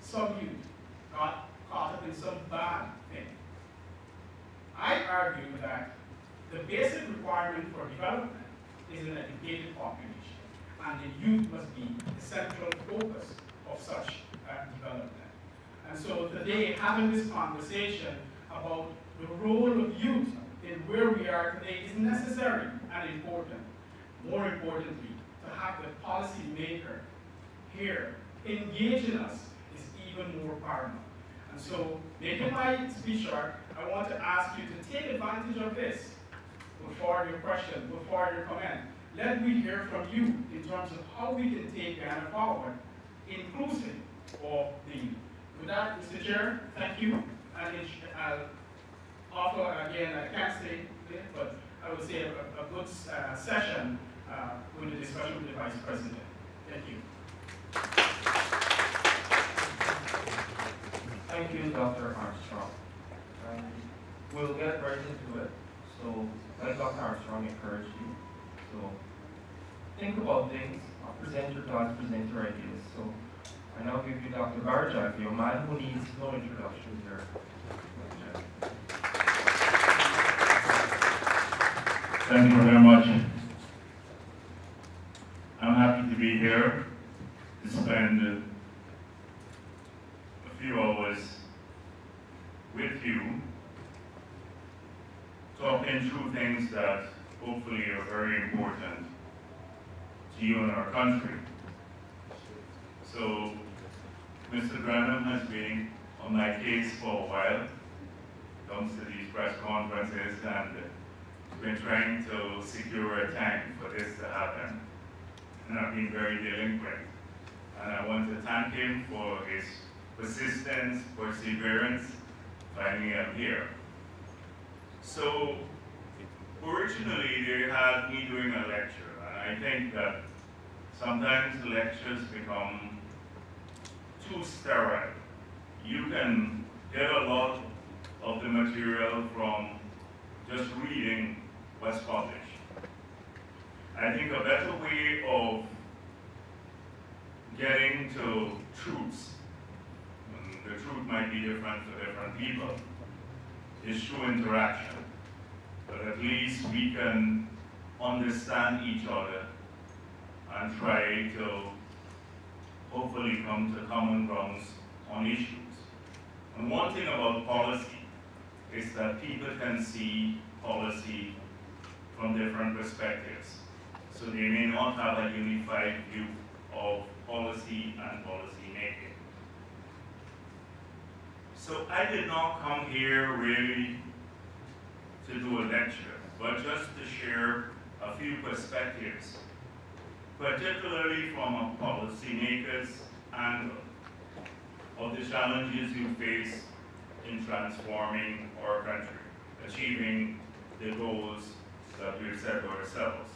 some youth got caught up in some bad thing. I argue that the basic requirement for development is an educated population, and the youth must be the central focus of such development. And so today, having this conversation about the role of youth in where we are today is necessary and important. More importantly, to have the policymaker here engaging us is even more paramount. And so, making my speech short, I want to ask you to take advantage of this before your question, before your comment. Let me hear from you in terms of how we can take Guyana forward, inclusive of the youth. With that, Mr. Chair, thank you. And I'll offer again, I can't say it, but I would say a good session with the discussion with the Vice President. Thank you. Thank you, Dr. Armstrong. We'll get right into it. So, like Dr. Armstrong encouraged you, so think about things, present your thoughts, present your ideas. So, I now give you Dr. Barjak, your man who needs no introduction here. Thank you very much. I'm happy to be here to spend a few hours with you, talking through things that hopefully are very important to you and our country. So, Mr. Granham has been on my case for a while, comes to these press conferences, and been trying to secure a time for this to happen. And I've been very delinquent. And I want to thank him for his persistence, perseverance, finally I'm here. So, originally they had me doing a lecture, and I think that sometimes lectures become too sterile. You can get a lot of the material from just reading what's published. I think a better way of getting to truths, and the truth might be different for different people, is through interaction. But at least we can understand each other and try to hopefully come to common grounds on issues. And one thing about policy is that people can see policy from different perspectives. So they may not have a unified view of policy and policy making. So I did not come here really to do a lecture, but just to share a few perspectives, particularly from a policymaker's angle of the challenges you face in transforming our country, achieving the goals that we've set ourselves.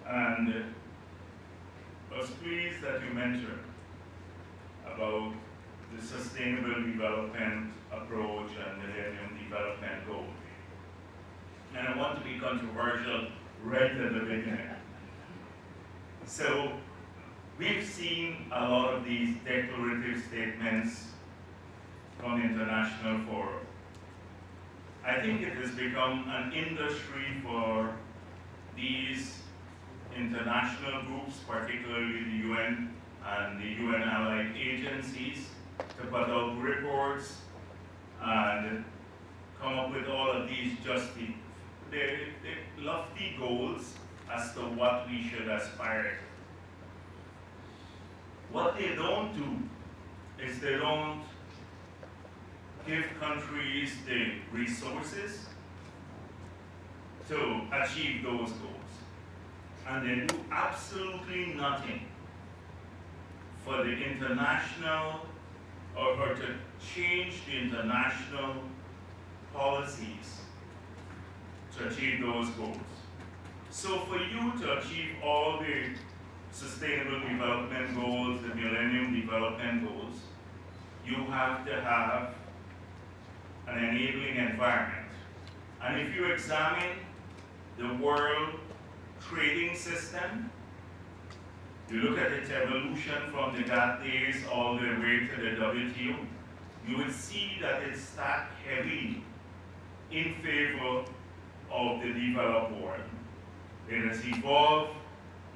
And I was pleased that you mentioned about the sustainable development approach and Millennium Development Goal. And I want to be controversial right at the beginning. So, we've seen a lot of these declarative statements from international fora. I think it has become an industry for these international groups, particularly the UN and the UN allied agencies, to put out reports and come up with all of these lofty goals as to what we should aspire to. What they don't do is they don't give countries the resources to achieve those goals. And they do absolutely nothing for the international, or to change the international policies to achieve those goals. So for you to achieve all the Sustainable Development Goals, the Millennium Development Goals, you have to have an enabling environment. And if you examine the world trading system, you look at its evolution from the GATT days all the way to the WTO, you will see that it's stacked heavily in favor of the developed world. It has evolved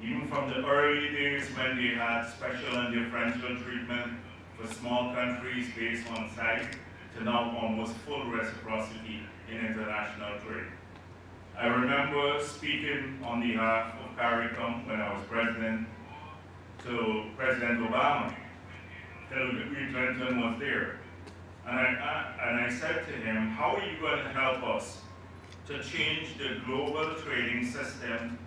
even from the early days when they had special and differential treatment for small countries based on size to now almost full reciprocity in international trade. I remember speaking on behalf of CARICOM when I was president to President Obama. Hillary Clinton was there. And I said to him, how are you going to help us to change the global trading system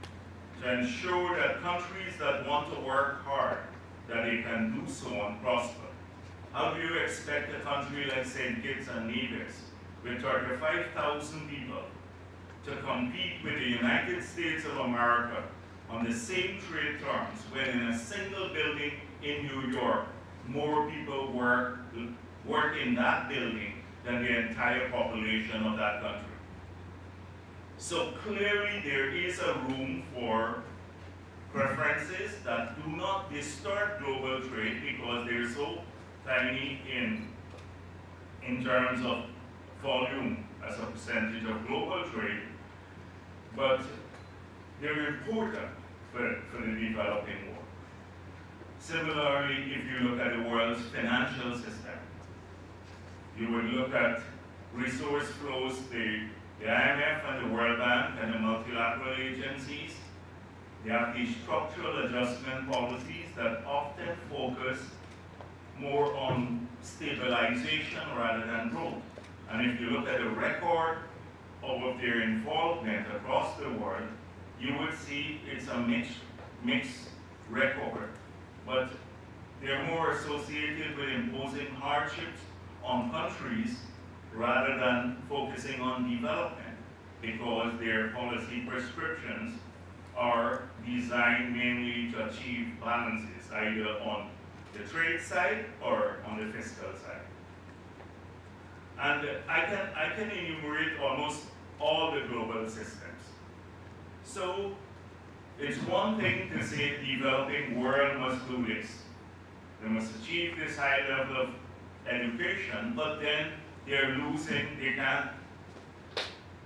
to ensure that countries that want to work hard, that they can do so and prosper? How do you expect a country like St. Kitts and Nevis, with 35,000 people, to compete with the United States of America on the same trade terms when in a single building in New York, more people work in that building than the entire population of that country? So clearly there is a room for preferences that do not distort global trade because they're so tiny in terms of volume as a percentage of global trade, but they're important for the developing world. Similarly, if you look at the world's financial system, you would look at resource flows, the IMF and the World Bank and the multilateral agencies. They have these structural adjustment policies that often focus more on stabilization rather than growth. And if you look at the record of their involvement across the world, you would see it's a mixed record. But they're more associated with imposing hardships on countries rather than focusing on development, because their policy prescriptions are designed mainly to achieve balances, either on the trade side or on the fiscal side. And I can enumerate almost all the global systems. So it's one thing to say the developing world must do this. They must achieve this high level of education, but then they're losing, they can't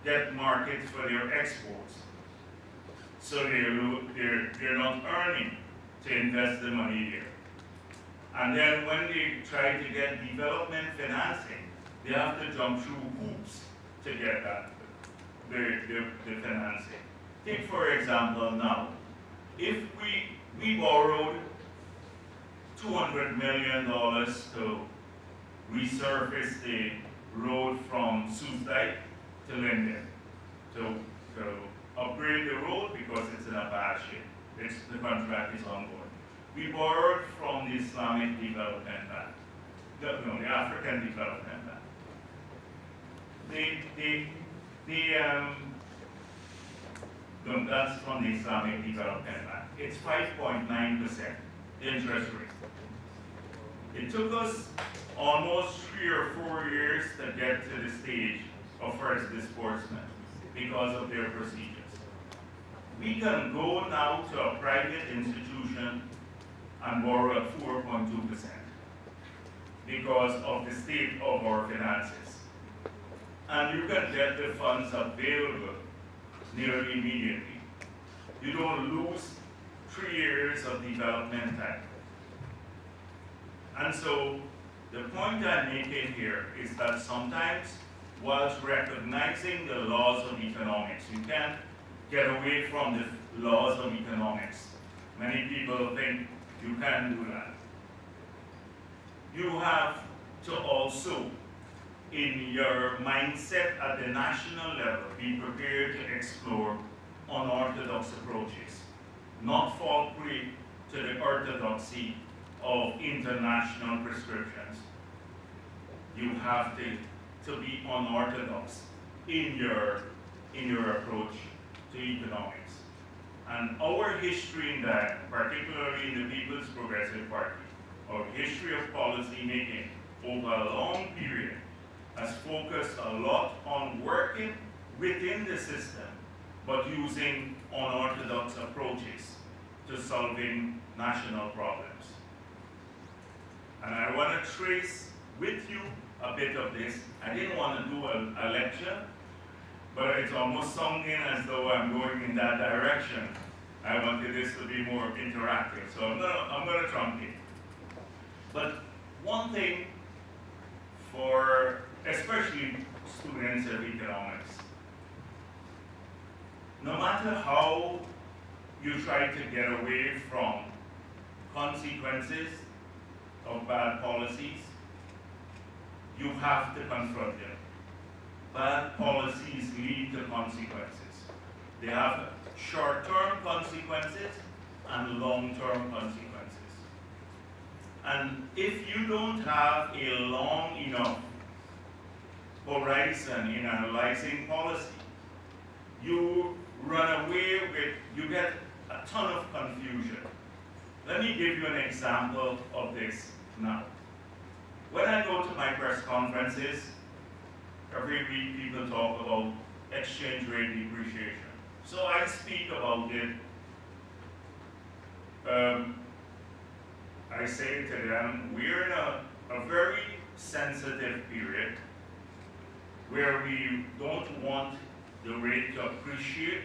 get markets for their exports. So they're not earning to invest the money there. And then when they try to get development financing, they have to jump through hoops to get that, the financing. Take for example now, if we borrowed $200 million to resurface the road from Soesdijk to Linden, to upgrade the road because it's in a bad shape. The contract is ongoing. We borrowed from the Islamic Development Bank, the African Development Bank. That's from the Islamic Development Bank. It's 5.9% interest rate. It took us almost 3 or 4 years to get to the stage of first disbursement because of their procedures. We can go now to a private institution and borrow at 4.2% because of the state of our finances. And you can get the funds available nearly immediately. You don't lose 3 years of development time. And so the point I'm making here is that sometimes, whilst recognizing the laws of economics, you can't get away from the laws of economics. Many people think you can do that. You have to also, in your mindset at the national level, be prepared to explore unorthodox approaches, not fall prey to the orthodoxy of international prescriptions. You have to be unorthodox in your approach to economics. And our history in that, particularly in the People's Progressive Party, our history of policy making over a long period has focused a lot on working within the system, but using unorthodox approaches to solving national problems. And I want to trace with you a bit of this. I didn't want to do a lecture, but it's almost sounding as though I'm going in that direction. I wanted this to be more interactive, so I'm gonna truncate. But one thing for especially students of economics, no matter how you try to get away from consequences of bad policies, you have to confront them. Bad policies lead to consequences. They have short-term consequences and long-term consequences. And if you don't have a long enough horizon in analyzing policy, you run away with, you get a ton of confusion. Let me give you an example of this now. When I go to my press conferences, every week people talk about exchange rate depreciation. So I speak about it. I say to them, we're in a very sensitive period where we don't want the rate to appreciate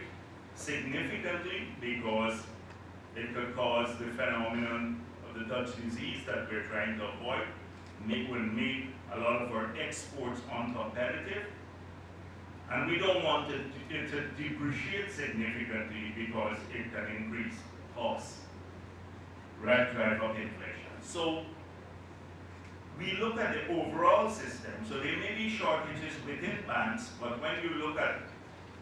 significantly because it could cause the phenomenon of the Dutch disease that we're trying to avoid. Would make a lot of our exports uncompetitive. And we don't want it to depreciate significantly because it can increase costs, right, drive up inflation. So we look at the overall system. So there may be shortages within banks, but when you look at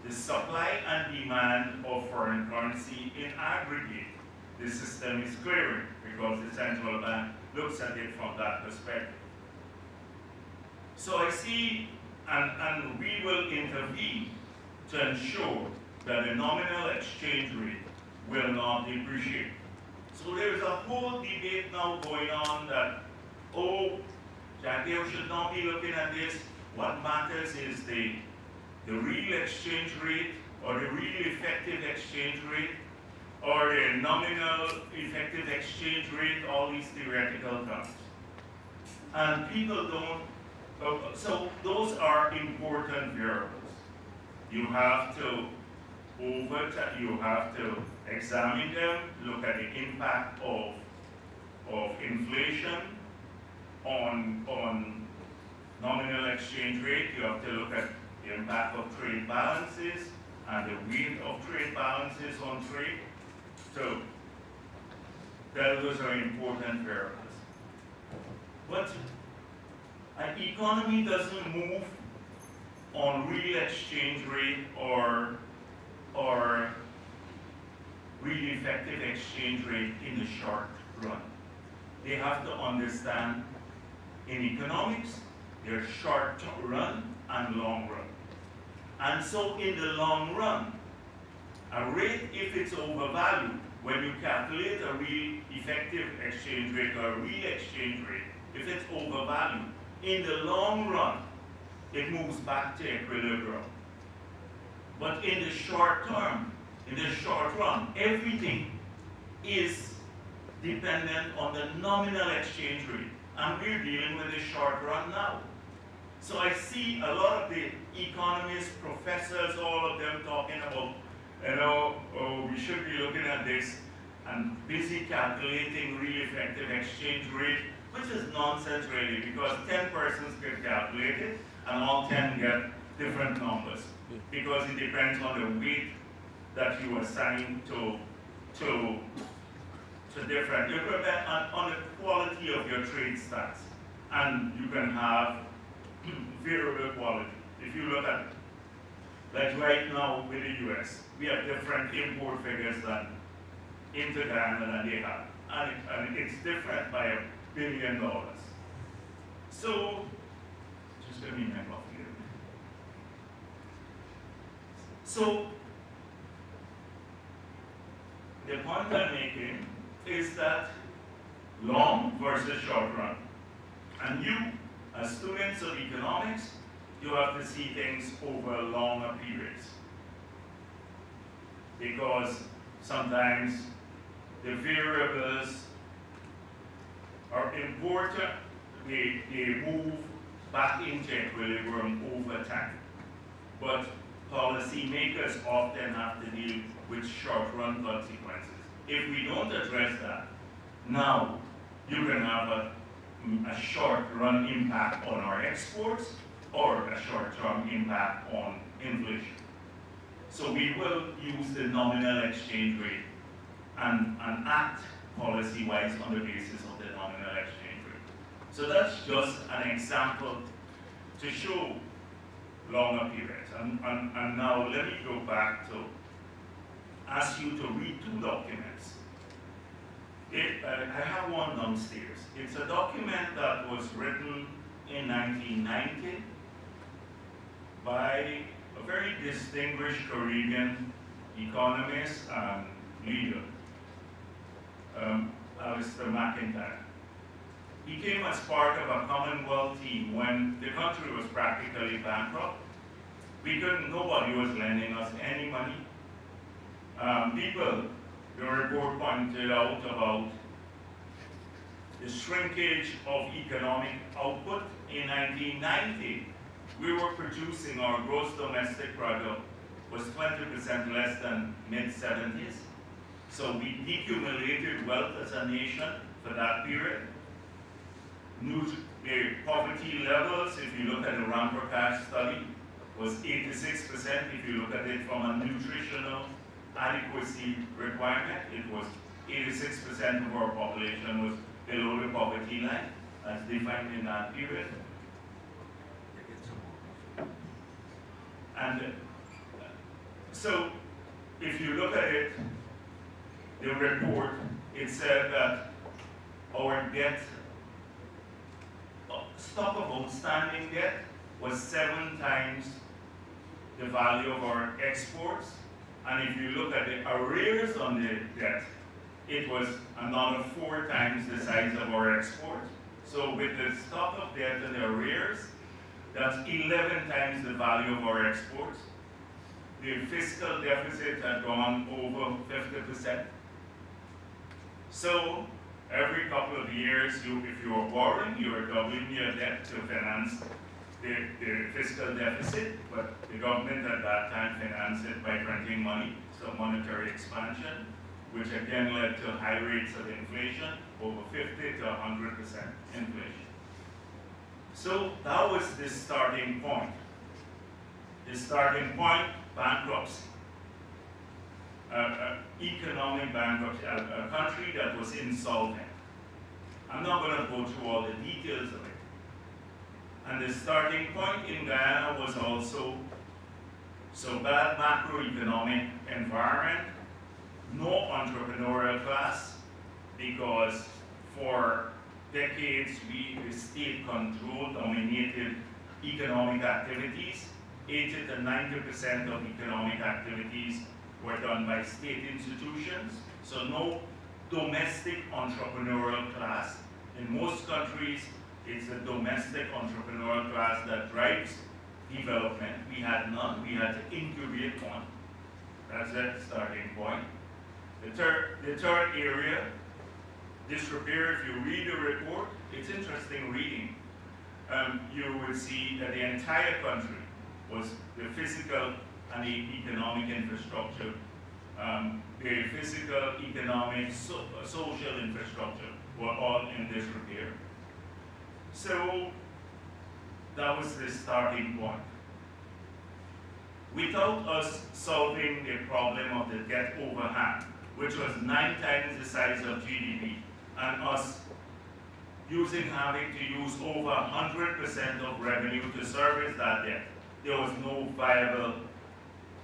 the supply and demand of foreign currency in aggregate, the system is clearing because the central bank looks at it from that perspective. So I see, and we will intervene to ensure that the nominal exchange rate will not depreciate. So there's a whole debate now going on that, oh, Jackie should not be looking at this. What matters is the real exchange rate or the real effective exchange rate or the nominal effective exchange rate, all these theoretical terms. And people don't, so those are important variables. You have to examine them, look at the impact of inflation on nominal exchange rate. You have to look at the impact of trade balances and the weight of trade balances on trade. So those are important variables. But an economy doesn't move on real exchange rate or real effective exchange rate in the short run. They have to understand in economics, there's short run and long run. And so in the long run, a rate, if it's overvalued, when you calculate a real effective exchange rate or a real exchange rate, if it's overvalued, in the long run, it moves back to equilibrium. But in the short term, in the short run, everything is dependent on the nominal exchange rate. And we're dealing with the short run now. So I see a lot of the economists, professors, all of them talking about, oh, we should be looking at this and busy calculating real effective exchange rate, which is nonsense really, because 10 persons can calculate it and all 10 get different numbers because it depends on the weight that you assign to different, you depend on the quality of your trade stats, and you can have variable quality. If you look at, like right now with the US, we have different import figures than into Guyana than they have, and it's different by $1 billion. So, just let me make off here. So, the point I'm making is that long versus short run. And you, as students of economics, you have to see things over longer periods. Because sometimes the variables are important. They move back into equilibrium over time. But policymakers often have to deal with short-run consequences. If we don't address that, now you can have a short-run impact on our exports or a short-term impact on inflation. So we will use the nominal exchange rate and act policy-wise on the basis of the nominal exchange rate. So that's just an example to show longer periods. And now let me go back to ask you to read two documents. I have one downstairs. It's a document that was written in 1990 by a very distinguished Caribbean economist and leader, Alistair McIntyre. He came as part of a Commonwealth team when the country was practically bankrupt. Nobody was lending us any money. The report pointed out about the shrinkage of economic output. In 1990, we were producing, our gross domestic product was 20% less than mid-70s. So we decumulated wealth as a nation for that period. The poverty levels, if you look at the Ramper Cash study, was 86%. If you look at it from a nutritional adequacy requirement, it was 86% of our population was below the poverty line, as defined in that period. And so, if you look at it, the report, it said that our debt, stock of outstanding debt, was 7 times the value of our exports. And if you look at the arrears on the debt, it was another 4 times the size of our exports. So with the stock of debt and the arrears, that's 11 times the value of our exports. The fiscal deficit had gone over 50%. So every couple of years, if you are borrowing, you are doubling your debt to finance the fiscal deficit, but the government at that time financed it by printing money, so monetary expansion, which again led to high rates of inflation, over 50 to 100% inflation. So that was the starting point. The starting point, bankruptcy. Economic bankruptcy, a country that was insolvent. I'm not going to go through all the details of it. And the starting point in Guyana was also so bad macroeconomic environment, no entrepreneurial class, because for decades the state controlled, dominated economic activities. 80 to 90% of economic activities were done by state institutions, so no domestic entrepreneurial class. In most countries, it's the domestic entrepreneurial class that drives development. We had none. We had to incubate one. That's the starting point. The third area, disrepair. If you read the report, it's interesting reading. You will see that the entire country was the physical and the economic infrastructure, the physical, economic, social infrastructure were all in disrepair. So that was the starting point. Without us solving the problem of the debt overhang, which was 9 times the size of GDP, and us having to use over 100% of revenue to service that debt, there was no viable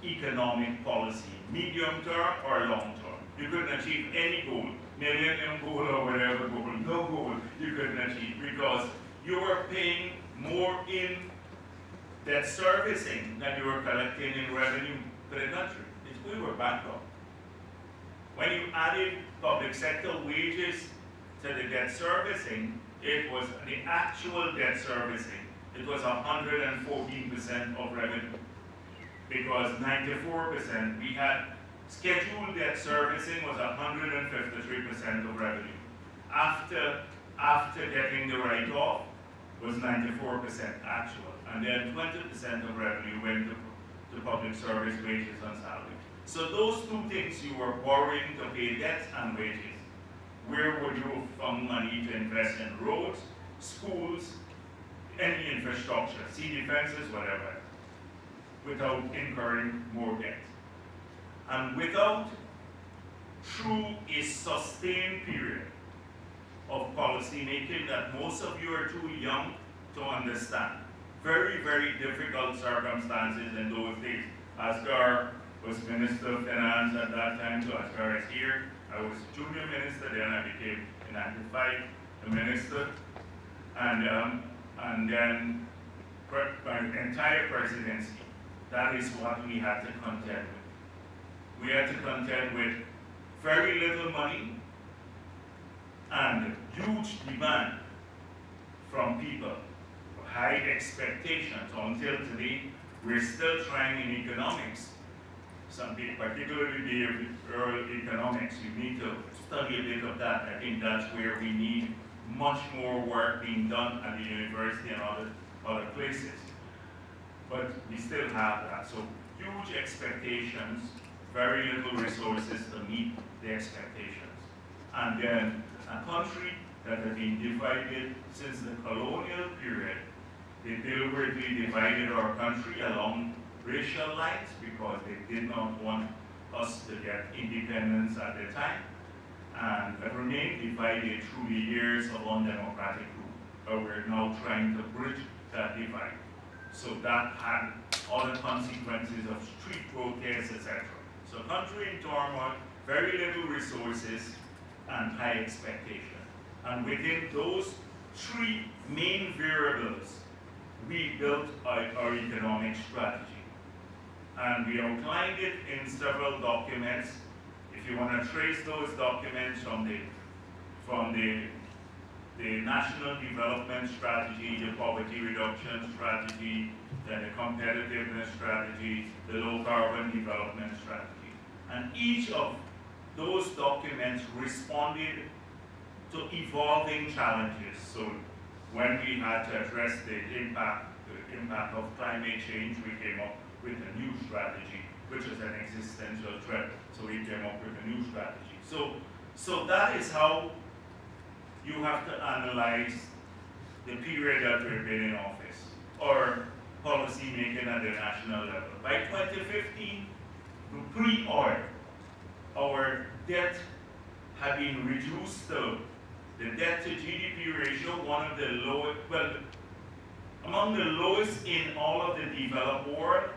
economic policy, medium term or long term. You couldn't achieve any goal, millennium goal or whatever goal, no goal you couldn't achieve, because you were paying more in debt servicing than you were collecting in revenue for the country. We were bankrupt. When you added public sector wages to the debt servicing, it was the actual debt servicing. It was 114% of revenue, because 94% we had Scheduled debt servicing was 153% of revenue. After getting the write-off was 94% actual, and then 20% of revenue went to public service wages and salary. So those two things, you were borrowing to pay debts and wages. Where would you fund money to invest in roads, schools, any infrastructure, sea defenses, whatever, without incurring more debt? And without, through a sustained period of policy making that most of you are too young to understand. Very, very difficult circumstances in those days. Asgar was Minister of Finance at that time, so Asgar is here. I was junior minister, then I became, in 1995, the minister. And then my entire presidency, that is what we had to contend with. We had to contend with very little money and huge demand from people, high expectations. Until today, we're still trying in economics. Some people, particularly behavioral economics, you need to study a bit of that. I think that's where we need much more work being done at the university and other places. But we still have that. So huge expectations, very little resources to meet the expectations. And then a country that has been divided since the colonial period. They deliberately divided our country along racial lines because they did not want us to get independence at the time, and it remained divided through the years of undemocratic rule. But we're now trying to bridge that divide. So that had other consequences of street protests, etc. So country in turmoil, very little resources, and high expectation. And within those three main variables, we built our economic strategy. And we outlined it in several documents. If you want to trace those documents from the National Development Strategy, the Poverty Reduction Strategy, then the Competitiveness Strategy, the Low Carbon Development Strategy. And each of those documents responded to evolving challenges. So when we had to address the impact of climate change, we came up with a new strategy, which is an existential threat. So we came up with a new strategy. So that is how you have to analyze the period that we've been in office, or policy making at the national level. By 2015, pre-oil, our debt had been reduced to the debt to GDP ratio, one of the lowest, well, among the lowest in all of the developed world,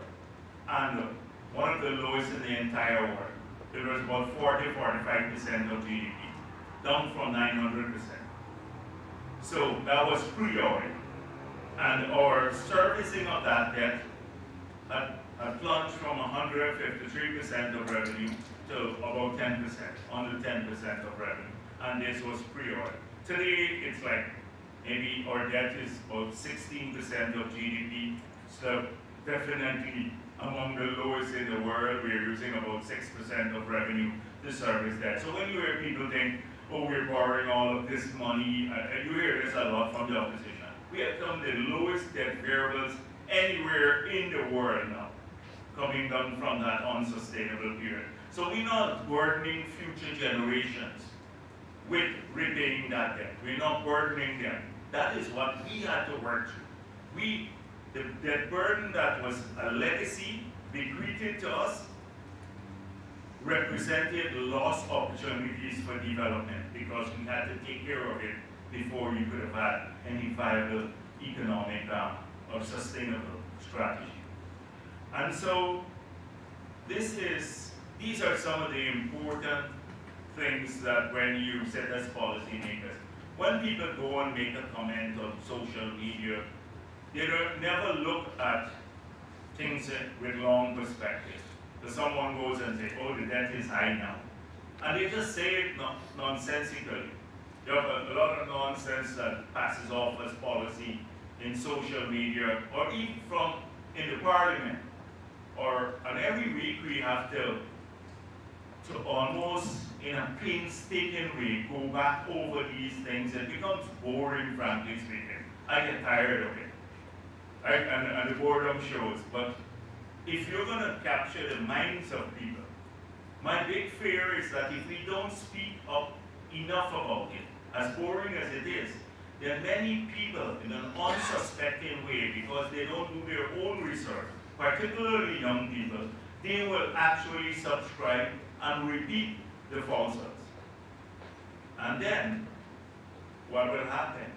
and one of the lowest in the entire world. It was about 40–45% of GDP, down from 900%. So that was pre-oil. And our servicing of that debt had plunged from 153% of revenue to about 10%, under 10% of revenue. And this was pre-oil. Today, it's like maybe our debt is about 16% of GDP. So definitely among the lowest in the world. We're using about 6% of revenue to service debt. So when you hear people think, oh, we're borrowing all of this money, you hear this a lot from the opposition. We have come the lowest debt variables anywhere in the world now, coming down from that unsustainable period. So we're not burdening future generations with repaying that debt. We're not burdening them. That is what we had to work through. The burden that was a legacy bequeathed to us represented lost opportunities for development because we had to take care of it before you could have had any viable economic or sustainable strategy. And so these are some of the important things that when you set as policymakers, when people go and make a comment on social media, they never look at things with long perspective. So someone goes and says, oh, the debt is high now. And they just say it nonsensically. You have a lot of nonsense that passes off as policy in social media or even from in the parliament. And every week we have to to almost in a painstaking way go back over these things. It becomes boring, frankly speaking. I get tired of it. And the boredom shows. But if you're going to capture the minds of people, my big fear is that if we don't speak up enough about it, as boring as it is, there are many people in an unsuspecting way, because they don't do their own research, particularly young people, they will actually subscribe and repeat the falsehoods. And then, what will happen?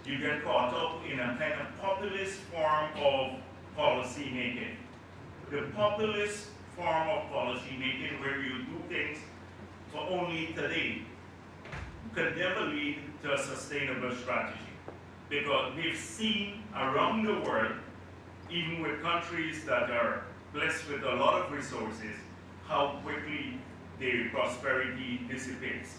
You get caught up in a kind of populist form of policy making. The populist form of policy making, where you do things for only today, could never lead to a sustainable strategy. Because we've seen around the world, even with countries that are blessed with a lot of resources, how quickly their prosperity dissipates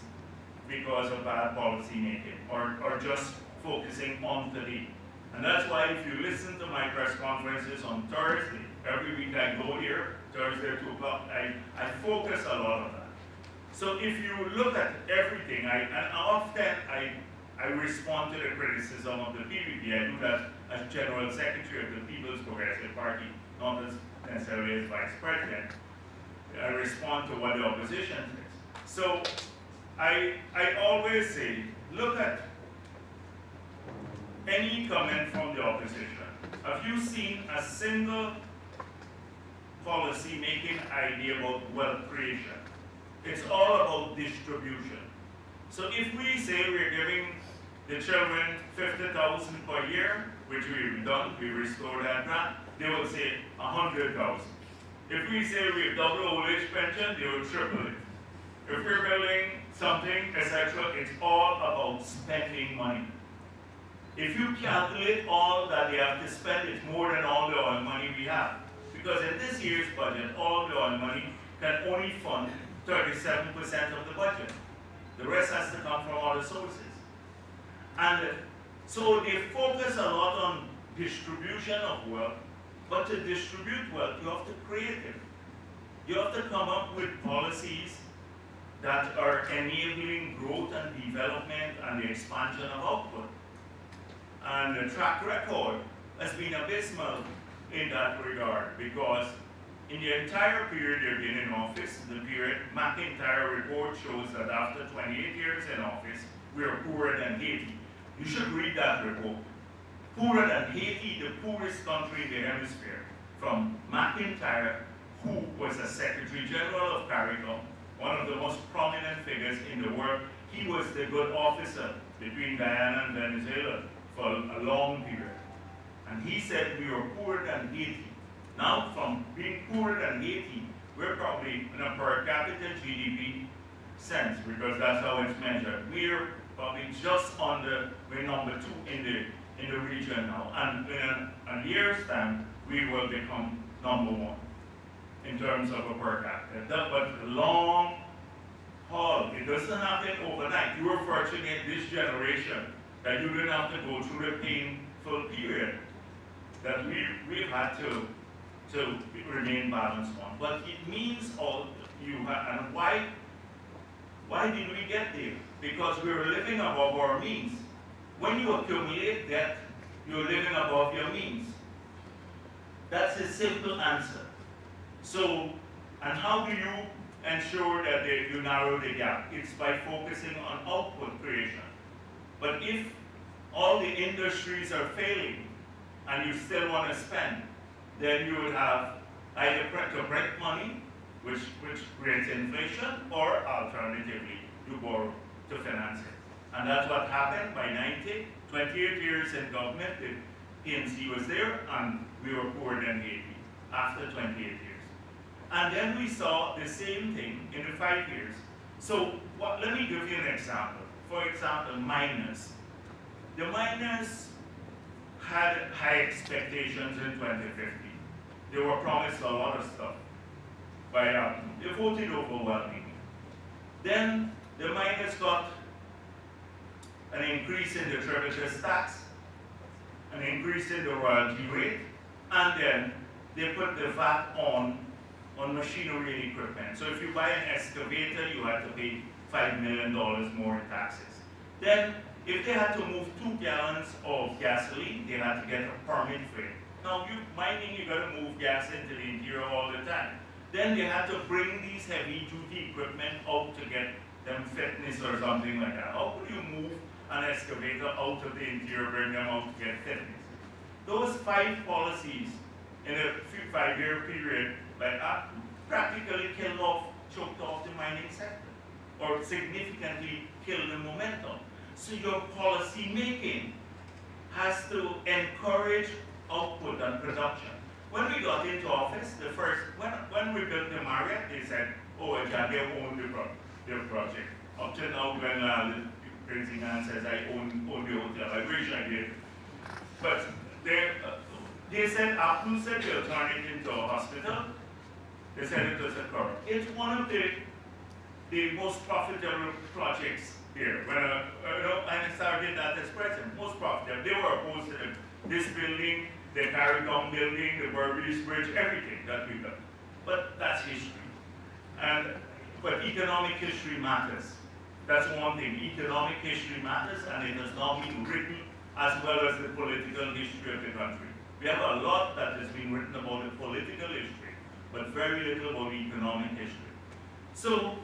because of bad policy making, or just focusing on today. And that's why if you listen to my press conferences on Thursday, every week I go here, Thursday 2 o'clock, I focus a lot on that. So if you look at everything, and often I respond to the criticism of the PPP. I do that as General Secretary of the People's Progressive Party, not as necessarily as Vice President. I respond to what the opposition says. So I always say, look at any comment from the opposition. Have you seen a single policy-making idea about wealth creation? It's all about distribution. So if we say we're giving the children $50,000 per year, which we've done, we restored that grant, they will say $100,000. If we say we've doubled old age pension, they will triple it. If we're building something, etc., it's all about spending money. If you calculate all that they have to spend, it's more than all the oil money we have. Because in this year's budget, all the oil money can only fund 37% of the budget. The rest has to come from other sources. And so they focus a lot on distribution of wealth, but to distribute wealth, you have to create it. You have to come up with policies that are enabling growth and development and the expansion of output. And the track record has been abysmal in that regard, because in the entire period they've been in office, the period McIntyre report shows that after 28 years in office, we are poorer than Haiti. You should read that report. Poorer than Haiti, the poorest country in the hemisphere, from McIntyre, who was a Secretary General of CARICOM, one of the most prominent figures in the world. He was the good officer between Guyana and Venezuela for a long period. And he said we were poorer than Haiti. Now, from being poorer than Haiti, we're probably in a per capita GDP sense, because that's how it's measured. We're probably just under, we're number 2 in the region now. And in a year's time, we will become number 1 in terms of a per capita. But the long haul, it doesn't happen overnight. You were fortunate this generation that you didn't have to go through the painful period that we've had to remain balanced on. But it means all you have, and why did we get there? Because we were living above our means. When you accumulate debt, you're living above your means. That's a simple answer. So, and how do you ensure that you narrow the gap? It's by focusing on output creation. But if all the industries are failing and you still want to spend, then you would have either to print money, which creates inflation, or alternatively, you borrow to finance it. And that's what happened by 28 years in government. The PNC was there, and we were poorer than Haiti after 28 years. And then we saw the same thing in the 5 years. So let me give you an example. For example, miners. The miners had high expectations in 2015. They were promised a lot of stuff. They voted overwhelmingly. Then the miners got an increase in the tributaries tax, an increase in the royalty rate, and then they put the VAT on on machinery and equipment. So if you buy an excavator, you have to pay $5 million more in taxes. Then, if they had to move 2 gallons of gasoline, they had to get a permit for it. Now, mining, you got to move gas into the interior all the time. Then they had to bring these heavy-duty equipment out to get them fitness or something like that. How could you move an excavator out of the interior, bring them out to get fitness? Those 5 policies in a 5-year period practically choked off the mining sector, or significantly killed the momentum. So your policy making has to encourage output and production. When we got into office, when we built the Marriott, they said, oh, they own the project. Up to now, when the crazy man says, I own the hotel, I wish I did. But they said, Apple said they'll turn it into a hospital. They said it was a car. It's one of the most profitable projects here. When I started that as president, most profitable. They were opposed to this building, the Caricom building, the Burbridge Bridge, everything that we built. But that's history. But economic history matters. That's one thing. Economic history matters, and it has now been written as well as the political history of the country. We have a lot that has been written about the political history, but very little about the economic history. So,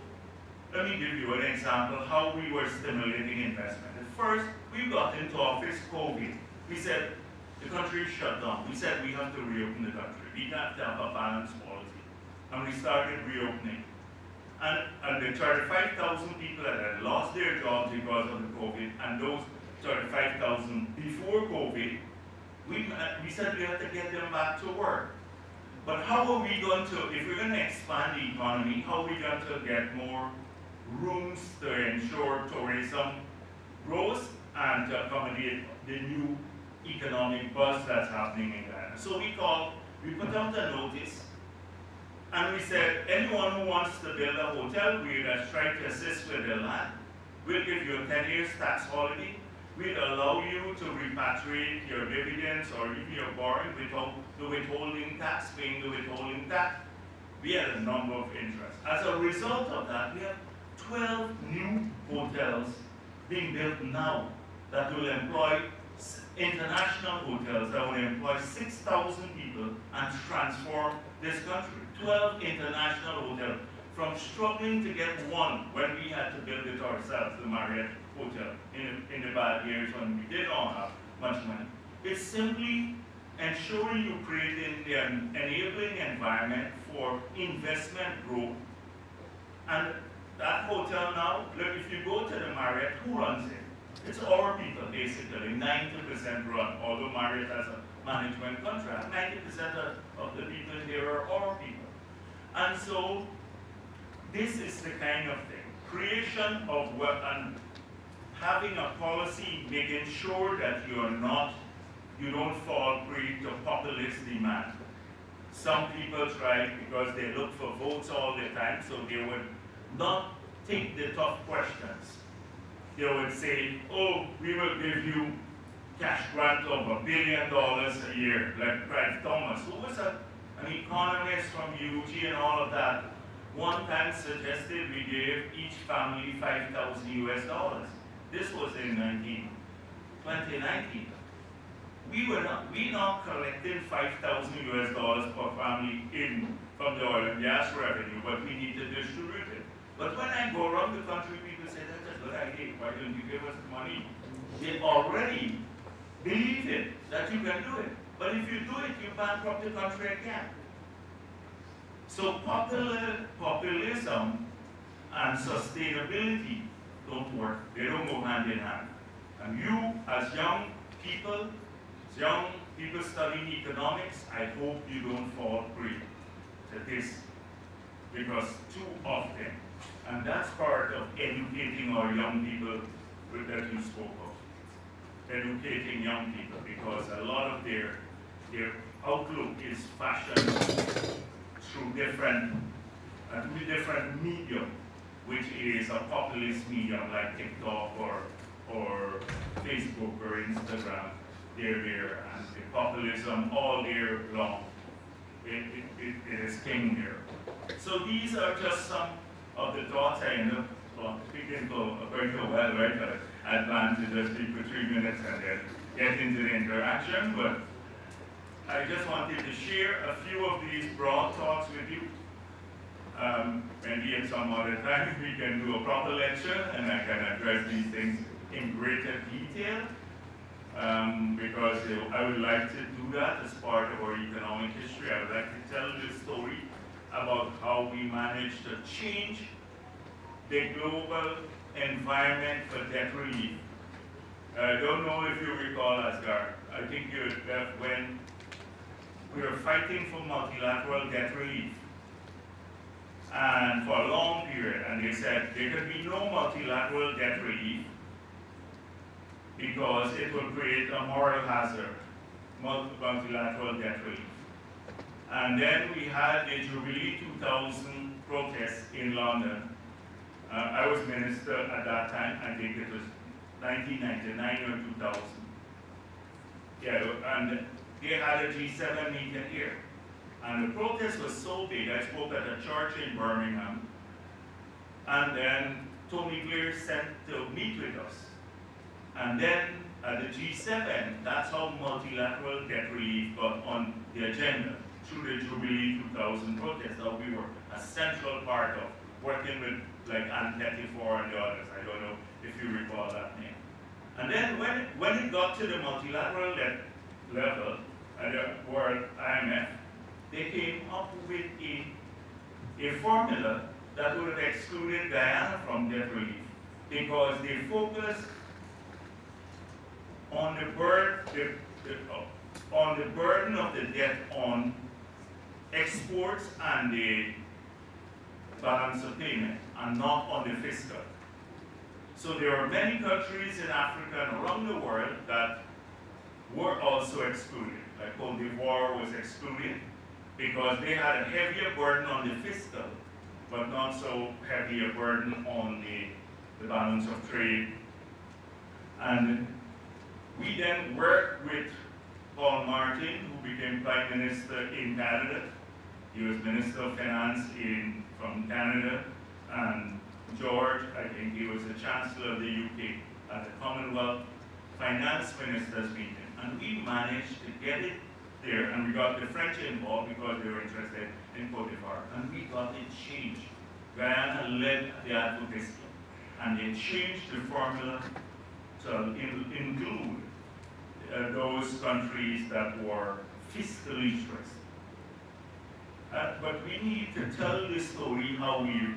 let me give you an example how we were stimulating investment. At first, we got into office COVID. We said, the country is shut down. We said we have to reopen the country. We have to have a balanced policy. And we started reopening. And the 35,000 people that had lost their jobs because of the COVID, and those 35,000 before COVID, we said we have to get them back to work. But how are we going to, if we're going to expand the economy, how are we going to get more rooms to ensure tourism grows and to accommodate the new economic buzz that's happening in Guyana? So we put out a notice, and we said, anyone who wants to build a hotel, we'll try to assist with the land. We'll give you a 10 years tax holiday. We'll allow you to repatriate your dividends or even your borrowing without the withholding tax, paying the withholding tax. We had a number of interests. As a result of that, we have 12 new hotels being built now that will employ international hotels that will employ 6,000 people and transform this country. 12 international hotels. From struggling to get one when we had to build it ourselves, the Marriott Hotel, in the bad years when we did not have much money. It's simply ensuring you create an enabling environment for investment growth. And that hotel now, look, if you go to the Marriott, who runs it? It's our people, basically. 90% run, although Marriott has a management contract. 90% of the people here are our people. And so, this is the kind of thing. Creation of wealth and having a policy making sure that you don't fall prey to populist demand. Some people try because they look for votes all the time, so they would not take the tough questions. They would say, oh, we will give you cash grant of $1 billion a year, like Brad Thomas, who was an economist from UG and all of that. One time suggested we gave each family $5,000 US. This was in 2019. We not collecting $5,000 US per family from the oil and gas revenue, but we need to distribute it. But when I go around the country, people say, that's a good idea, why don't you give us the money? They already believe it, that you can do it. But if you do it, you bankrupt the country again. So populism and sustainability don't work. They don't go hand in hand. And you, as young people studying economics, I hope you don't fall prey to this, because too often, and that's part of educating our young people that you spoke of. Educating young people, because a lot of their outlook is fashioned through different medium, which is a populist medium like TikTok or Facebook or Instagram. They're there, and the populism all year long. It is king here. So these are just some of the thoughts I end up speaking for quite a while, right? I plan to just speak for 3 minutes and then get into the interaction, but I just wanted to share a few of these broad thoughts with you. Maybe at some other time we can do a proper lecture and I can address these things in greater detail, because I would like to do that as part of our economic history. I would like to tell the story about how we managed to change the global environment for debt relief. I don't know if you recall, Asgard, I think when we were fighting for multilateral debt relief, and for a long period, and they said there could be no multilateral debt relief because it will create a moral hazard, multilateral debt relief. And then we had the Jubilee 2000 protests in London. I was minister at that time, I think it was 1999 or 2000. Yeah, and they had a G7 meeting here. And the protest was so big, I spoke at a church in Birmingham, and then Tony Blair sent to meet with us. And then at the G7, that's how multilateral debt relief got on the agenda, through the Jubilee 2000 protest that we were a central part of, working with like Ann Pettifor and the others. I don't know if you recall that name. And then when it got to the multilateral debt level at the World IMF, they came up with a formula that would have excluded Guyana from debt relief because they focused on the burden of the debt on exports and the balance of payment, and not on the fiscal. So there are many countries in Africa and around the world that were also excluded. Like Cote d'Ivoire was excluded because they had a heavier burden on the fiscal, but not so heavy a burden on the balance of trade. And we then worked with Paul Martin, who became Prime Minister in Canada. He was Minister of Finance from Canada, and George, I think he was the Chancellor of the UK at the Commonwealth Finance Ministers meeting. And we managed to get it there, and we got the French involved because they were interested in Cote d'Ivoire, and we got it changed. Guyana led the advocacy, and they changed the formula to include those countries that were fiscally stressed. But we need to tell the story how we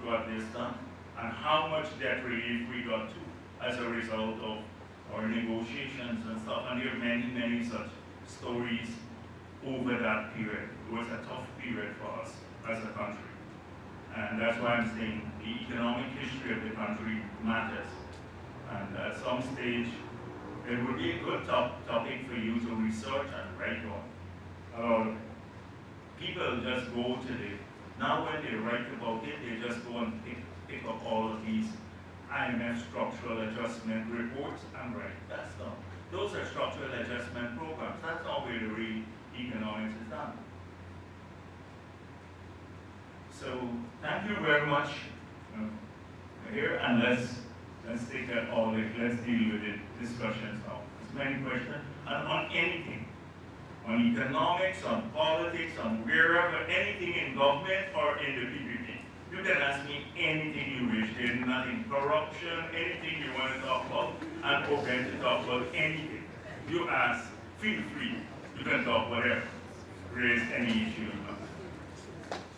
got this done, and how much debt relief we got to as a result of our negotiations and stuff. And there are many, many such stories over that period. It was a tough period for us as a country. And that's why I'm saying the economic history of the country matters. And at some stage, it would be a good topic for you to research and write on. People just go to now when they write about it, they just go and pick up all of these IMF structural adjustment reports and write. That's not. Those are structural adjustment programs. That's not where the real economics is done. So thank you very much here, and let's take that all. Let's deal with the discussions now. There's many questions on anything, on economics, on politics, on wherever, anything in government or in the PPP. You can ask me anything you wish. There's nothing corruption, anything you want to talk about. I'm open to talk about anything. You ask, feel free. You can talk whatever. Raise any issue.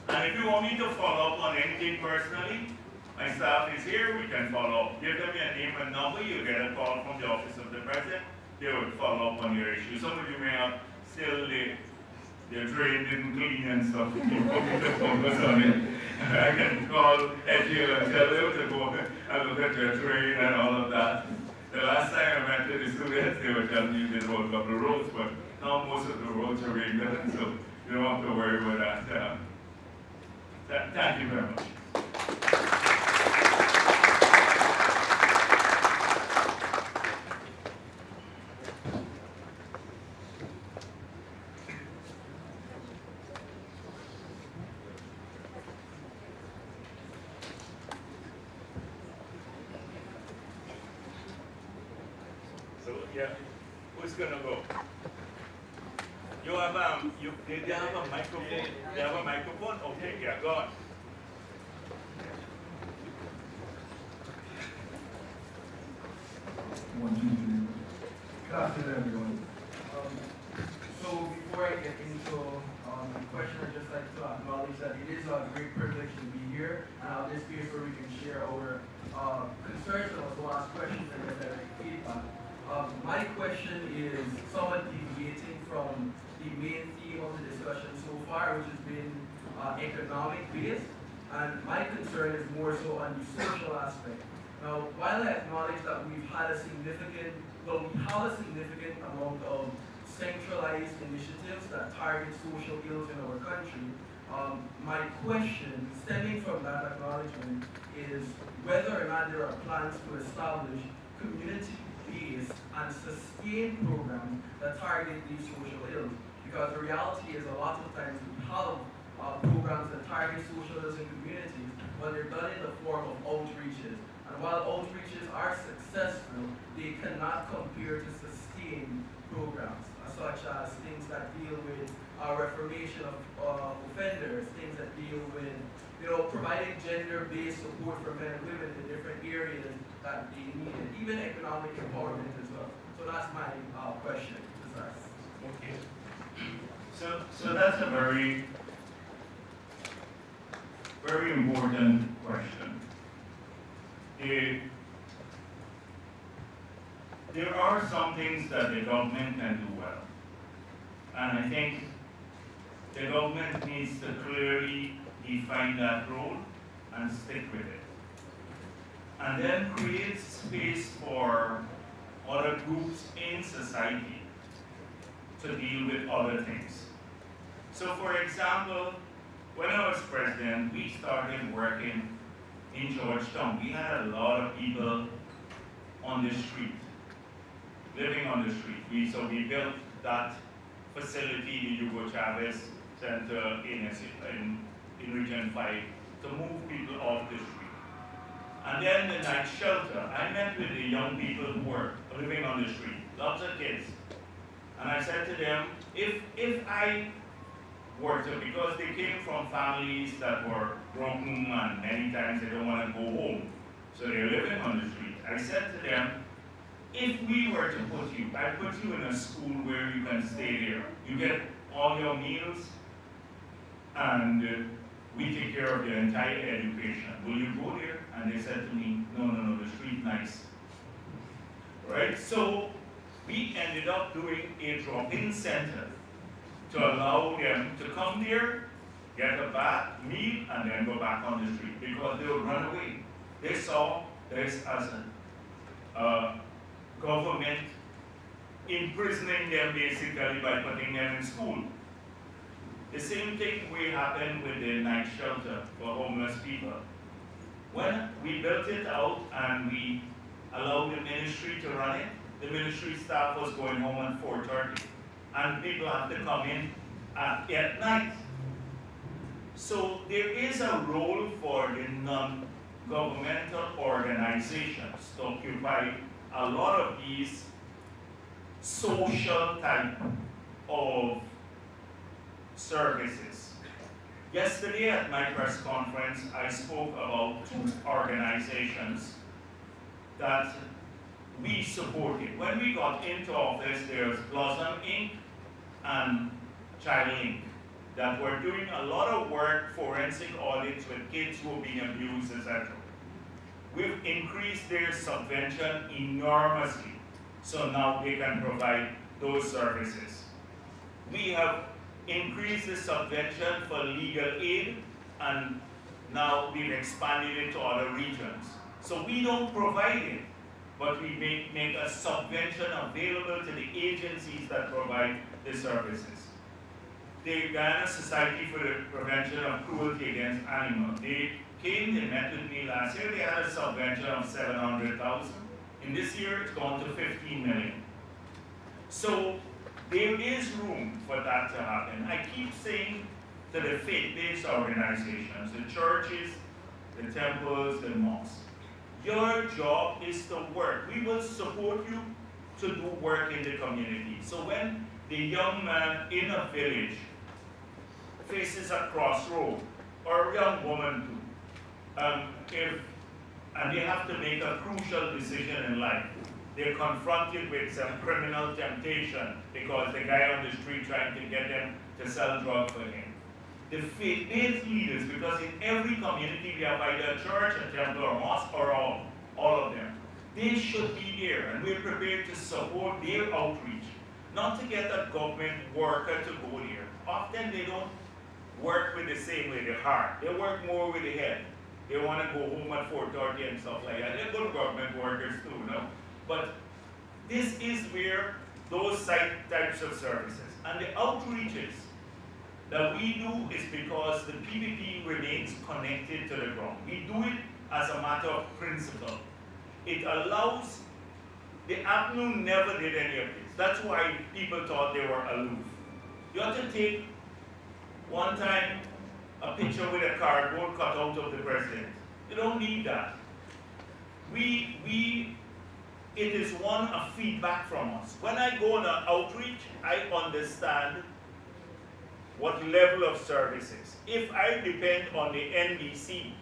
And if you want me to follow up on anything personally, my staff is here, we can follow up. Give them your name and number, you'll get a call from the Office of the President. They will follow up on your issue. Some of you may have still the drain didn't clean and stuff. You want me to focus on it. I can call Edghill and tell them to go and look at your drain and all of that. The last time I met with the students, they were telling me they rolled a couple of roads, but now most of the roads are being done, so you don't have to worry about that. Thank you very much. Yeah. Who's gonna go? You have they have a microphone? They have a microphone? Okay, yeah, go on. One, two, three. Good afternoon, everyone. So before I get into the question, I'd just like to acknowledge that it is a great privilege to be here, and on this paper we can share our concerns and also ask questions and get direct feedback. My question is somewhat deviating from the main theme of the discussion so far, which has been economic based, and my concern is more so on the social aspect. Now, while I acknowledge that we have a significant amount of centralized initiatives that target social ills in our country, my question stemming from that acknowledgement is whether or not there are plans to establish community-based and sustained programs that target these social ills. Because the reality is a lot of times we have programs that target social ills in communities, but they're done in the form of outreaches. And while outreaches are successful, they cannot compare to sustained programs, such as things that deal with reformation of offenders, things that deal with, providing gender-based support for men and women in different areas that they need, and even economic empowerment as well. So that's my question. Okay. So that's a very, very important question. There are some things that the government can do well. And I think the government needs to clearly define that role and stick with it. And then create space for other groups in society to deal with other things. So for example, when I was president, we started working in Georgetown. We had a lot of people on the street, living on the street. So we built that facility, the Hugo Chavez Center in Region 5, to move people off the street. And then the night shelter, I met with the young people who were living on the street, lots of kids. And I said to them, if I were to, because they came from families that were broken and many times they don't want to go home, so they're living on the street. I said to them, if we were to I put you in a school where you can stay there. You get all your meals and we take care of your entire education. Will you go there? And they said to me, no, the street nice. Right? So we ended up doing a drop-in center to allow them to come there, get a bath, meal, and then go back on the street because they would run away. They saw this as a government imprisoning them basically by putting them in school. The same thing will happen with the night shelter for homeless people. When we built it out and we allowed the ministry to run it, the ministry staff was going home at 4:30. And people have to come in at night. So there is a role for the non-governmental organizations to occupy a lot of these social type of services. Yesterday at my press conference, I spoke about two organizations that we supported. When we got into office, there's Blossom Inc. and Child Inc. that were doing a lot of work, forensic audits with kids who were being abused, etc. We've increased their subvention enormously, so now they can provide those services. We have increased the subvention for legal aid, and now we've expanded it to other regions. So we don't provide it, but we make a subvention available to the agencies that provide the services. The Guyana Society for the Prevention of Cruelty Against Animals, they met with me last year. They had a subvention of $700,000. In this year, it's gone to $15 million. So there is room for that to happen. I keep saying to the faith-based organizations, the churches, the temples, the mosques, your job is to work. We will support you to do work in the community. So when the young man in a village faces a crossroad, or a young woman too, and they have to make a crucial decision in life, they're confronted with some criminal temptation because the guy on the street trying to get them to sell drugs for him. The faith-based leaders, because in every community we have either a church, a temple, or mosque, or all of them. They should be there, and we're prepared to support their outreach, not to get a government worker to go there. Often they don't work with the same way, the heart. They work more with the head. They want to go home at 4:30 and stuff like that. They're good government workers too, no? But this is where those types of services and the outreaches that we do is because the PPP remains connected to the ground. We do it as a matter of principle. It allows, the APNU never did any of this. That's why people thought they were aloof. You have to take one time a picture with a cardboard cutout of the president. You don't need that. It is one of feedback from us. When I go on an outreach, I understand what level of services. If I depend on the NBC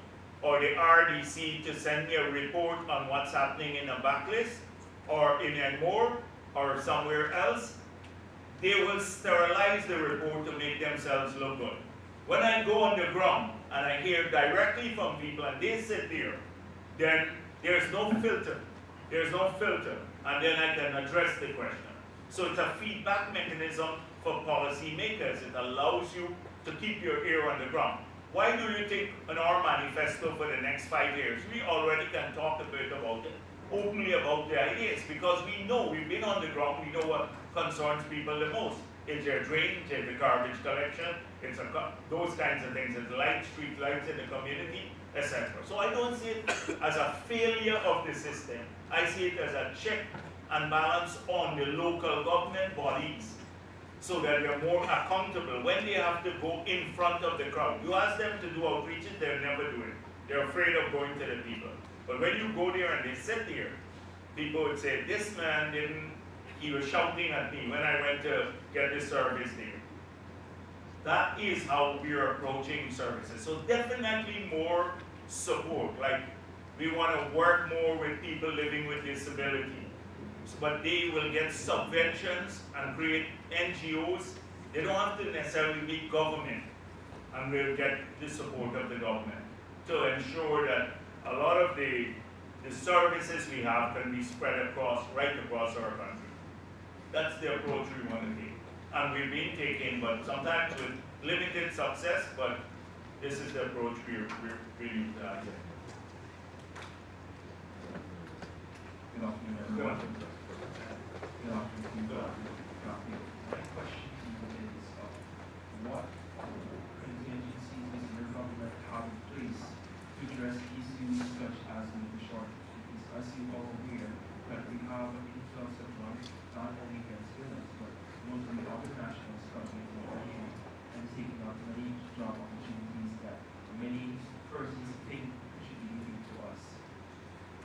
or the RDC to send me a report on what's happening in a backlist or in Enmore or somewhere else, they will sterilize the report to make themselves look good. When I go on the ground and I hear directly from people and they sit there, then there's no filter. There's no filter, and then I can address the question. So it's a feedback mechanism for policymakers. It allows you to keep your ear on the ground. Why do you think in our manifesto for the next 5 years, we already can talk a bit about it, openly about the ideas, because we know, we've been on the ground, we know what concerns people the most. It's their drainage, it's the garbage collection, it's those kinds of things, it's lights, street lights in the community, etc. So I don't see it as a failure of the system. I see it as a check and balance on the local government bodies so that they're more accountable when they have to go in front of the crowd. You ask them to do outreaches, they'll never do it. They're afraid of going to the people. But when you go there and they sit there, people would say, this man he was shouting at me when I went to get the service there. That is how we are approaching services. So definitely more support. Like, we want to work more with people living with disability. But they will get subventions and create NGOs. They don't have to necessarily be government, and we'll get the support of the government to ensure that a lot of the services we have can be spread right across our country. That's the approach we want to take. And we've been taking, but sometimes with limited success, but this is the approach we're really taking. Good afternoon, everyone. Good afternoon. My question to you is, what contingencies does your government have in place to address issues such as labor shortage? Because as you all aware, that we have an influx of jobs, not only here in students, but mostly other nationals coming into our country and taking up many job opportunities that many persons think should be given to us.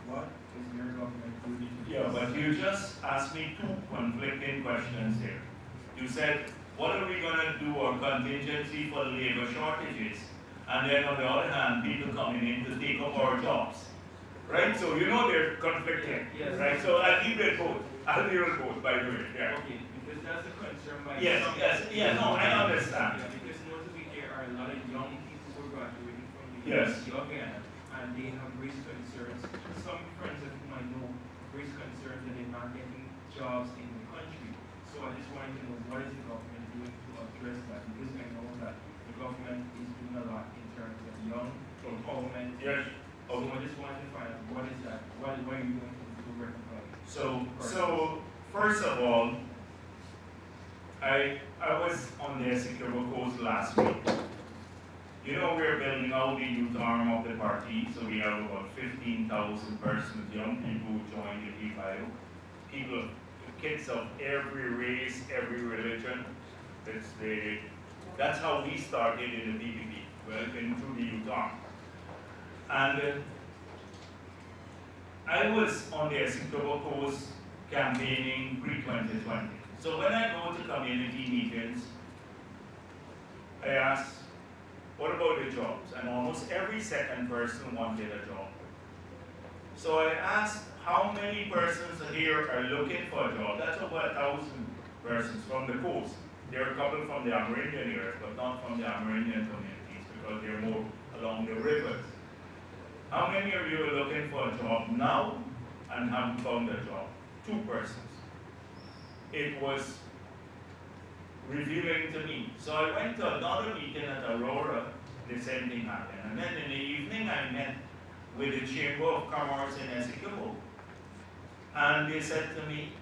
What is your government doing to Yeah, but you just asked me two conflicting questions here. You said, what are we going to do on contingency for labor shortages? And then on the other hand, people coming in to take up our jobs. Right? So you know they're conflicting. Yes. Right? So I'll leave it both. I'll leave it both, by the way. Yeah. Okay, because that's a concern by Yes, some yes, people. yeah, no, I understand. Yeah, because notably there are a lot of young people who are graduating from the Yes. University of Guyana, and they have raised concerns. Some friends of whom I know have raised concerns that they're not getting jobs in the country. So I just wanted to know, what is the government doing to address that? Because I know that the government is doing a lot in terms of young empowerment. Yes. So I just wanted to find out, what is that? What are you doing to rectify? So first of all, I was on the Secure Coast last week. You know, we're building out the youth arm of the party, so we have about 15,000 persons, young people who join the PFIO. People, kids of every race, every religion. That's how we started in the PPP, well, through the youth arm. And I was on the Secure Coast campaigning pre-2020. So when I go to community meetings, I ask, what about the jobs? And almost every second person wanted a job. So I asked, how many persons here are looking for a job? That's over 1,000 persons from the coast. There are a couple from the Amerindian areas, but not from the Amerindian communities because they're more along the rivers. How many of you are looking for a job now and haven't found a job? 2 persons. It was revealing to me. So I went to another meeting at Aurora, the same thing happened. And then in the evening I met with the Chamber of Commerce in Essequibo. And they said to me,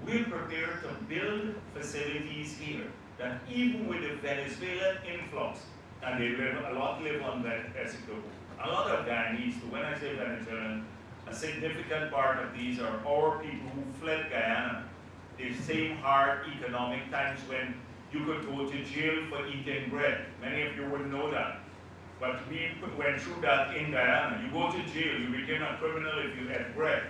we're prepared to build facilities here that even with the Venezuelan influx, and they live, a lot live on Essequibo, a lot of Guyanese too. When I say Venezuelan, a significant part of these are our people who fled Guyana. The same hard economic times when you could go to jail for eating bread. Many of you wouldn't know that. But we went through that in Guyana. You go to jail, you became a criminal if you ate bread.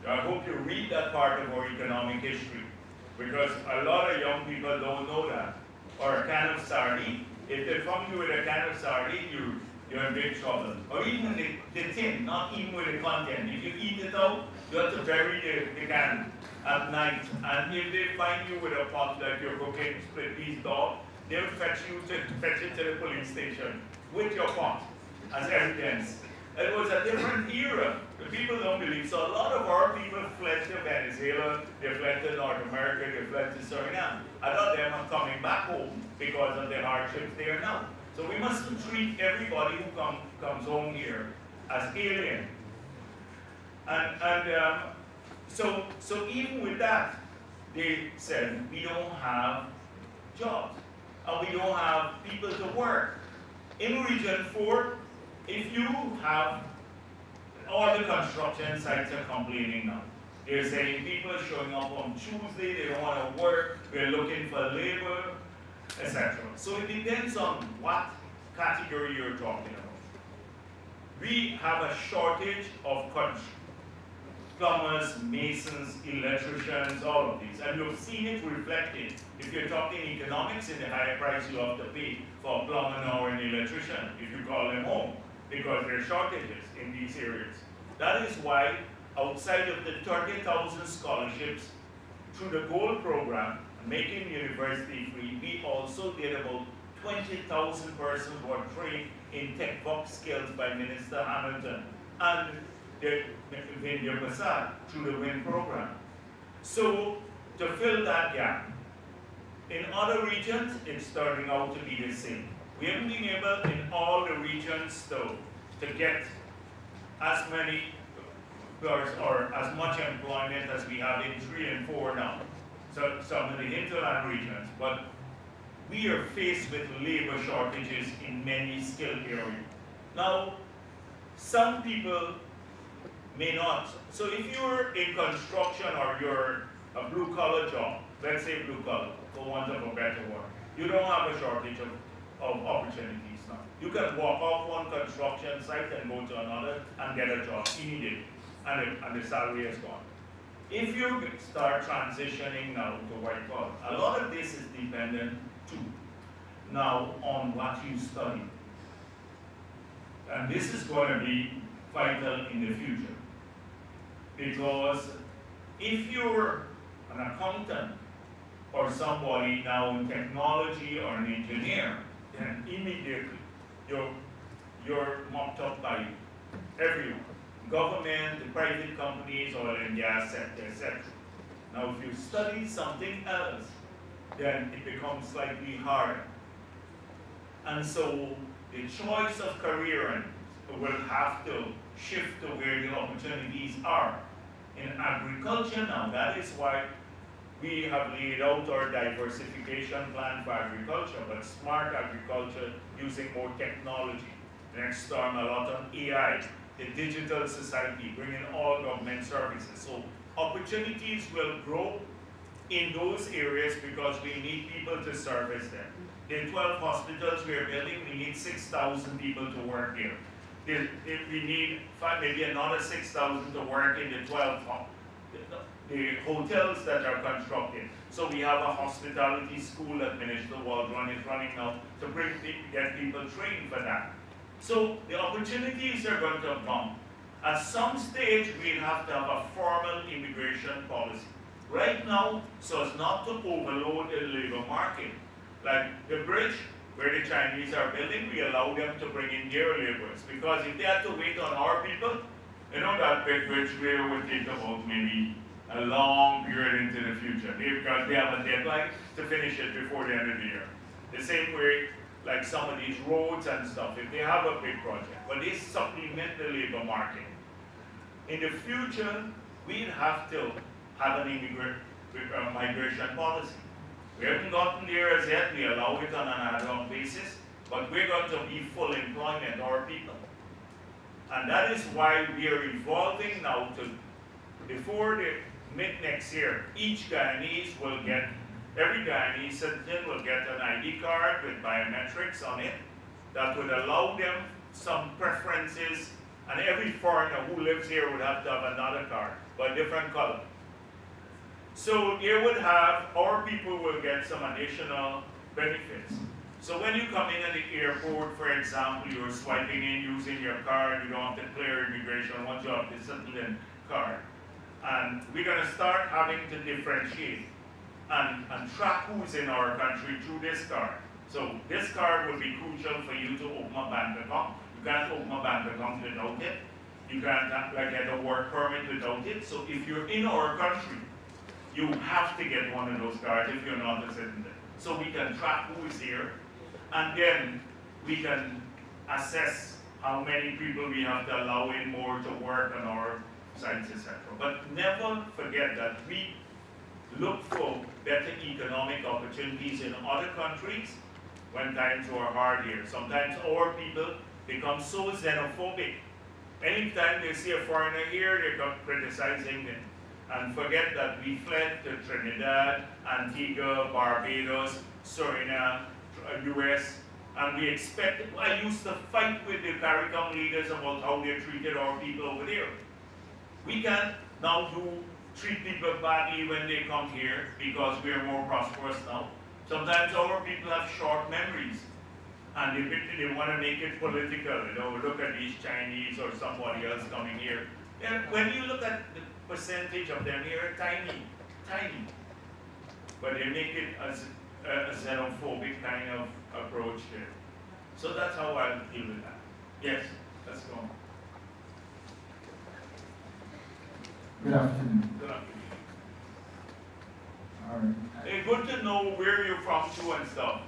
I hope you read that part of our economic history, because a lot of young people don't know that. Or a can of sardine. If they found you with a can of sardine, you're in big trouble. Or even the tin, not even with the content. If you eat it out, you have to bury the can at night. And if they find you with a pot like you're cooking split peas dog, they'll fetch it to the police station with your pot as evidence. It was a different era. The people don't believe. So a lot of our people fled to Venezuela, they fled to North America, they fled to Suriname. A lot of them are coming back home because of the hardships there now. So we mustn't treat everybody who comes home here as alien. So even with that, they said, we don't have jobs, and we don't have people to work. In Region 4, if you have, all the construction sites are complaining now. They're saying people are showing up on Tuesday, they don't want to work, we're looking for labor, etc. So it depends on what category you're talking about. We have a shortage of plumbers, masons, electricians, all of these. And you've seen it reflected. If you're talking economics, in the higher price you have to pay for a plumber now or an electrician if you call them home, because there are shortages in these areas. That is why, outside of the 30,000 scholarships through the GOLD program, making university free, we also did about 20,000 persons who are trained in tech box skills by Minister Hamilton and the Vindia Prasad through the WIN program. So, to fill that gap, in other regions, it's turning out to be the same. We haven't been able in all the regions though to get as many or as much employment as we have in 3 and 4 now. So some of the hinterland regions, but we are faced with labor shortages in many skilled areas. Now, some people may not. So if you're in construction or you're a blue-collar job, let's say blue-collar, for want of a better word, you don't have a shortage of opportunities now. You can walk off one construction site and go to another and get a job immediately, and the salary is gone. If you start transitioning now to white collar, a lot of this is dependent too now on what you study. And this is going to be vital in the future. Because if you're an accountant or somebody now in technology or an engineer, then immediately you're mocked up by everyone. Government, the private companies, oil and gas sector, etc. Now if you study something else, then it becomes slightly harder. And so the choice of career will have to shift to where the opportunities are. In agriculture now, that is why we have laid out our diversification plan for agriculture, but smart agriculture using more technology. Next term, a lot on AI, the digital society, bringing all government services. So opportunities will grow in those areas because we need people to service them. The 12 hospitals we are building, we need 6,000 people to work here. We need maybe another 6,000 to work in the 12. the hotels that are constructed. So we have a hospitality school that Minister Waldron is running now to get people trained for that. So the opportunities are going to come. At some stage, we'll have to have a formal immigration policy. Right now, so as not to overload the labor market, like the bridge where the Chinese are building, we allow them to bring in their laborers. Because if they had to wait on our people, you know that big bridge there would take about maybe a long period into the future. Because they have a deadline to finish it before the end of the year. The same way, like some of these roads and stuff, if they have a big project, but they supplement the labor market. In the future, we'd have to have an migration policy. We haven't gotten there as yet. We allow it on an ad hoc basis, but we're going to be full employment, our people. And that is why we are evolving now to, before the mid-next year, each Guyanese will get, every Guyanese citizen will get an ID card with biometrics on it that would allow them some preferences, and every foreigner who lives here would have to have another card, but a different color. So you would have, our people will get some additional benefits. So when you come in at the airport, for example, you're swiping in using your card, you don't have to clear immigration once you have the citizen card. And we're going to start having to differentiate and track who's in our country through this card. So this card will be crucial for you to open a bank account. You can't open a bank account without it. You can't get a work permit without it. So if you're in our country, you have to get one of those cards if you're not a citizen. So we can track who is here, and then we can assess how many people we have to allow in more to work on our sites, etc. But never forget that we look for better economic opportunities in other countries when times are hard here. Sometimes our people become so xenophobic. Anytime they see a foreigner here, they come criticizing them. And forget that we fled to Trinidad, Antigua, Barbados, Suriname, US, and we expect, I used to fight with the CARICOM leaders about how they treated our people over there. We can't now treat people badly when they come here because we are more prosperous now. Sometimes our people have short memories and they want to make it political, you know, look at these Chinese or somebody else coming here. And when you look at the percentage of them here, tiny, tiny. But they make it as a xenophobic kind of approach there. So that's how I'll deal with that. Yes, let's go on. Good afternoon. Good afternoon. All right. Hey, good to know where you're from too and stuff.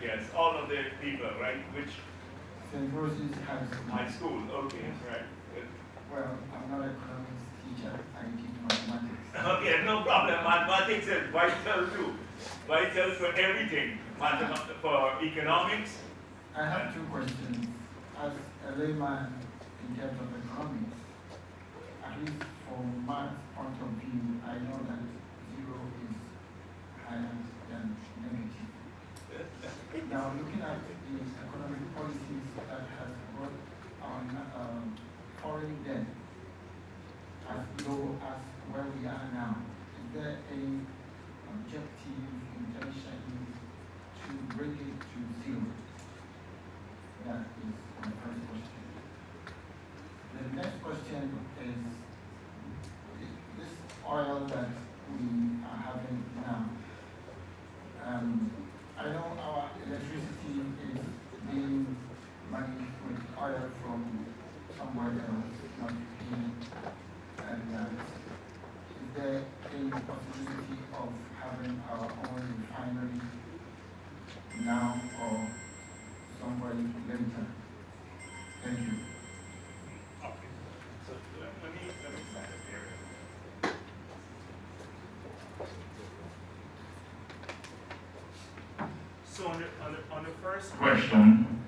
Yes, all of the people, right? Which? St. Rose's High School. Okay, right. Good. Well, I'm not an economics teacher. I teach mathematics. Okay, no problem. Mathematics is vital too. Vital for everything. For economics. I have two questions. As a layman in terms of economics, at least from math's point of view, I know that zero is higher than negative. Now, looking at the economic policies that has brought on foreign debt as low as where we are now, is there any objective intention to bring it to zero? That is my first question. The next question is this oil that we are having now. I know our electricity is being managed with oil from somewhere else, not here. And is there any possibility of having our own refinery now or somewhere later? Thank you. Okay. So let me start here. So on the first question,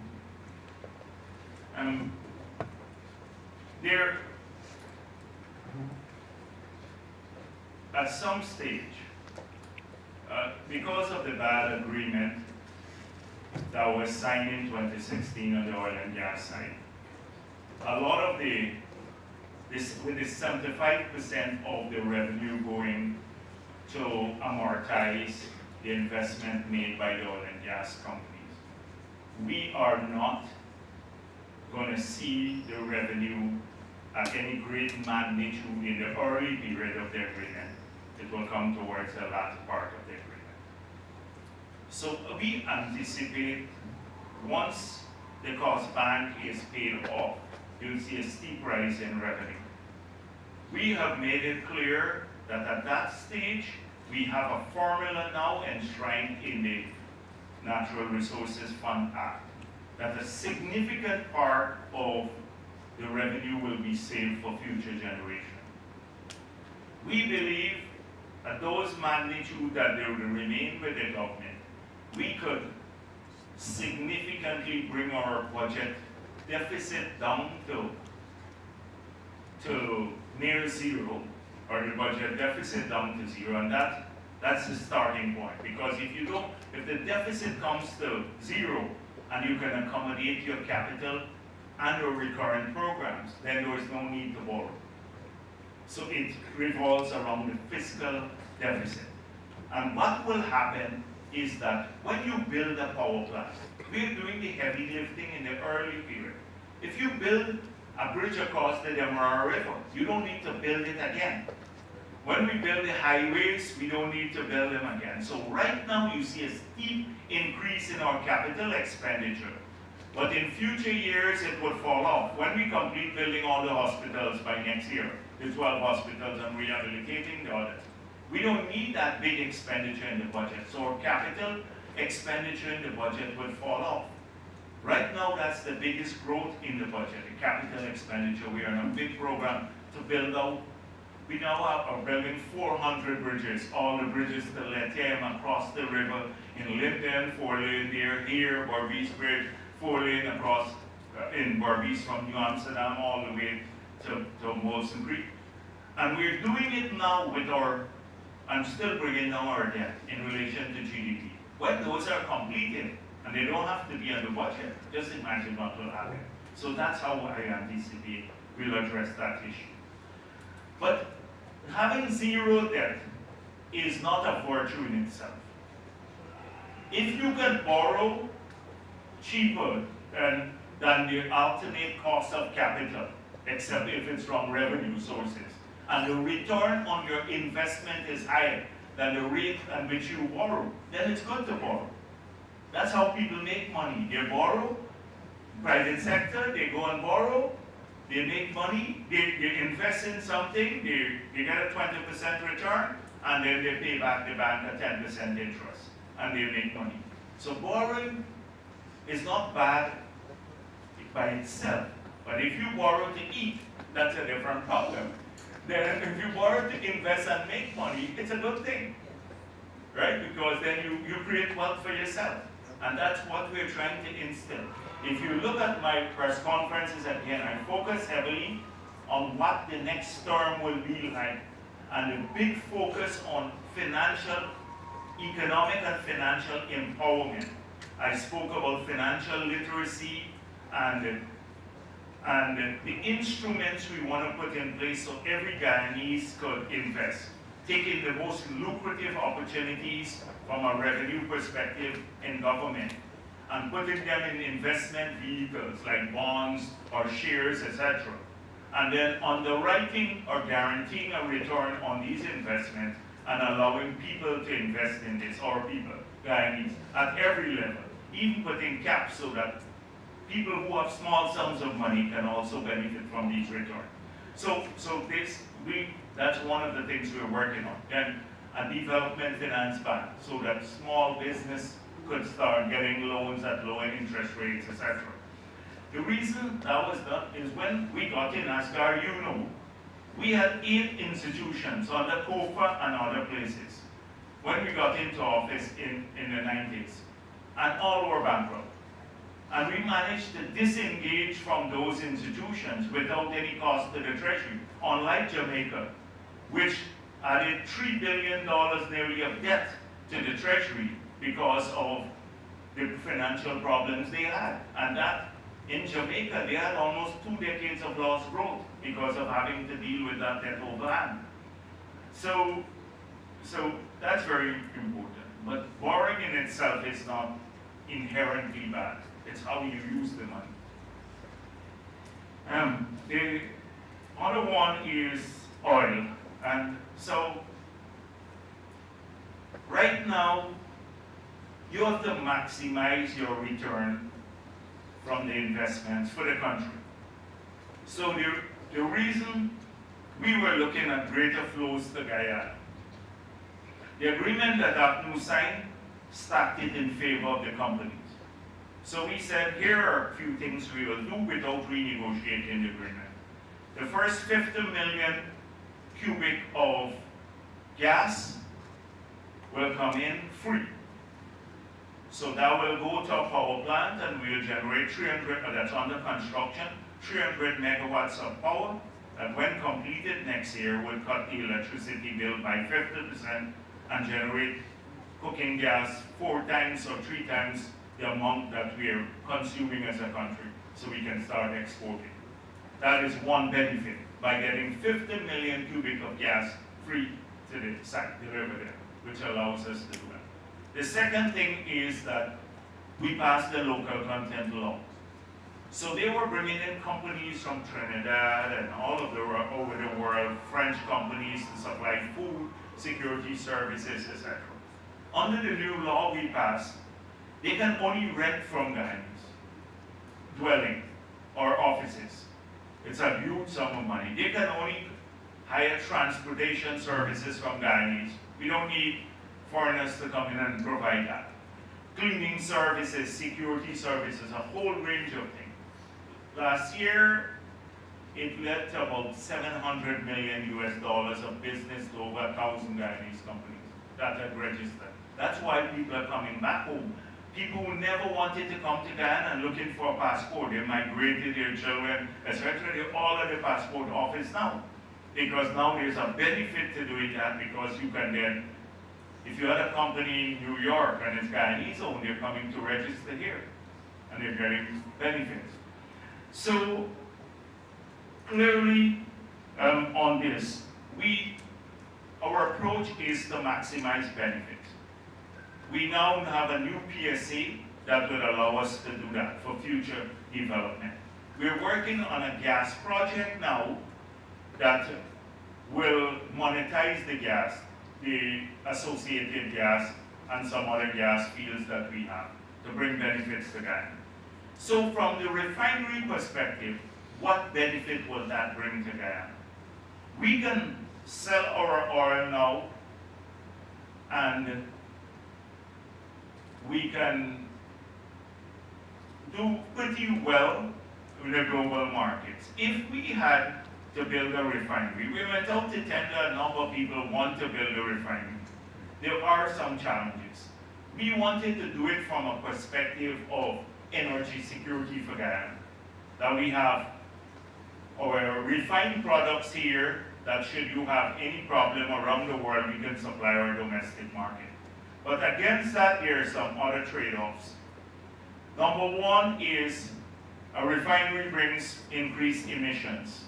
there at some stage, because of the bad agreement that was signed in 2016 on the oil and gas side, a lot of the with the 75% of the revenue going to amortize the investment made by the oil and gas companies. We are not going to see the revenue at any great magnitude in the early period of the agreement. It will come towards the latter part of the agreement. So we anticipate once the cost bank is paid off, you'll see a steep rise in revenue. We have made it clear that at that stage, we have a formula now enshrined in the Natural Resources Fund Act, that a significant part of the revenue will be saved for future generations. We believe at those magnitude that they will remain with the government, we could significantly bring our budget deficit down to near zero, or the budget deficit down to zero, and that's the starting point. Because if the deficit comes to zero and you can accommodate your capital and your recurrent programs, then there is no need to borrow. So it revolves around the fiscal deficit. And what will happen is that when you build a power plant, we're doing the heavy lifting in the early period. If you build a bridge across the Demerara River, you don't need to build it again. When we build the highways, we don't need to build them again. So right now you see a steep increase in our capital expenditure. But in future years, it would fall off. When we complete building all the hospitals by next year, the 12 hospitals and rehabilitating the others, we don't need that big expenditure in the budget. So our capital expenditure in the budget would fall off. Right now, that's the biggest growth in the budget, the capital expenditure. We are on a big program to build out. We now are building 400 bridges, all the bridges to Lethem across the river, in Linden, 4-lane there, here, Barbies Bridge, 4-lane across in Barbies from New Amsterdam all the way to Molson Creek. And we're doing it now with I'm still bringing down our debt in relation to GDP. When those are completed, and they don't have to be on the budget, just imagine what will happen. So that's how I anticipate we'll address that issue. But having zero debt is not a virtue in itself. If you can borrow cheaper than the alternate cost of capital, except if it's from revenue sources, and the return on your investment is higher than the rate at which you borrow, then it's good to borrow. That's how people make money. They borrow, private sector, they go and borrow, they make money, they invest in something, they get a 20% return, and then they pay back the bank a 10% interest, and they make money. So borrowing is not bad by itself, but if you borrow to eat, that's a different problem. Then if you borrow to invest and make money, it's a good thing, right? Because then you create wealth for yourself. And that's what we're trying to instill. If you look at my press conferences again, I focus heavily on what the next term will be like, and a big focus on economic and financial empowerment. I spoke about financial literacy and the instruments we want to put in place so every Guyanese could invest, taking the most lucrative opportunities from a revenue perspective in government and putting them in investment vehicles like bonds or shares, etc. And then underwriting or guaranteeing a return on these investments and allowing people to invest in this, or people, Guyanese, at every level, even putting caps so that people who have small sums of money can also benefit from these returns. So that's one of the things we're working on. Then a development finance bank so that small business could start getting loans at lower interest rates, etc. The reason that was done is when we got in Asgar, we had 8 institutions under COFA and other places when we got into office in the 90s, and all were bankrupt. And we managed to disengage from those institutions without any cost to the Treasury, unlike Jamaica, which added $3 billion nearly of debt to the Treasury because of the financial problems they had. And that, in Jamaica, they had almost 2 decades of lost growth. because of having to deal with that debt overhang. So that's very important. But borrowing in itself is not inherently bad. It's how you use the money. The other one is oil. And so right now, you have to maximize your return from the investments for the country. So the reason we were looking at greater flows to Guyana, the agreement that APNU signed stacked it in favor of the companies. So we said, here are a few things we will do without renegotiating the agreement. The first 50 million cubic of gas will come in free. So that will go to a power plant and we'll generate 300, that's under construction, 300 megawatts of power that when completed next year will cut the electricity bill by 50% and generate cooking gas 4 times or 3 times the amount that we are consuming as a country, so we can start exporting. That is one benefit, by getting 50 million cubic of gas free to the site, the river there, which allows us to do that. The second thing is that we passed the local content law. So they were bringing in companies from Trinidad and all of over the world, French companies to supply food, security services, etc. Under the new law we passed, they can only rent from Guyanese, dwelling or offices. It's a huge sum of money. They can only hire transportation services from Guyanese. We don't need foreigners to come in and provide that. Cleaning services, security services, a whole range of things. Last year, it led to about $700 million US of business to over 1,000 Guyanese companies that had registered. That's why people are coming back home. People who never wanted to come to Guyana and looking for a passport, they migrated their children, etc. They're all at the passport office now. Because now there's a benefit to doing that, because you can then, if you had a company in New York and it's Guyanese owned, they're coming to register here and they're getting benefits. So clearly on this, our approach is to maximize benefits. We now have a new PSA that will allow us to do that for future development. We're working on a gas project now that will monetize the gas, the associated gas, and some other gas fields that we have to bring benefits to Guyana. So from the refinery perspective, what benefit will that bring to Guyana? We can sell our oil now and we can do pretty well in the global markets. If we had to build a refinery, we went out to tender, a number of people want to build a refinery. There are some challenges. We wanted to do it from a perspective of energy security for Guyana. That we have our refined products here that should you have any problem around the world, we can supply our domestic market. But against that, there are some other trade-offs. Number one is a refinery brings increased emissions.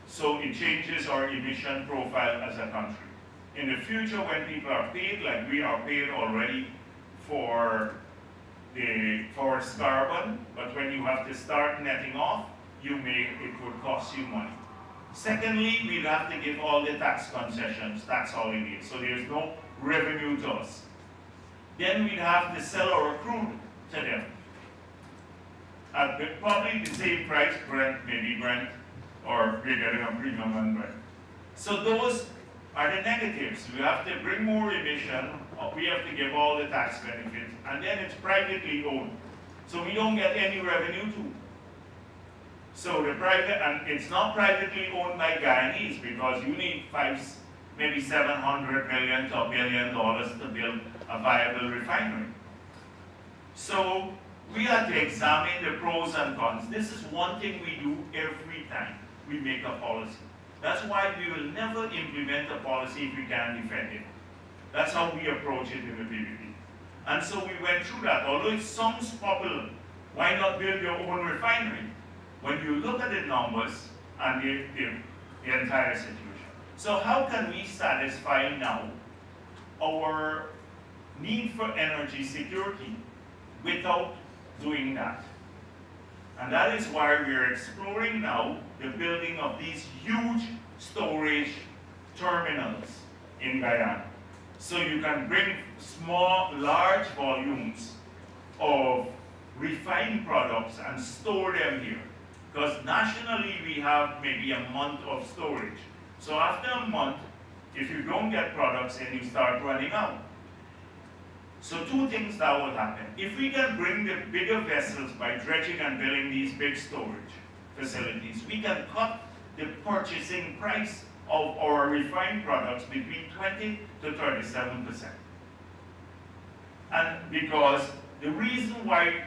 So it changes our emission profile as a country. In the future, when people are paid, like we are paid already for the forest carbon, but when you have to start netting off, it would cost you money. Secondly, we'd have to give all the tax concessions, tax holidays, so there's no revenue to us. Then we'd have to sell our crude to them at probably the same price, Brent, maybe Brent, or we're getting a premium on Brent. So those are the negatives. We have to bring more emission, we have to give all the tax benefits, and then it's privately owned. So we don't get any revenue too. So the private, and it's not privately owned by Guyanese, because you need maybe $700 million to $1 billion to build a viable refinery. So we have to examine the pros and cons. This is one thing we do every time we make a policy. That's why we will never implement a policy if we can't defend it. That's how we approach it in the PVP. And so we went through that. Although it sounds popular, why not build your own refinery? When you look at the numbers, and the entire situation. So how can we satisfy now our need for energy security without doing that? And that is why we are exploring now the building of these huge storage terminals in Guyana. So you can bring large volumes of refined products and store them here. Because nationally we have maybe a month of storage. So after a month, if you don't get products in, you start running out. So two things that will happen. If we can bring the bigger vessels by dredging and building these big storage facilities, we can cut the purchasing price of our refined products between 20 to 37%. And because the reason why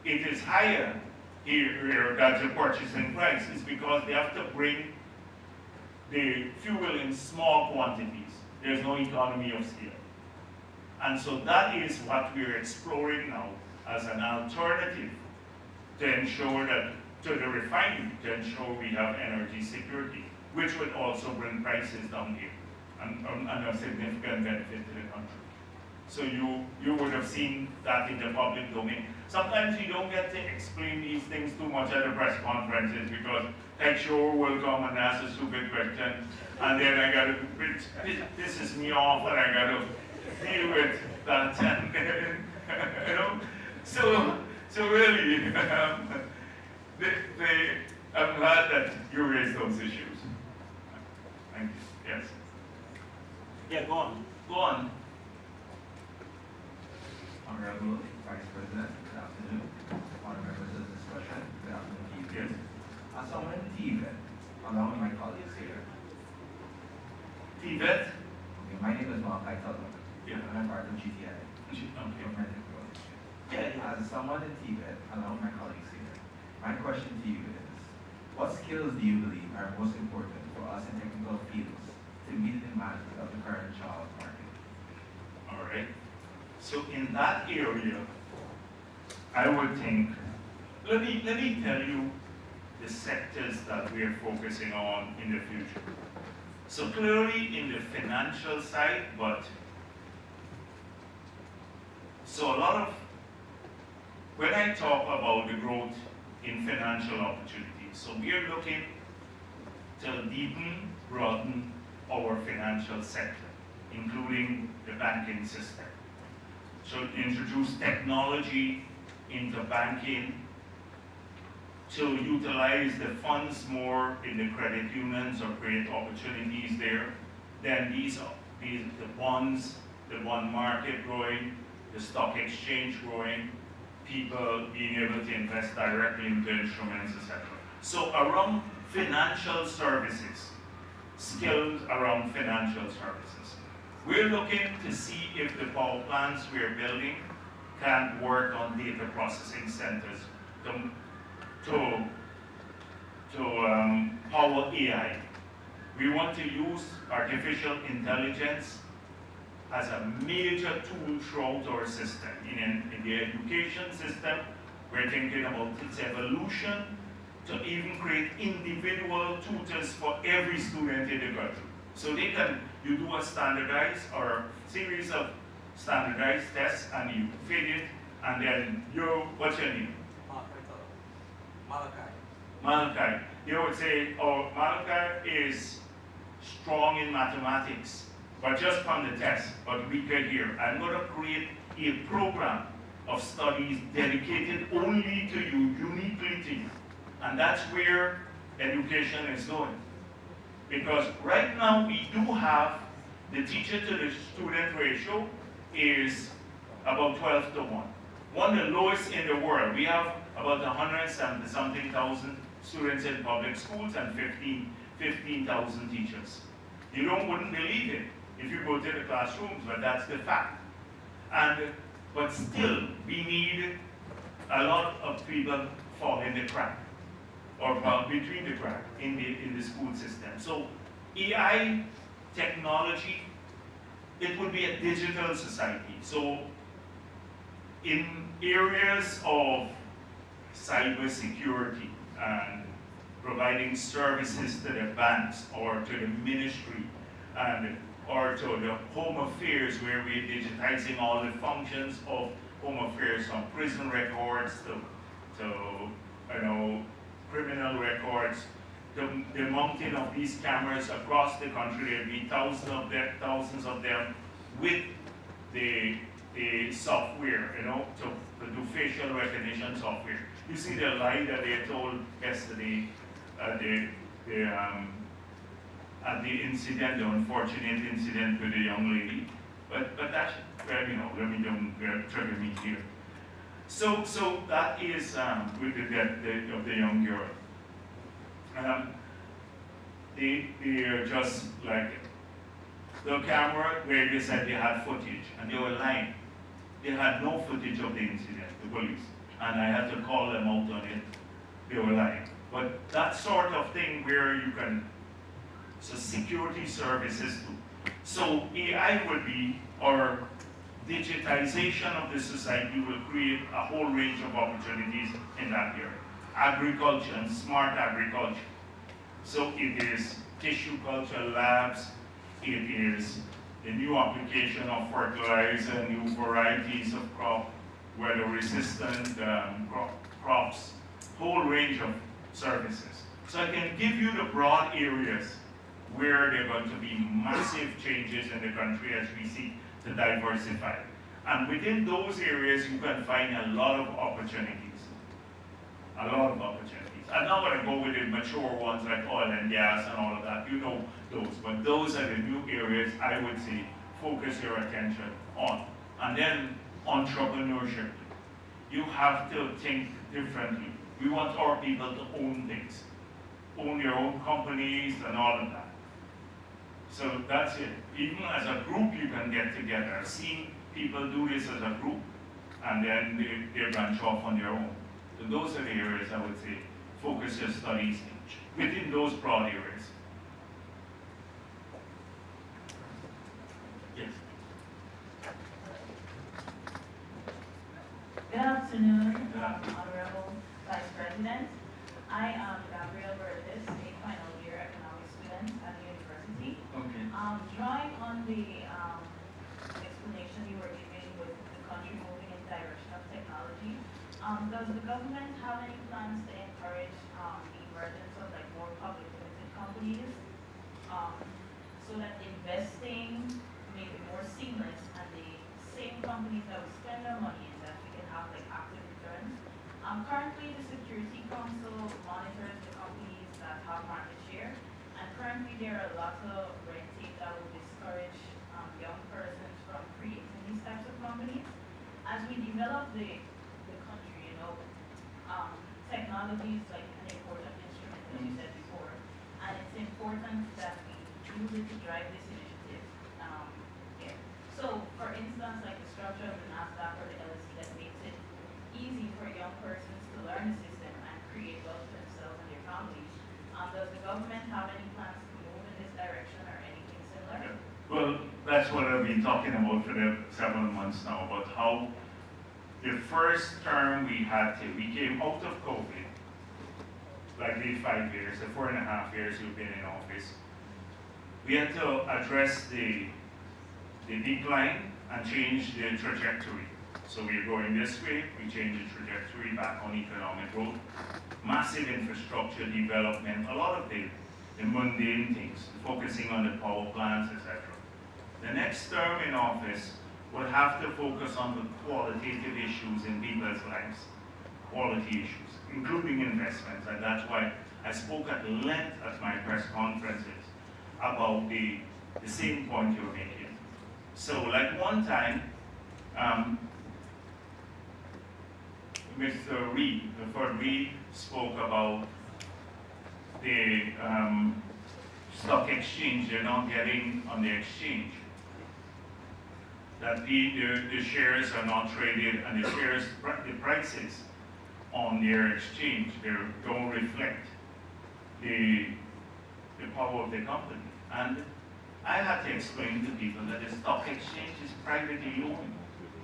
it is higher here, that's the purchasing price, is because they have to bring the fuel in small quantities. There's no economy of scale. And so that is what we're exploring now as an alternative to ensure that, to the refining, to ensure we have energy security, which would also bring prices down here and a significant benefit to the country. So you would have seen that in the public domain. Sometimes you don't get to explain these things too much at the press conferences because Tech Show will come and ask a stupid question, and then I got to, pisses me off, and I got to deal with that, and you know. So really, I'm glad that you raised those issues. Thank you. Yes. Yeah, go on. Go on. Honorable Vice President, good afternoon. Honorable members of the discussion, good afternoon to you. Yes. As someone in Tibet, along with my colleagues here. Tibet? Okay, my name is Mark Aitala. Yeah. And I'm part of GTI. Okay. Yeah. As someone in Tibet, along with my colleagues here, my question to you is, what skills do you believe are most important for us in technical fields to meet the demands of the current job market? All right. So in that area, I would think, let me tell you the sectors that we are focusing on in the future. So clearly in the financial side, but so a lot of, when I talk about the growth in financial opportunities, so we are looking to deepen, broaden our financial sector, including the banking system. So introduce technology into banking, to utilize the funds more in the credit unions or create opportunities there. Then the bonds, the bond market growing, the stock exchange growing, people being able to invest directly into instruments, etc. So around financial services, skills around financial services. We're looking to see if the power plants we're building can work on data processing centers to power AI. We want to use artificial intelligence as a major tool throughout our system. In the education system, we're thinking about its evolution to even create individual tutors for every student in the country. So you do a standardized or series of standardized tests and you fit it, and then what's your name? Malachi. You would say, oh, Malachi is strong in mathematics, but just on the test, but weaker here. I'm going to create a program of studies dedicated only to you, uniquely to you. And that's where education is going. Because right now we do have the teacher to the student ratio is about 12 to 1. One of the lowest in the world. We have about 170-something thousand students in public schools and 15,000 teachers. You wouldn't believe it if you go to the classrooms, but that's the fact. But still, we need a lot of people fall in the crack, or between the crack in the school system. So AI technology, it would be a digital society. So in areas of cybersecurity and providing services to the banks or to the ministry and or to the home affairs, where we're digitizing all the functions of home affairs, from prison records to you know, criminal records. The mounting of these cameras across the country, there'll be thousands of them with the software, you know, to do facial recognition software. You see the lie that they told yesterday at the incident, the unfortunate incident with the young lady. But that's, well, you know, let me don't trigger me here. So that is with the death of the young girl. They are just like the camera where they said they had footage, and they were lying. They had no footage of the incident, the police, and I had to call them out on it. They were lying. But that sort of thing where you can, so security services do. So AI will be, or digitization of the society will create a whole range of opportunities in that area. Agriculture and smart agriculture. So it is tissue culture labs, it is the new application of fertilizer, new varieties of crop, weather resistant crops, whole range of services. So I can give you the broad areas where there are going to be massive changes in the country as we seek to diversify. And within those areas, you can find a lot of opportunities. A lot of opportunities. I'm not going to go with the mature ones like oil and gas and all of that. You know those. But those are the new areas I would say focus your attention on. And then entrepreneurship. You have to think differently. We want our people to own things. Own their own companies and all of that. So that's it. Even as a group you can get together. I've seen people do this as a group and then they branch off on their own. So those are the areas I would say focus your studies in, within those broad areas. Yes. Good afternoon, Honorable Vice President. I am Gabrielle Bertis, a final year economics student at the university. Okay. Drawing on the explanation you were giving with the country moving in the direction of technology, does the government have any plans to encourage the emergence of like more public limited companies so that investing may be more seamless and the same companies that we spend our money in, that we can have like active returns? Currently, the Security Council monitors the companies that have market share, and currently there are lots of red tape that will discourage young persons from creating these types of companies. As we develop the country, you know, technology is like an important instrument, as you said before, and it's important that we use it to drive this initiative here. So, for instance, like the structure of the NASDAQ or the LSE that makes it easy for young persons to learn the system and create wealth for themselves and their families. Does the government have any plans to move in this direction or anything similar? Well, that's what I've been talking about for the several months now, about how the first term we came out of COVID, like the 5 years, the 4.5 years we've been in office, we had to address the decline and change the trajectory. So we're going this way, we change the trajectory back on economic growth, massive infrastructure development, a lot of the mundane things, focusing on the power plants, etc. The next term in office will have to focus on the qualitative issues in people's lives, quality issues, including investments, and that's why I spoke at length at my press conferences about the same point you're making. So like one time, Mr. Reed, Reed spoke about the stock exchange. They're not getting on the exchange. That the shares are not traded, and the shares, the prices on their exchange, they don't reflect the power of the company. And I had to explain to people that the stock exchange is privately owned.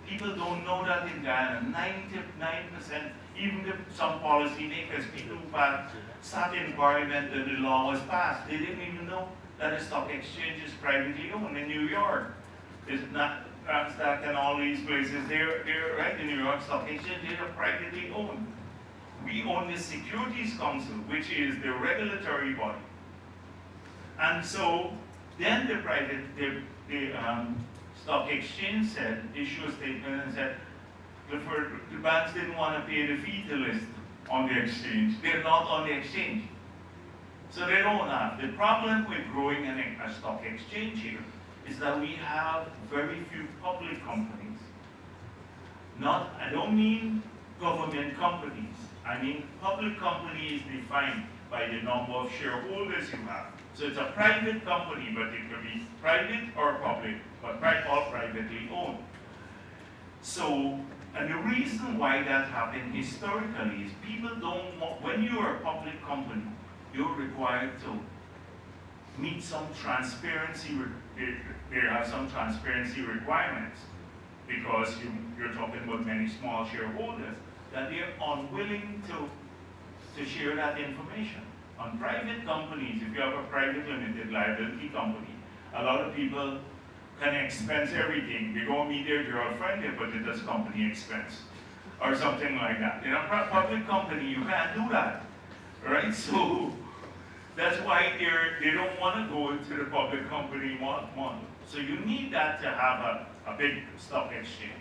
People don't know that in Guyana, 99% even some policymakers, people who had sat in parliament and the law was passed, they didn't even know that a stock exchange is privately owned in New York. It's not Nasdaq and all these places, they're right, the New York Stock Exchange, they're privately owned. We own the Securities Council, which is the regulatory body. And so then the stock exchange said, issued a statement and said, the banks didn't want to pay the fee to list on the exchange. They're not on the exchange. So they don't have. The problem with growing a stock exchange here is that we have very few public companies. I don't mean government companies. I mean public companies defined by the number of shareholders you have. So it's a private company, but it could be private or public, but all privately owned. So, and the reason why that happened historically is people don't want, when you're a public company, you're required to meet some transparency, there are some transparency requirements, because you're talking about many small shareholders, that they're unwilling to share that information. On private companies, if you have a private limited liability company, a lot of people can expense everything. They go meet their girlfriend, they put it as company expense, or something like that. In a public company, you can't do that, right? So that's why they don't want to go into the public company model. So you need that to have a big stock exchange.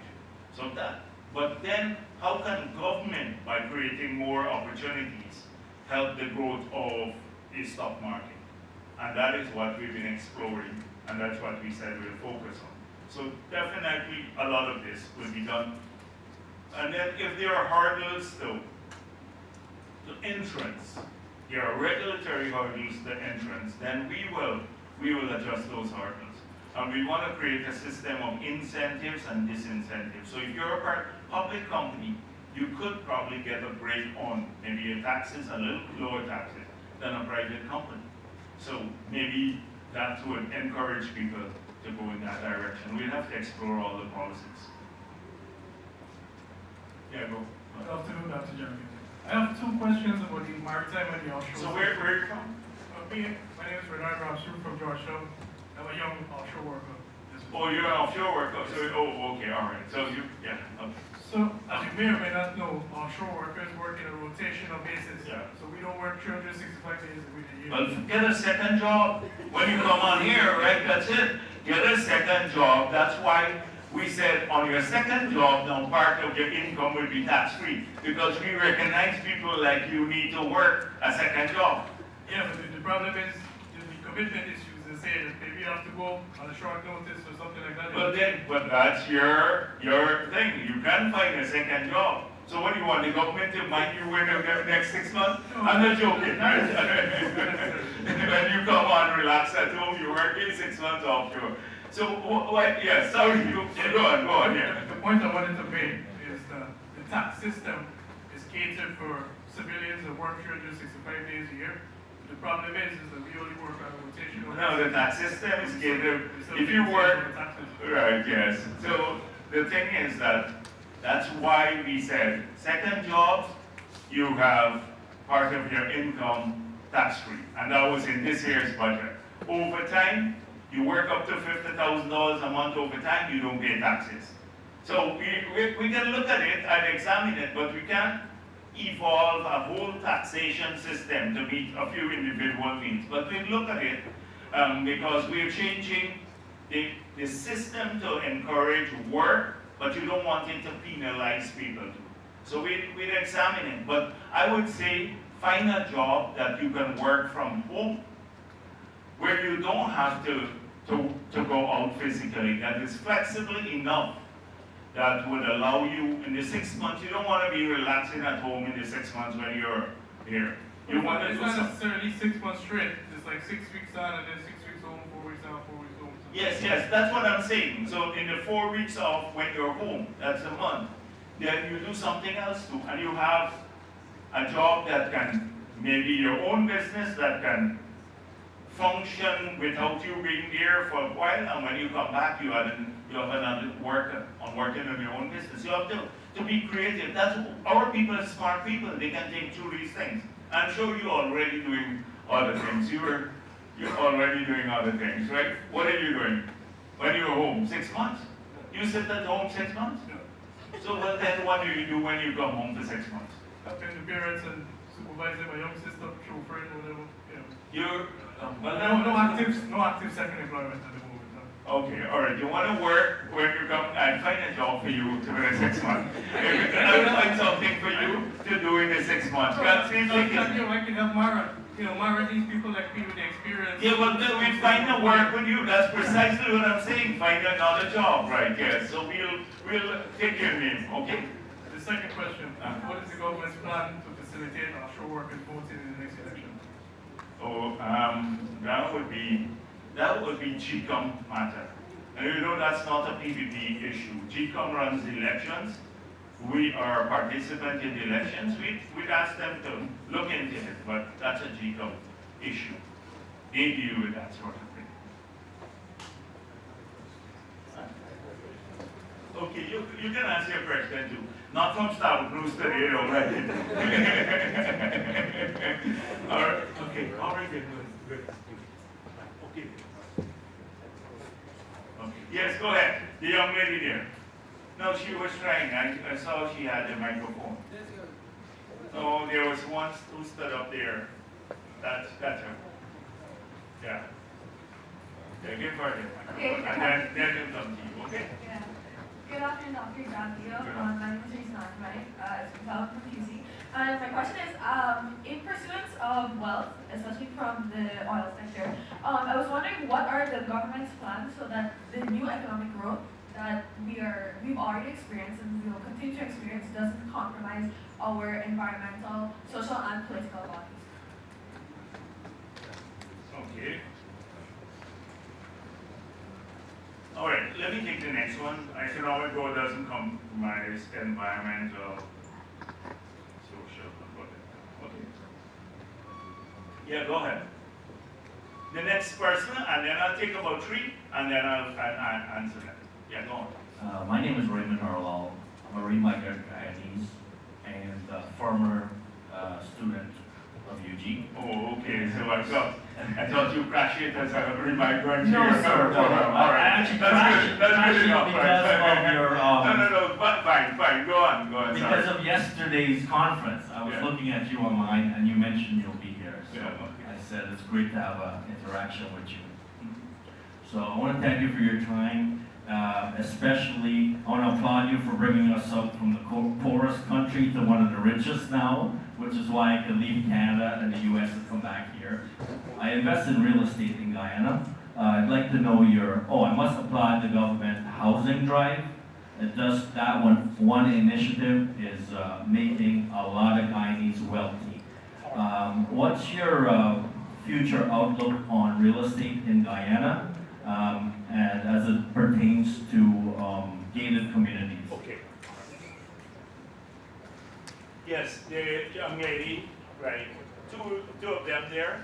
So that, but then how can government, by creating more opportunities, help the growth of the stock market? And that is what we've been exploring, and that's what we said we'll focus on. So definitely a lot of this will be done. And then if there are hurdles to entrance, there are regulatory hurdles to entrance, then we will adjust those hurdles. And we want to create a system of incentives and disincentives. So if you're a public company, you could probably get a break on maybe your taxes, a little lower taxes than a private company. So maybe that would encourage people to go in that direction. We'll have to explore all the policies. Yeah, go. Good afternoon, Dr. Jeremy. I have two questions about the maritime and the offshore. So where are you from? My name is Renard Ramsey from Georgetown. I'm a young offshore worker. Oh, you're an offshore worker. So, oh, okay, all right. So you, yeah, okay. So, as you may or may not know, offshore workers work in a rotational basis. Yeah. So we don't work 365 days a year. Well, get a second job. When you come on here, right, that's it. Get a second job. That's why we said on your second job, now part of your income will be tax-free. Because we recognize people like you need to work a second job. Yeah, but the problem is the commitment issues. They say that maybe you have to go on a short notice or something like that. But that's your thing. You can find a second job. So what do you want, the government to mind you in the next 6 months? No, I'm not joking. When you come on, relax at home, you work in 6 months offshore. So what? Yeah, sorry, you go on. Yeah. The point I wanted to make is the tax system is catered for civilians that work 365 days a year. The problem is that we only work on a rotational. No, the tax system is catered. If you work, right? Yes. So the thing is that's why we said second jobs, you have part of your income tax-free, and that was in this year's budget. Overtime, you work up to $50,000 a month overtime, you don't pay taxes. So we can look at it and examine it, but we can't evolve a whole taxation system to meet a few individual needs. But we look at it because we're changing the system to encourage work, but you don't want it to penalize people too. So we'd examine it. But I would say find a job that you can work from home, where you don't have to go out physically, that is flexible enough that would allow you in the 6 months. You don't want to be relaxing at home in the 6 months when you're here. You want to it's do not something. necessarily 6 months straight. It's like 6 weeks on and then 6 weeks home, 4 weeks on, 4 weeks home. Yes, that's what I'm saying. So in the 4 weeks off when you're home, that's a month. Then you do something else too, and you have a job that can, maybe your own business that can function without you being there for a while, and when you come back, you have another work on working on your own business. You have to to be creative. That's our people are smart people. They can think through these things. I'm sure you're already doing other things. You're already doing other things, right? What are you doing when you're home? 6 months? You sit at home 6 months? So well, then what do you do when you come home for 6 months? Helping the parents and supervising my young sister, chauffeuring, whatever. You're well, No active second employment at the moment. No. Okay, all right. You want to work when you come and find a job for you to the 6 months. I will find something for you to do in the 6 months. God, please take it. I can help Mara. Mara, these people like me with the experience. Yeah, well, then we find a work with you. That's precisely what I'm saying. Find another job, right? Yes. So we'll take your name, okay? The second question: what is the government's plan to facilitate offshore workers voting in the next election? Oh, that would be GCOM matter. And you know that's not a PPP issue. GCOM runs the elections. We are participant in the elections. We'd ask them to look into it, but that's a GCOM issue. They deal with that sort of thing. Okay, you can answer your question too. Not from Star Bruce today, you know, right? All right, okay, all right, then, good. Okay. Okay. Yes, go ahead. The young lady there. No, she was trying. I saw she had a microphone. No, there was one who stood up there. That's her. Yeah. Yeah, give her the microphone. Okay. And then you'll come to you, okay? Yeah. Good afternoon, Dr. Gandhi. My name is Jason, right? As you can tell, I'm from QC. And my question is, in pursuance of wealth, especially from the oil sector, I was wondering what are the government's plans so that the new economic growth that we've already experienced and we will continue to experience doesn't compromise our environmental, social, and political values. Okay. All right, let me take the next one. Economic growth doesn't compromise environmental, social, and political. Okay. Yeah, go ahead. The next person, and then I'll take about 3, and then I'll answer that. Yeah, go on. My name is Raymond Harwell. I'm a remigrant Guyanese and a former student of UG. Oh, okay, so I thought you crashed it as a remigrant. No, sir. All right. I actually That's good enough. because of your No, fine. Go on. because Sorry. of yesterday's conference. I was looking at you online and you mentioned you'll be here. So Yeah, okay. I said it's great to have an interaction with you. So I want to thank you for your time. Especially, I want to applaud you for bringing us up from the poorest country to one of the richest now, which is why I can leave Canada and the US and come back here. I invest in real estate in Guyana. I'd like to know I must applaud the government housing drive. It does that one initiative is making a lot of Guyanese wealthy. What's your future outlook on real estate in Guyana? And as it pertains to gated communities. Okay. Yes, the young lady, right? Two of them there.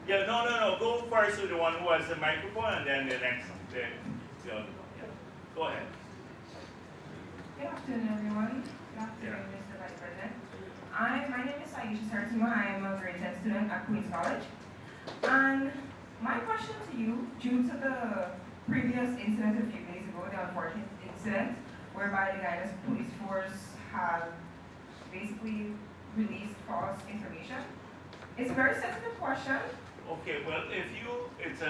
Yeah, no. Go first to the one who has the microphone, and then the next, the other one. Yeah. Go ahead. Good afternoon, everyone. Good afternoon, Mr. Vice President. My name is Aisha Sartima. I am a grade 10 student at Queen's College. And my question to you, due to the previous incident a few days ago, the unfortunate incident, whereby the Guyana police force had basically released false information, it's a very sensitive question. Okay, well, it's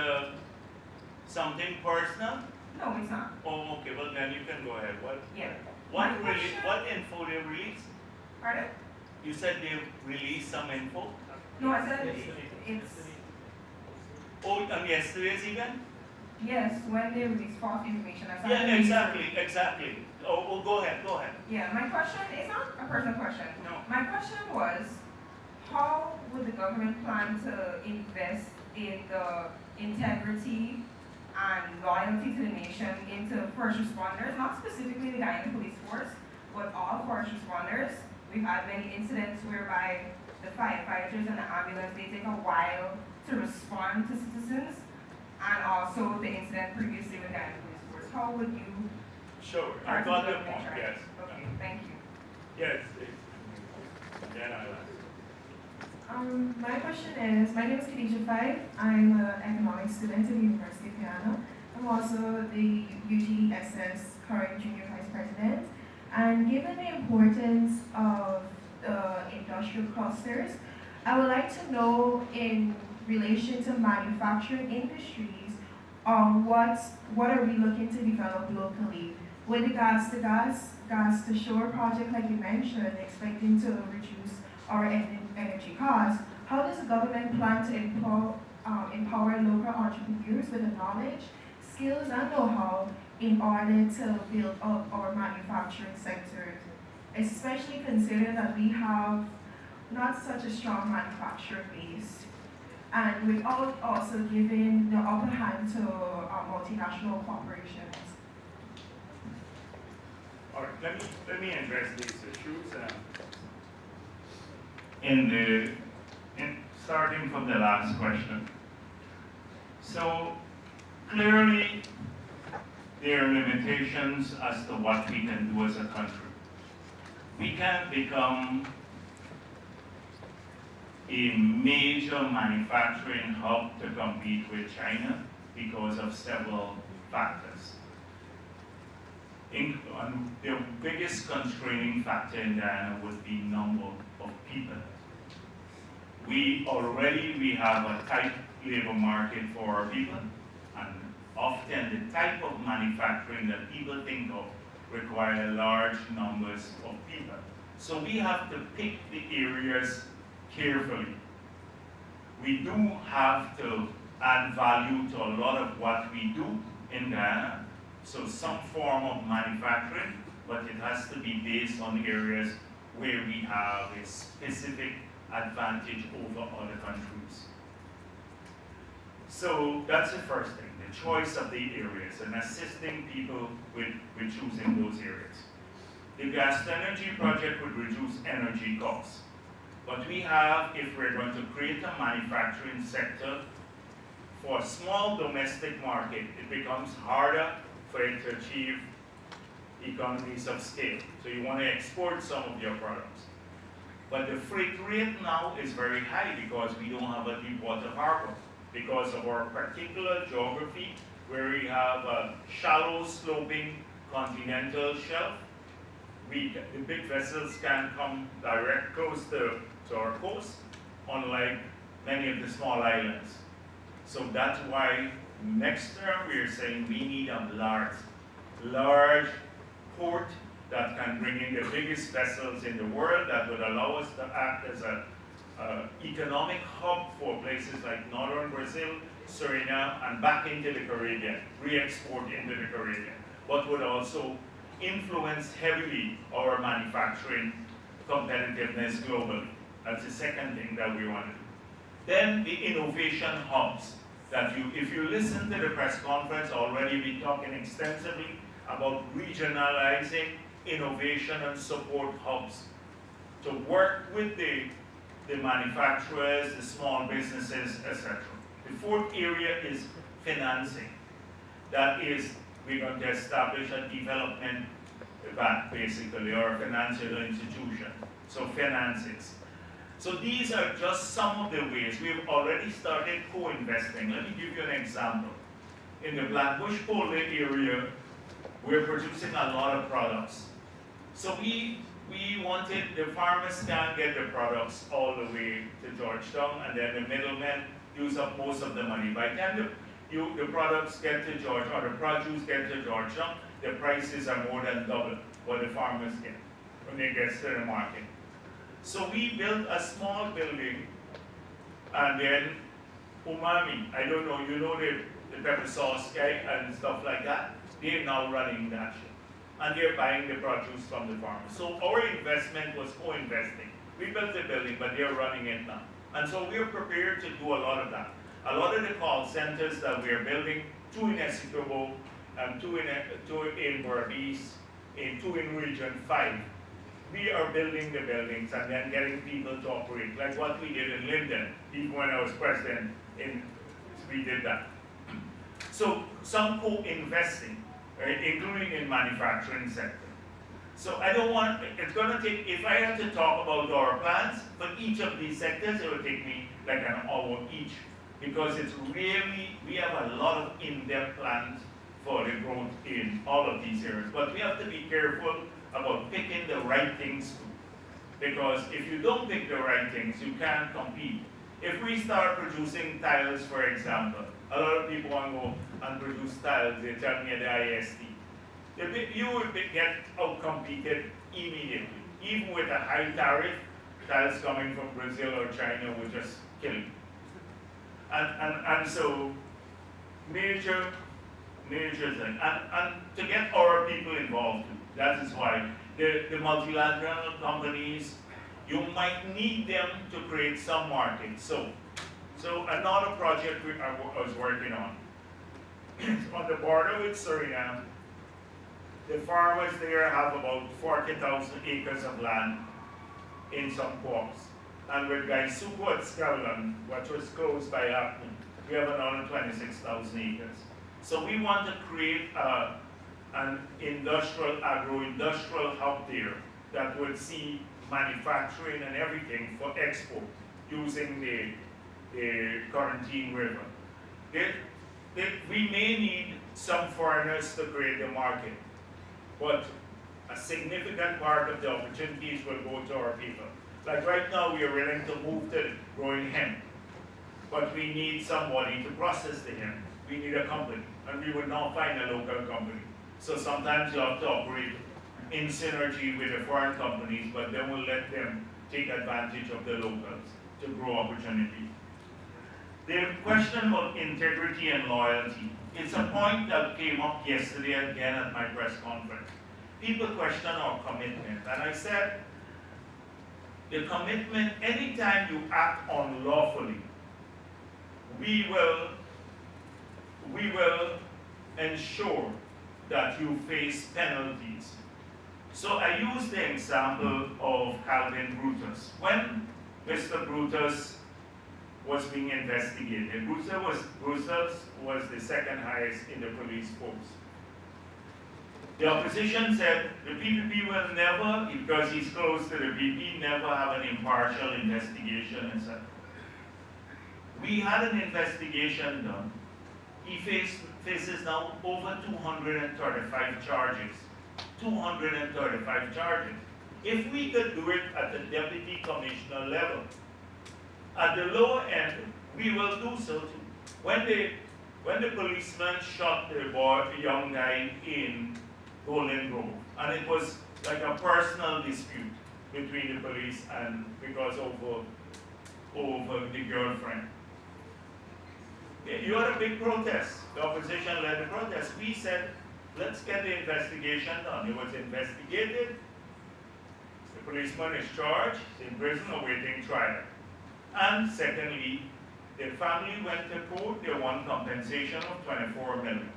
something personal. No, it's not. Oh, okay, well then you can go ahead. Yeah. What info they released? Pardon? You said they released some info? No, I said it's... Oh, on yesterday's event? Yes, when they release false information. Yeah, exactly. Oh, go ahead. Yeah, my question is not a personal question. No. My question was, how would the government plan to invest in the integrity and loyalty to the nation into first responders, not specifically the Guyana Police Force, but all first responders? We've had many incidents whereby the firefighters and the ambulance, they take a while to respond to citizens, and also the incident previously with Guyana Police Force. How would you Sure, I parts got of the the point, government, yes. right? Okay, thank you. Yes, then I'll ask. My question is, my name is Khadija Five. I'm an economics student at the University of Guyana. I'm also the UGSS current junior vice president. And given the importance of the industrial clusters, I would like to know in relation to manufacturing industries, what are we looking to develop locally? With the gas to shore project, like you mentioned, expecting to reduce our energy costs, how does the government plan to empower local entrepreneurs with the knowledge, skills, and know-how in order to build up our manufacturing sectors, especially considering that we have not such a strong manufacturing base, and without also giving the upper hand to multinational corporations? All right, let me address these issues. Starting from the last question. So clearly, there are limitations as to what we can do as a country. We can't become a major manufacturing hub to compete with China because of several factors. The biggest constraining factor in Guyana would be number of people. We have a tight labor market for our people, and often the type of manufacturing that people think of require large numbers of people. So we have to pick the areas carefully. We do have to add value to a lot of what we do in Guyana, so some form of manufacturing, but it has to be based on areas where we have a specific advantage over other countries. So that's the first thing, the choice of the areas and assisting people with choosing those areas. The gas to energy project would reduce energy costs. But we have, if we're going to create a manufacturing sector for a small domestic market, it becomes harder for it to achieve economies of scale. So you want to export some of your products. But the freight rate now is very high because we don't have a deep water harbor. Because of our particular geography, where we have a shallow sloping continental shelf, the big vessels can come direct close to our coast, unlike many of the small islands. So that's why next term we are saying we need a large port that can bring in the biggest vessels in the world, that would allow us to act as an economic hub for places like northern Brazil, Suriname, and back into the Caribbean, re-export into the Caribbean, but would also influence heavily our manufacturing competitiveness globally. That's the second thing that we want to do. Then the innovation hubs, that if you listen to the press conference, already we're talking extensively about regionalizing innovation and support hubs to work with the manufacturers, the small businesses, etc. The fourth area is financing. That is, we're going to establish a development bank, basically, or a financial institution. So finances. So these are just some of the ways. We've already started co-investing. Let me give you an example. In the Blackbush Polder area, we're producing a lot of products. So we wanted, the farmers can't get the products all the way to Georgetown, and then the middlemen use up most of the money. By the time the products get to Georgetown, or the produce get to Georgetown, the prices are more than double what the farmers get when they get to the market. So we built a small building, and then Umami, I don't know, you know the pepper sauce guy and stuff like that, they're now running that shit. And they're buying the produce from the farmers. So our investment was co-investing. We built the building, but they're running it now. And so we're prepared to do a lot of that. A lot of the call centers that we're building, 2 in Essequibo, 2 in Berbice, 2 in Region 5, we are building the buildings and then getting people to operate, like what we did in Linden. Even when I was president, we did that. So some co-investing. right, including in manufacturing sector. So I don't want, it's gonna take, if I had to talk about our plans for each of these sectors, it would take me like an hour each, because it's really, we have a lot of in-depth plans for the growth in all of these areas. But we have to be careful about picking the right things too. Because if you don't pick the right things, you can't compete. If we start producing tiles, for example, a lot of people want to go and produce tiles, they tell me at the IST. You will get out-competed immediately. Even with a high tariff, tiles coming from Brazil or China will just kill you. And so, major thing. And to get our people involved too. That is why the multilateral companies, you might need them to create some markets. So another project I was working on, on the border with Suriname, the farmers there have about 40,000 acres of land in some co-ops. And with Gaisupo at Scotland, which was closed by happening, we have another 26,000 acres. So we want to create an agro-industrial hub there that would see manufacturing and everything for export using the Quarantine River. We may need some foreigners to create the market, but a significant part of the opportunities will go to our people. Like right now, we are willing to move to growing hemp, but we need somebody to process the hemp. We need a company, and we will not find a local company. So sometimes you have to operate in synergy with the foreign companies, but then we'll let them take advantage of the locals to grow opportunity. The question of integrity and loyalty, it's a point that came up yesterday again at my press conference. People question our commitment, and I said, the commitment, anytime you act unlawfully, we will ensure that you face penalties. So I use the example of Calvin Brutus. When Mr. Brutus was being investigated, Brutus was the second highest in the police force. The opposition said the PPP will never, because he's close to the BP, never have an impartial investigation, etc. We had an investigation done. He faces now over 235 charges. 235 charges. If we could do it at the deputy commissioner level, at the lower end, we will do so too. When the policeman shot the young guy in Golden Grove, and it was like a personal dispute between the police and because over the girlfriend. You had a big protest. The opposition led the protest. We said, let's get the investigation done. It was investigated. The policeman is charged, in prison awaiting trial. And secondly, the family went to court. They won compensation of $24 million.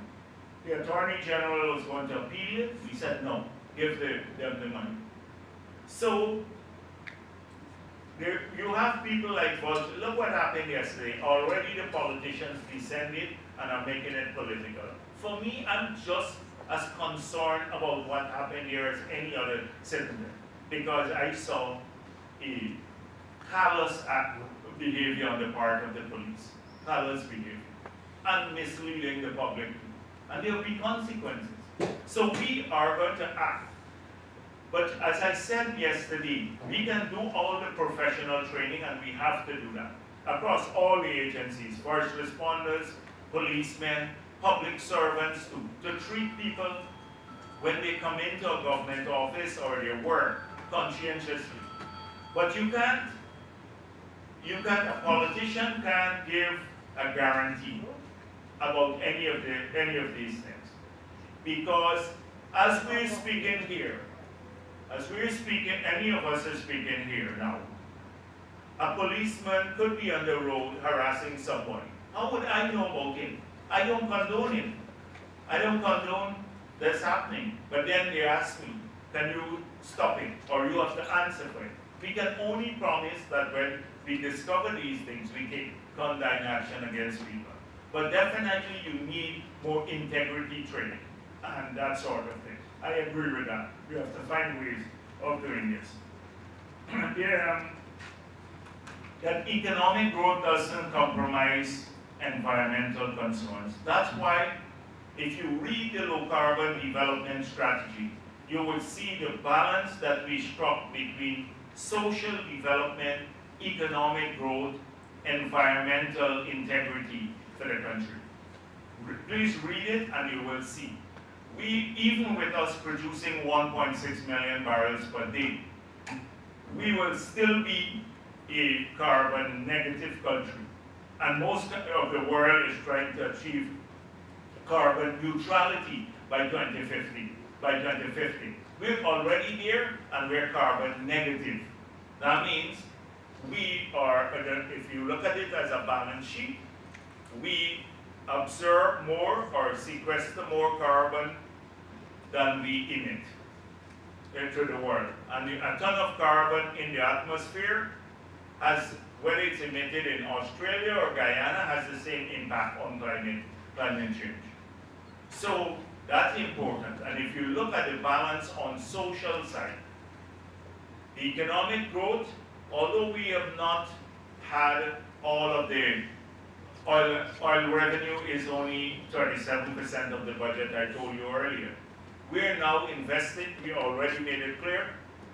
The Attorney General was going to appeal it. We said no, give them the money. So you have people like, well, look what happened yesterday. Already the politicians descended and are making it political. For me, I'm just as concerned about what happened here as any other citizen, because I saw a callous behavior on the part of the police, callous behavior, and misleading the public. And there will be consequences. So we are going to act. But as I said yesterday, we can do all the professional training, and we have to do that across all the agencies, first responders, policemen, public servants, to treat people when they come into a government office or their work conscientiously. But a politician can't give a guarantee about any of these things. Because as we're speaking here, any of us are speaking here now, a policeman could be on the road harassing somebody. How would I know about him? I don't condone him. I don't condone this happening. But then they ask me, can you stop it? Or you have to answer for it. We can only promise that when we discover these things, we take conduct action against people. But definitely you need more integrity training. and that sort of thing. I agree with that. We have to find ways of doing this. That economic growth doesn't compromise environmental concerns. That's why if you read the low carbon development strategy, you will see the balance that we struck between social development, economic growth, environmental integrity for the country. Please read it and you will see. Even with us producing 1.6 million barrels per day, we will still be a carbon negative country. And most of the world is trying to achieve carbon neutrality by 2050. We're already there and we're carbon negative. That means we are, if you look at it as a balance sheet, we absorb more or sequester more carbon than we emit into the world. And a ton of carbon in the atmosphere has, whether it's emitted in Australia or Guyana, has the same impact on climate change. So that's important. And if you look at the balance on social side, the economic growth, although we have not had all of the oil revenue is only 37% of the budget I told you earlier. We are now investing, we already made it clear,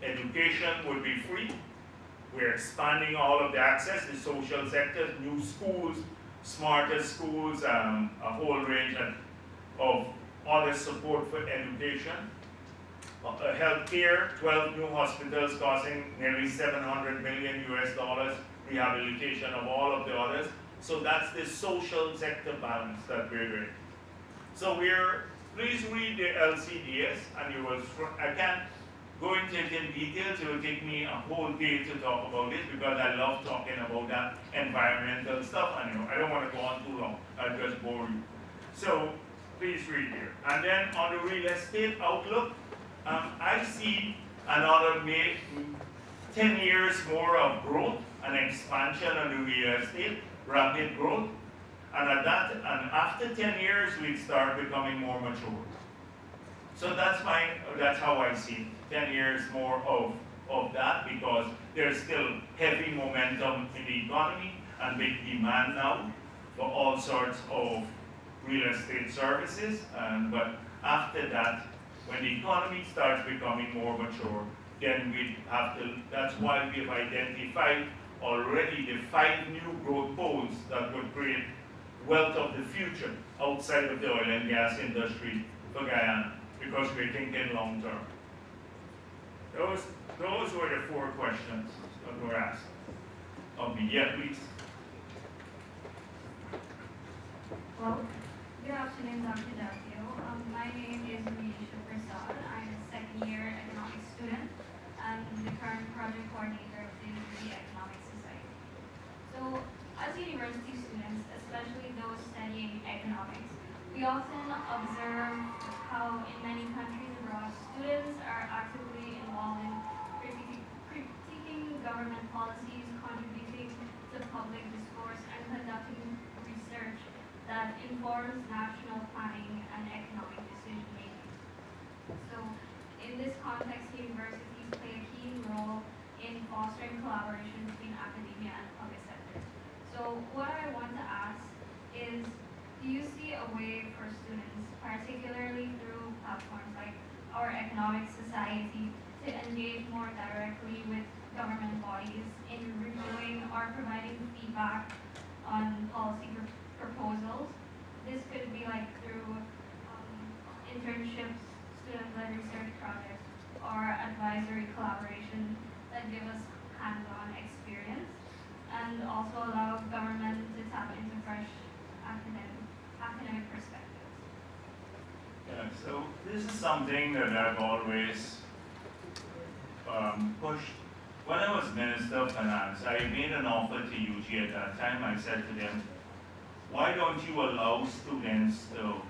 education will be free. We're expanding all of the access, the social sectors, new schools, smarter schools, a whole range of other support for education. Healthcare, 12 new hospitals costing nearly $700 million US, rehabilitation of all of the others. So that's the social sector balance that we're doing. So please read the LCDS and you will, I can't go into it in details, it will take me a whole day to talk about this because I love talking about that environmental stuff and I don't want to go on too long, I'll just bore you. So please read here. And then on the real estate outlook, I see another 10 years more of growth and expansion on the real estate, rapid growth. And after 10 years, we start becoming more mature. So that's how I see it. 10 years more of that because there's still heavy momentum in the economy and big demand now for all sorts of real estate services. But after that, when the economy starts becoming more mature, then we have to, that's why we have identified already the 5 new growth poles that would create wealth of the future outside of the oil and gas industry for Guyana, because we're thinking long term. Those were the 4 questions that were asked of me. Yeah, please. Well, good afternoon, Dr. Dapio. My name is Manisha Prasad. I'm a second-year economics student and the current project coordinator of the University Economic Society. So, as university students, especially those studying economics, we often observe how in many countries abroad, students are actively involved in critiquing government policies, contributing to public discourse, and conducting research that informs national planning and economic decision-making. So, in this context, universities play a key role in fostering collaboration between academia and public sector. So, what I want to ask is, do you see a way for students, particularly through platforms like our economic society, to engage more directly with government bodies in reviewing or providing feedback on policy proposals? This could be like through internships, student-led research projects, or advisory collaboration that give us hands-on experience, and also allow government to tap into fresh academic perspectives. Yeah, so this is something that I've always pushed. When I was Minister of Finance, I made an offer to UG at that time. I said to them, why don't you allow students to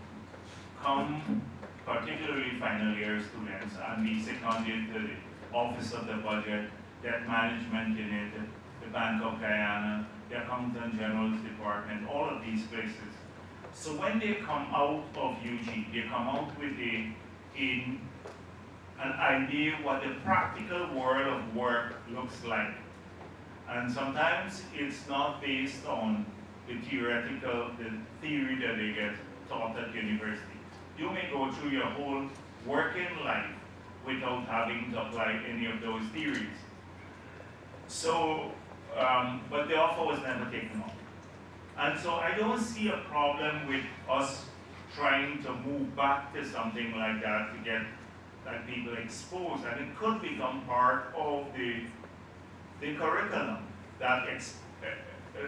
come, particularly final year students, and be seconded to the Office of the Budget, debt management unit, the Bank of Guyana, the Accountant General's Department, all of these places. So when they come out of UG, they come out with an idea what the practical world of work looks like. And sometimes it's not based on the theory that they get taught at university. You may go through your whole working life without having to apply any of those theories. So, but the offer was never taken up. And so I don't see a problem with us trying to move back to something like that to get like people exposed, and it could become part of the curriculum.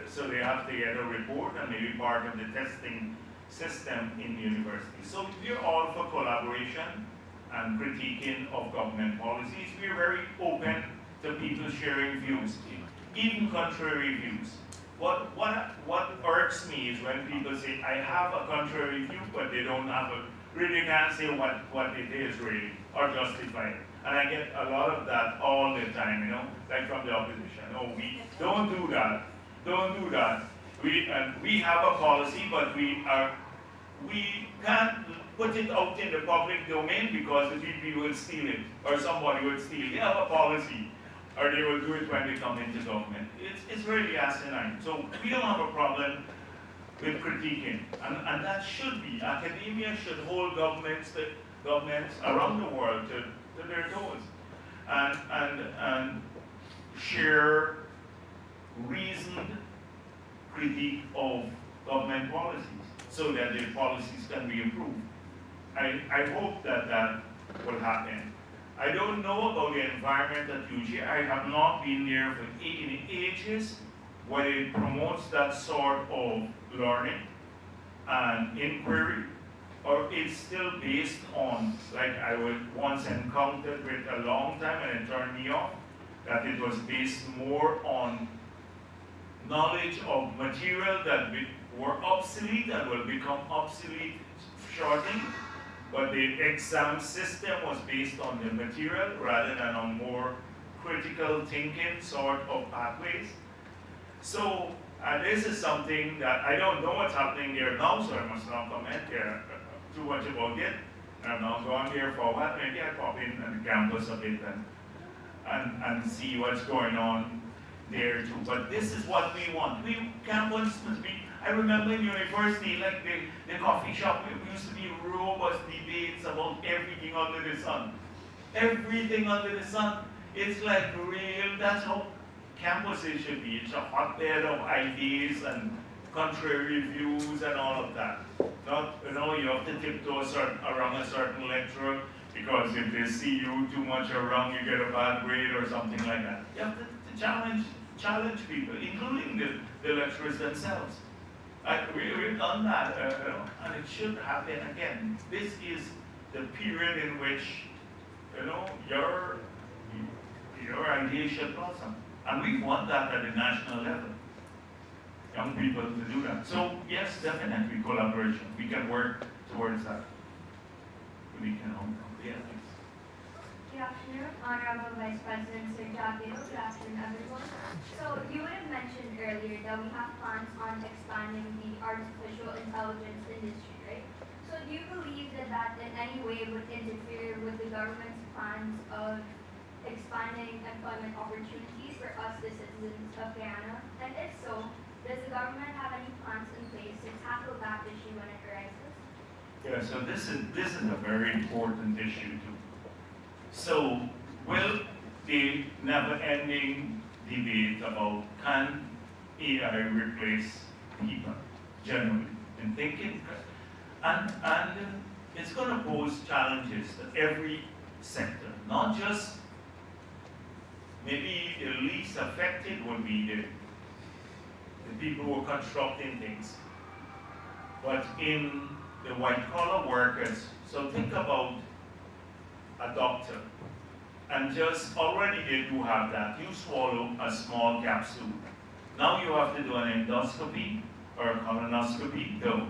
So they have to get a report and maybe part of the testing system in the university. So we're all for collaboration and critiquing of government policies. We're very open to people sharing views, even contrary views. What irks me is when people say, I have a contrary view, but they don't have really can't say what it is really, or justify it. And I get a lot of that all the time, like from the opposition. Oh, we don't do that. Don't do that. We have a policy, but we can't put it out in the public domain because the people will steal it, or somebody will steal it. They have a policy, or they will do it when they come into government. It's really asinine. So we don't have a problem with critiquing, and that should be. Academia should hold governments around the world to their toes, and share reasoned critique of government policies so that the policies can be improved. I hope that will happen. I don't know about the environment at UG. I have not been there for ages, where it promotes that sort of learning and inquiry, or it's still based on, like I was once encountered with a long time and it turned me off, that it was based more on knowledge of material that were obsolete and will become obsolete shortly, but the exam system was based on the material rather than on more critical thinking sort of pathways. So this is something that I don't know what's happening there now, so I must not comment there too much about it. I've not gone there for a while. Maybe I'll pop in on the campus a bit and see what's going on there too. But this is what we want. Campus must be. I remember in university, like the coffee shop, we used to be robust debates about everything under the sun. Everything under the sun. It's like real, that's how campuses should be. It's a hotbed of ideas and contrary views and all of that. Not, you have to tiptoe around a certain lecturer because if they see you too much around, you get a bad grade or something like that. You have to challenge people, including the lecturers themselves. We've done that, and it should happen again. This is the period in which, your idea should blossom. And we want that at the national level. Young people to do that. So yes, definitely collaboration. We can work towards that. We can yeah, thanks. Good afternoon, Honorable Vice President Sir Javier. Good afternoon, everyone. So you would have mentioned earlier that we have plans on expanding the artificial intelligence industry, right? So do you believe that in any way would interfere with the government's plans of expanding employment opportunities for us, the citizens of Guyana? And if so, does the government have any plans in place to tackle that issue when it arises? Yeah, so this is a very important issue too. So will the never-ending debate about can AI replace people generally in thinking, and it's going to pose challenges to every sector, not just maybe the least affected would be the people who are constructing things, but in the white-collar workers. So think about a doctor, and just already they do have that. You swallow a small capsule. Now you have to do an endoscopy or a colonoscopy to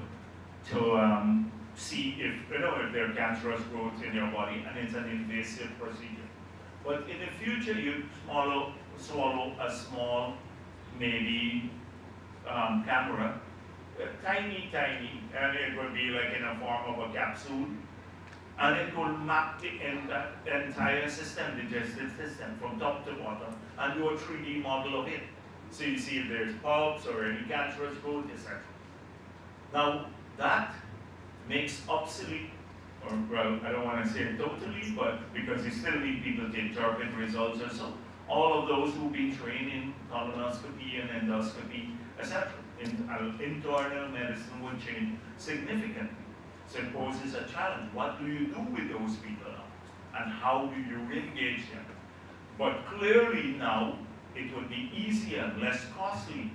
see if if there are cancerous growths in your body, and it's an invasive procedure. But in the future, you swallow a small, maybe camera, tiny, and it would be like in a form of a capsule. And it will map the entire system, the digestive system, from top to bottom, and do a 3D model of it. So you see if there's polyps or any cancerous growth, etc. Now, that makes obsolete, or well, I don't want to say it totally, but because you still need people to interpret results or so, all of those who've been trained in colonoscopy and endoscopy, etc. Internal medicine would change significantly. So it poses a challenge. What do you do with those people now? And how do you engage them? But clearly now, it would be easier and less costly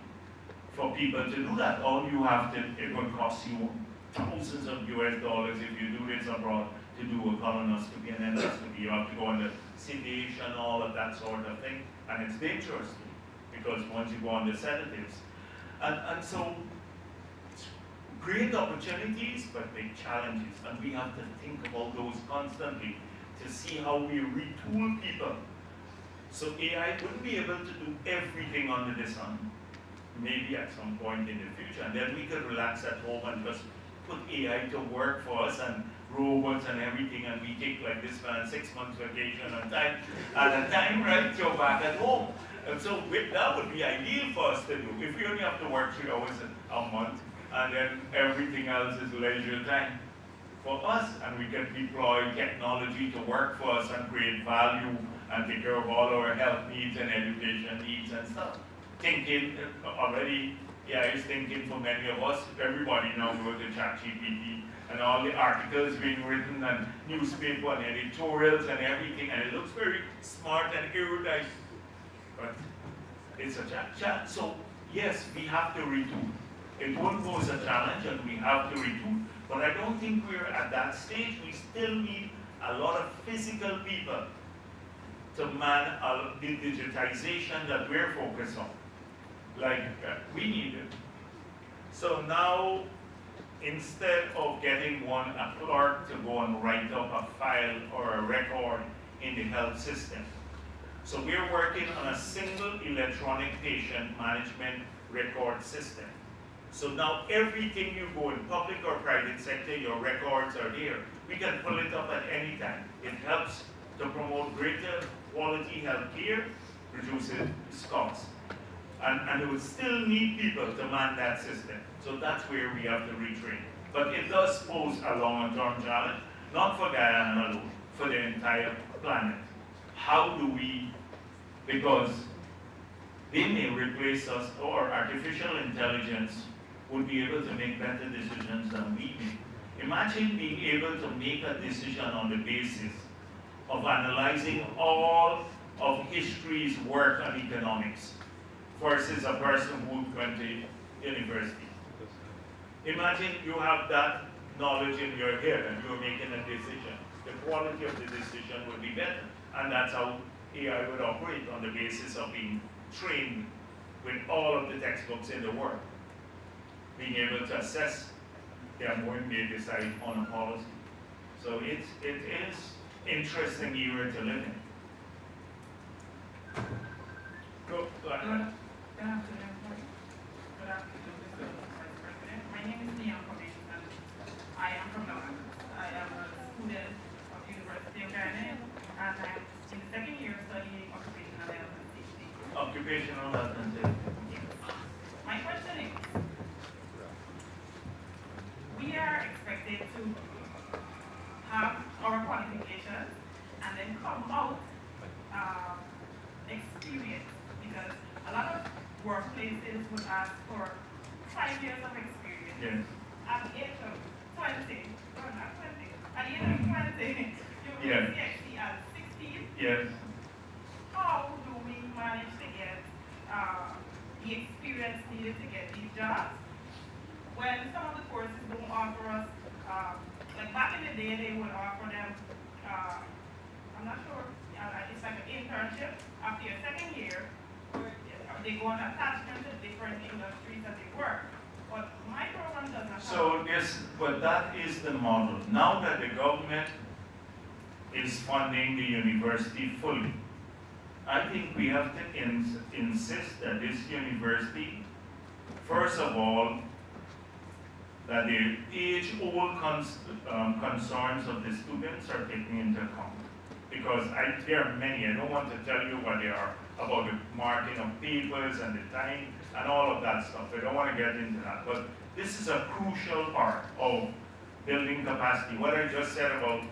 for people to do that. All you have to, it would cost you thousands of US dollars if you do this abroad to do a colonoscopy and endoscopy. You have to go under sedation, all of that sort of thing. And it's dangerous because once you go on the sedatives. And so, great opportunities, but big challenges. And we have to think about those constantly to see how we retool people. So AI wouldn't be able to do everything under the sun, maybe at some point in the future. And then we could relax at home and just put AI to work for us and robots and everything, and we take like this man 6 months vacation at a time, right, to back at home. And so that would be ideal for us to do. If we only have to work 3 hours a month, and then everything else is leisure time for us, and we can deploy technology to work for us and create value and take care of all our health needs and education needs and stuff. Thinking already, yeah, it's thinking for many of us. Everybody now go to ChatGPT and all the articles being written and newspaper and editorials and everything, and it looks very smart and erudite. But it's a challenge. So yes, we have to retool. It will pose a challenge and we have to retool. But I don't think we're at that stage. We still need a lot of physical people to man the digitization that we're focused on. Like we need it. So now, instead of getting a clerk to go and write up a file or a record in the health system, so we're working on a single electronic patient management record system. So now everything you go in public or private sector, your records are there. We can pull it up at any time. It helps to promote greater quality health care, reduces costs. And it will still need people to man that system. So that's where we have to retrain. But it does pose a longer-term challenge, not for Guyana alone, for the entire planet. How do we, because they may replace us, or artificial intelligence would be able to make better decisions than we make. Imagine being able to make a decision on the basis of analyzing all of history's work on economics versus a person who went to university. Imagine you have that knowledge in your head and you're making a decision. The quality of the decision would be better. And that's how AI would operate, on the basis of being trained with all of the textbooks in the world. Being able to assess when they decide on a policy. So it is interesting era to live in. Go ahead. Good afternoon, Mr. Vice President. My name is Neil Commission, and I am from Guyana. I am a student of the University of Guyana, and I'm in the second year studying occupational health and safety. Occupational health and safety. My question is, we are expected to have our qualifications and then come out experience, because a lot of workplaces would ask for 5 years of experience. Yes. At the age of 20, or not 20, at the age of 20, you will Yes. be CXC at 16. Yes. How do we manage to get the experience needed to get these jobs when some of the courses don't offer us, like back in the day they would offer them, I'm not sure, it's like an internship after your second year, where they go on attachment to different industries that they work. But my program doesn't have. So yes, but that is the model. Now that the government is funding the university fully, I think we have to insist that this university, first of all, that the age-old concerns of the students are taken into account. Because there are many, I don't want to tell you what they are, about the marking of papers and the time and all of that stuff. I don't want to get into that. But this is a crucial part of building capacity. What I just said about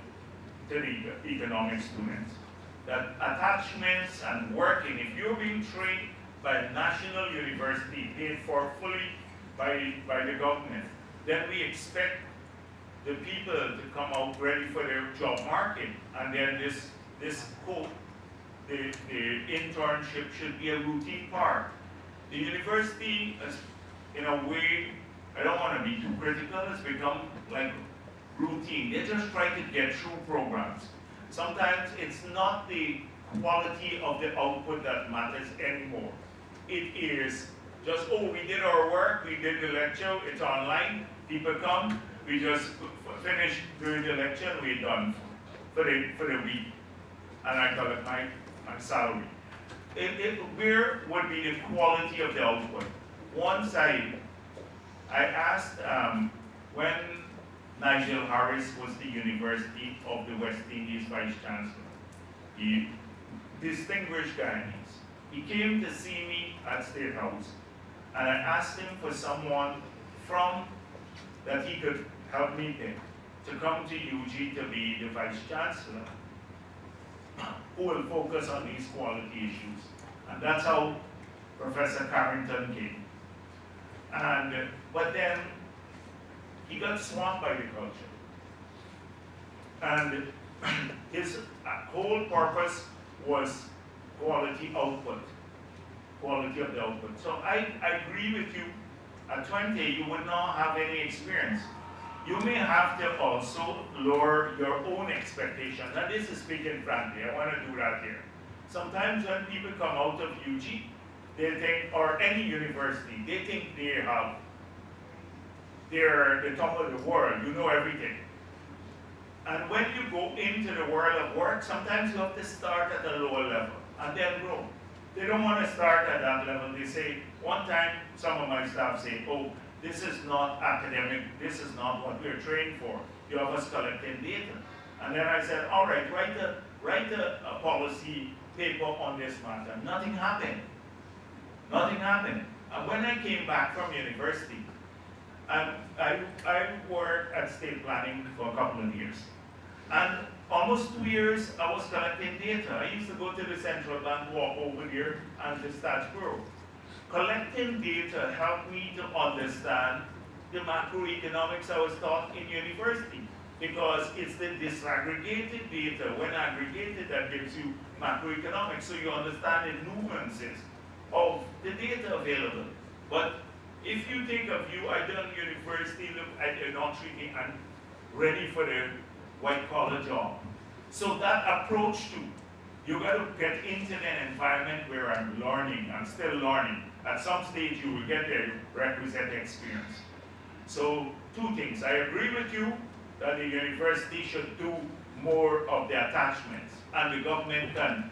the economic students. That attachments and working, if you're being trained by a national university, paid for fully by the government, then we expect the people to come out ready for their job market. And then this quote, the internship should be a routine part. The university, in a way, I don't want to be too critical, has become like routine. They just try to get through programs. Sometimes it's not the quality of the output that matters anymore. It is just, oh, we did our work, we did the lecture, it's online, people come, we just finish doing the lecture and we're done for the week. And I call it my salary. Where would be the quality of the output? Once I asked when Nigel Harris was the University of the West Indies Vice Chancellor, he distinguished Guyanese. He came to see me at State House, and I asked him for someone that he could help me pick to come to UG to be the Vice Chancellor, who will focus on these quality issues. And that's how Professor Carrington came. But then he got swamped by the culture. And his whole purpose was quality output, quality of the output. So I agree with you. At 20, you would not have any experience. You may have to also lower your own expectations. And this is speaking frankly, I want to do that here. Sometimes when people come out of UG, they think, or any university, they think they're the top of the world, you know everything. And when you go into the world of work, sometimes you have to start at a lower level and then grow. They don't want to start at that level. They say, one time, some of my staff say, oh, this is not academic, this is not what we're trained for. You have us collecting data. And then I said, all right, write a policy paper on this matter. Nothing happened. Nothing happened. And when I came back from university, I worked at state planning for a couple of years. And almost 2 years, I was collecting data. I used to go to the central bank, walk over there, and the Stats Bureau. Collecting data helped me to understand the macroeconomics I was taught in university, because it's the disaggregated data. When aggregated, that gives you macroeconomics, so you understand the nuances of the data available. But if you take a view, I done university, look at your not treating and ready for the white-collar job. So that approach too, you got to get into an environment where I'm learning, I'm still learning. At some stage, you will get the requisite experience. So, two things. I agree with you that the university should do more of the attachments, and the government can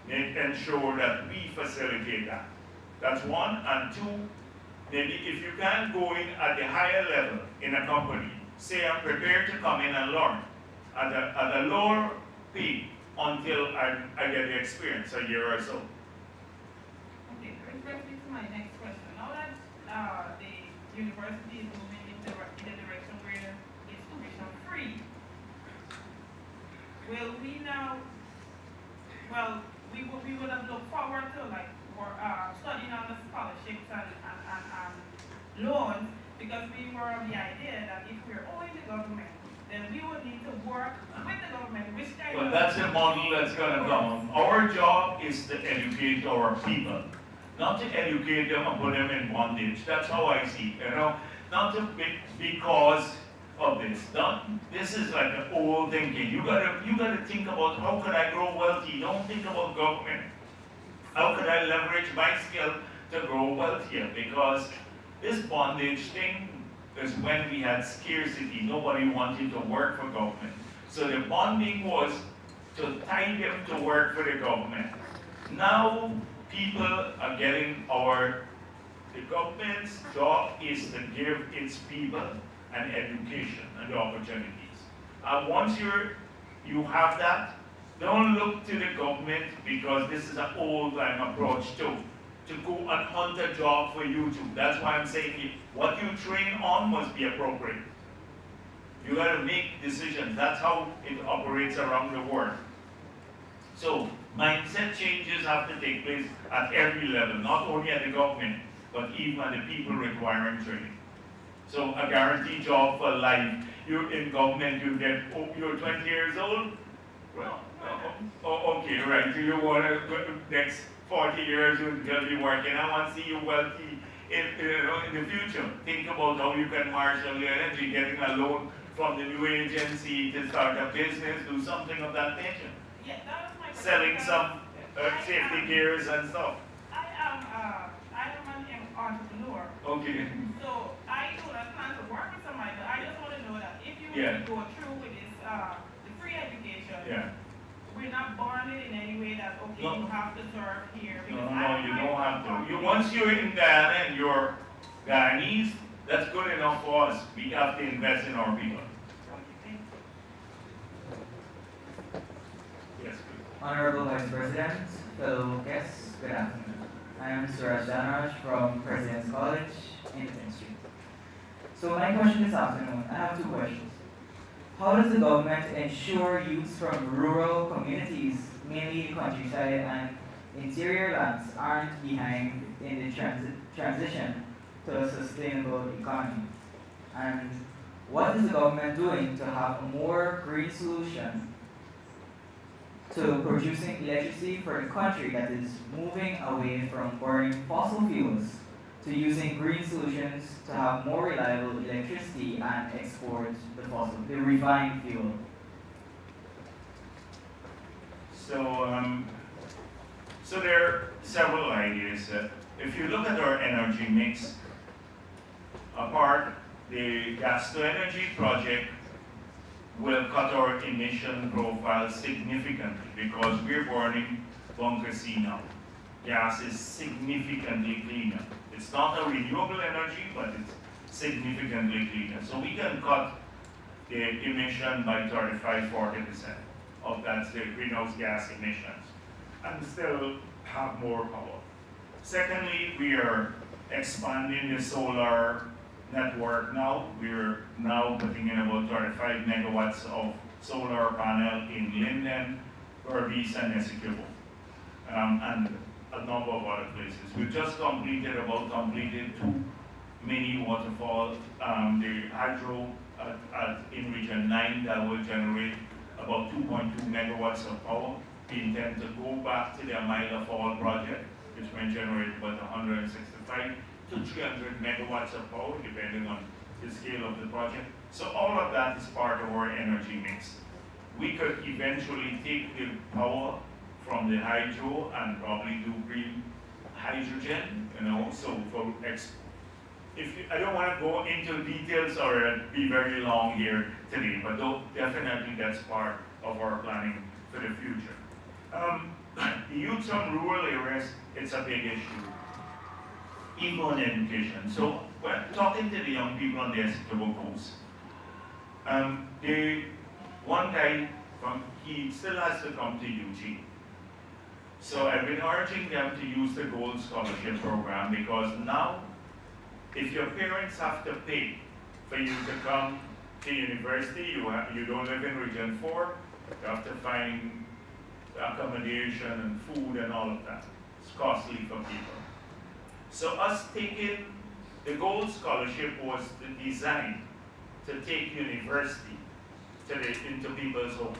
ensure that we facilitate that. That's one. And two, maybe if you can't go in at the higher level in a company, say I'm prepared to come in and learn at a lower pay until I get the experience, a year or so. Okay, which brings me to my next question. Now that the university is moving in the direction where it's tuition free, will we now, well, we would have looked forward to like studying on the scholarships and loans, because we were of the idea that if we're owing the government, then we would need to work with the government, which kind of... Well, that's a model that's going to come. Our job is to educate our people, not to educate them and put them in bondage. That's how I see it, you know? Not to because of this. This is like an old thinking. You gotta think about how could I grow wealthy. Don't think about government. How could I leverage my skill to grow wealthier? Because this bondage thing is when we had scarcity. Nobody wanted to work for government. So the bonding was to tie them to work for the government. Now people are getting the government's job is to give its people and education and the opportunities. Once you have that, don't look to the government, because this is an old time approach to go and hunt a job for you too. That's why I'm saying what you train on must be appropriate. You got to make decisions. That's how it operates around the world. So mindset changes have to take place at every level, not only at the government, but even at the people requiring training. So a guaranteed job for life. You're in government, you get, oh, you're 20 years old? Well, okay, right. So you want to, next 40 years you'll be working. I want to see you wealthy in the future. Think about how you can marshal your energy, getting a loan from the new agency to start a business, do something of that nature. Yeah, that was my Selling some safety gears and stuff. I am an entrepreneur. Okay. So I do not plan to work with somebody, but I just want to know that if you were to go through with this, the free education, we're not bonded in any way that, okay, you have to serve here. No, you don't have to. Once you're in Guyana and you're Guyanese, that's good enough for us. We have to invest in our people. Yes, please. Honorable Vice President, fellow guests, good afternoon. I am Suraj Danraj from President's College in 10th Street. So my question this afternoon, I have two questions. How does the government ensure youths from rural communities, mainly the countryside and interior lands, aren't behind in the transition to a sustainable economy? And what is the government doing to have a more green solution to producing electricity for the country that is moving away from burning fossil fuels to using green solutions to have more reliable electricity and export the refined fuel? So there are several ideas. If you look at our energy mix, apart the gas to energy project will cut our emission profile significantly because we're burning bunker C now. Gas is significantly cleaner. It's not a renewable energy, but it's significantly cleaner. So we can cut the emission by 35–40% of that's the greenhouse gas emissions and still have more power. Secondly, we are expanding the solar network now. We're now putting in about 35 megawatts of solar panel in Linden, Berbice, and Essequibo, and a number of other places. We've just completed two mini waterfalls, the hydro in Region 9 that will generate about 2.2 megawatts of power. We intend to go back to the Amila Fall project, which may generate about 165 to 300 megawatts of power, depending on the scale of the project. So all of that is part of our energy mix. We could eventually take the power from the hydro and probably do green hydrogen, so for I don't want to go into details or be very long here today, but definitely that's part of our planning for the future. The youth from rural areas, it's a big issue. Even in education. So we're talking to the young people on the Essequibo coast. One guy, he still has to come to UG. So I've been urging them to use the Gold Scholarship Program because now, if your parents have to pay for you to come to university, you don't live in Region 4, you have to find accommodation and food and all of that. It's costly for people. So us taking the Gold Scholarship was designed to take university into people's homes,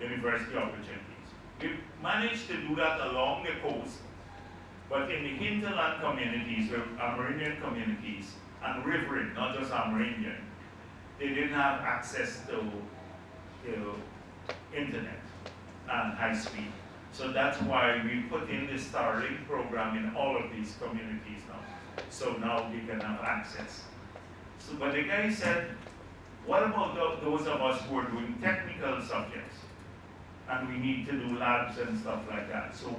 university opportunities. We managed to do that along the coast, but in the hinterland communities, Amerindian communities, and riverine, not just Amerindian, they didn't have access to internet and high speed. So that's why we put in the Starlink program in all of these communities now. So now they can have access. So, but the guy said, what about those of us who are doing technical subjects? And we need to do labs and stuff like that. So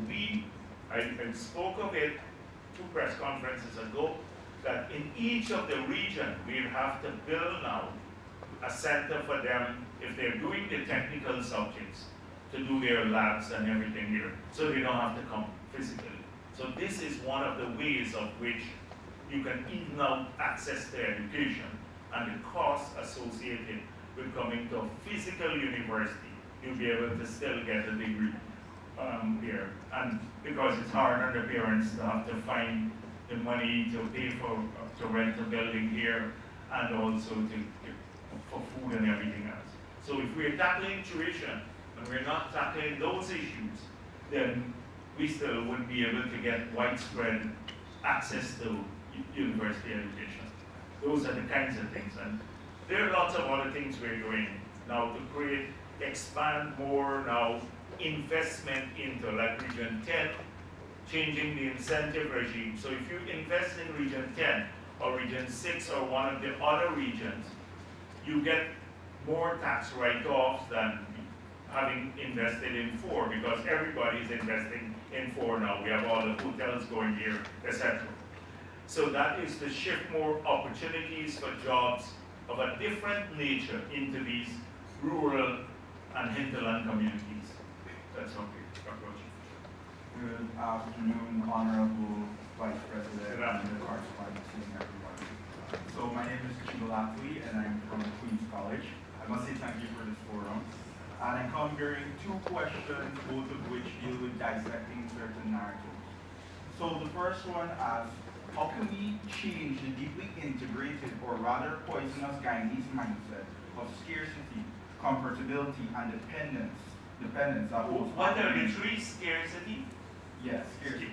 I spoke of it 2 press conferences ago. that in each of the region, we have to build now a center for them, if they're doing the technical subjects, to do their labs and everything here, so they don't have to come physically. So this is one of the ways of which you can even out access to education and the costs associated with coming to a physical university. You'll be able to still get a degree there. And because it's hard on the parents to have to find the money to pay for, to rent a building here, and also for food and everything else. So if we're tackling tuition, and we're not tackling those issues, then we still wouldn't be able to get widespread access to university education. Those are the kinds of things. And there are lots of other things we're doing now to create, expand more now, investment into like Region 10, changing the incentive regime. So if you invest in Region 10 or Region 6 or one of the other regions, you get more tax write-offs than having invested in 4, because everybody is investing in 4 now. We have all the hotels going here, etc. So that is to shift more opportunities for jobs of a different nature into these rural and hinterland communities. That's how we approach it. Good afternoon, Honorable Vice President and the correspondent, everyone. So my name is Chigolatui and I'm from Queen's College. I must say thank you for this forum. And I come bearing 2 questions, both of which deal with dissecting certain narratives. So the first one asks, how can we change the deeply integrated, or rather poisonous Guyanese mindset of scarcity, comfortability, and dependence that holds What are the 3? Scarcity? Yes, scarcity.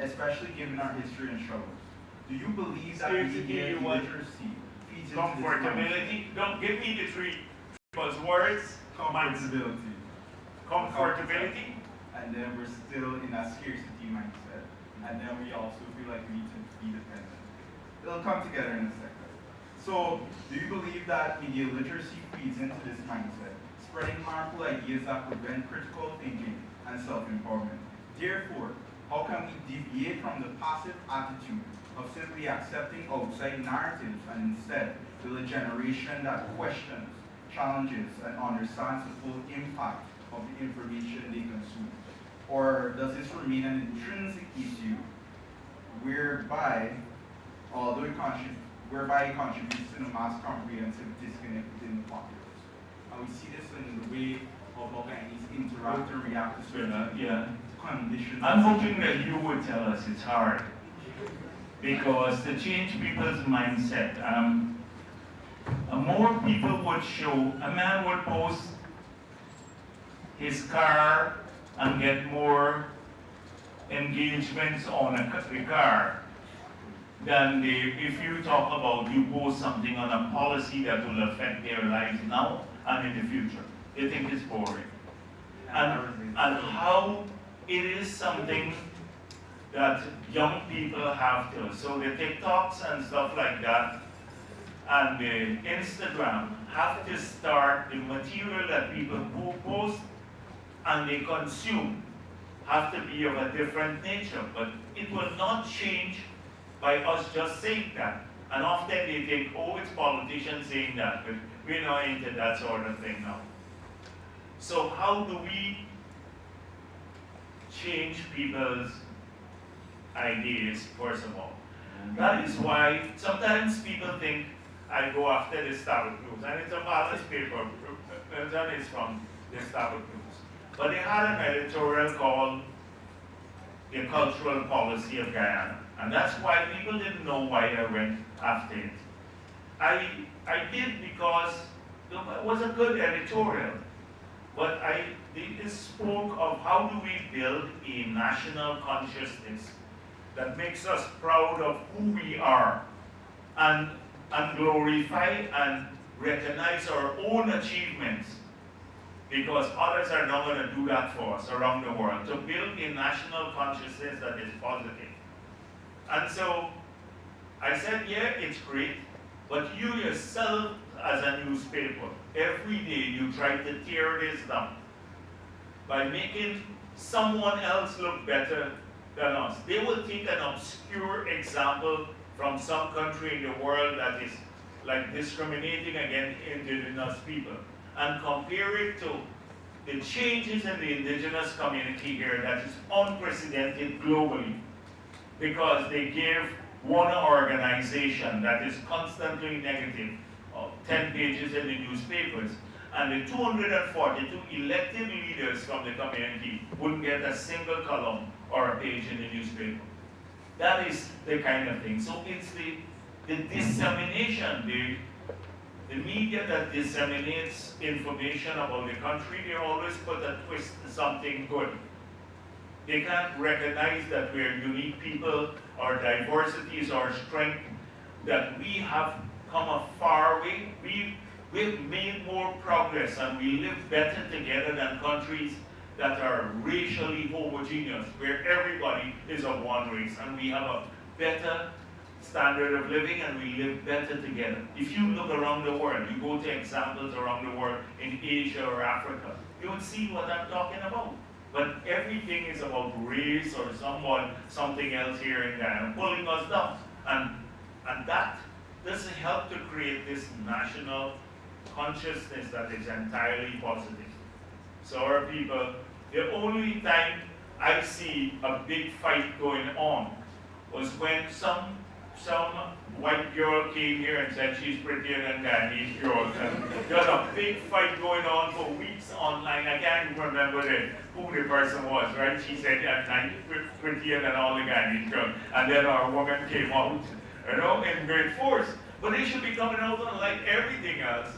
Especially given our history and struggles. Do you believe that media literacy feeds into comfortability? Don't give me the 3 buzzwords. Comfortability. Comfortability. And then we're still in that scarcity mindset. And then we also feel like we need to be dependent. They'll come together in a second. So, do you believe that media literacy feeds into this mindset, spreading harmful ideas that prevent critical thinking and self-empowerment? Therefore, how can we deviate from the passive attitude of simply accepting outside narratives and instead build a generation that questions, challenges, and understands the full impact of the information they consume? Or does this remain an intrinsic issue whereby it contributes to the mass comprehensive disconnect within the populace? And we see this in the way of how Guyanese interact and react to certain conditions. I'm hoping that you would tell us it's hard, because to change people's mindset, more people would show, a man would post his car and get more engagements on the car than if you talk about, you post something on a policy that will affect their lives now and in the future. They think it's boring. And how it is something that young people have to. So the TikToks and stuff like that and the Instagram have to start, the material that people post and they consume have to be of a different nature, but it will not change by us just saying that. And often they think, oh, it's politicians saying that, but we're not into that sort of thing now. So how do we change people's ideas, first of all? That is why sometimes people think I go after the Starbuck News, and it's a balanced paper, that is from the Starbuck News. But they had an editorial called The Cultural Policy of Guyana. And that's why people didn't know why I went after it. I did because it was a good editorial. But it spoke of how do we build a national consciousness that makes us proud of who we are and glorify and recognize our own achievements, because others are not going to do that for us around the world, to build a national consciousness that is positive. And so I said, yeah, it's great, but you yourself as a newspaper, every day you try to tear this down by making someone else look better than us. They will take an obscure example from some country in the world that is like discriminating against indigenous people and compare it to the changes in the indigenous community here that is unprecedented globally, because they give one organization that is constantly negative, 10 pages in the newspapers, and the 242 elected leaders from the community wouldn't get a single column or a page in the newspaper. That is the kind of thing. So it's the dissemination, the media that disseminates information about the country, they always put a twist to something good. They can't recognize that we're unique people, our diversity is our strength, that we have come a far way. We've made more progress and we live better together than countries that are racially homogeneous, where everybody is of one race, and we have a better standard of living and we live better together. If you look around the world, you go to examples around the world in Asia or Africa, you will see what I'm talking about. But everything is about race or something else here and there, and pulling us down. And that doesn't help to create this national consciousness that is entirely positive. So our people, the only time I see a big fight going on was when some white girl came here and said she's prettier than Ghanaian girls. And there was a big fight going on for weeks online. I can't even remember who the person was, right? She said I'm prettier than all the Ghanaian girls. And then our woman came out, you know, in great force. But they should be coming out on like everything else.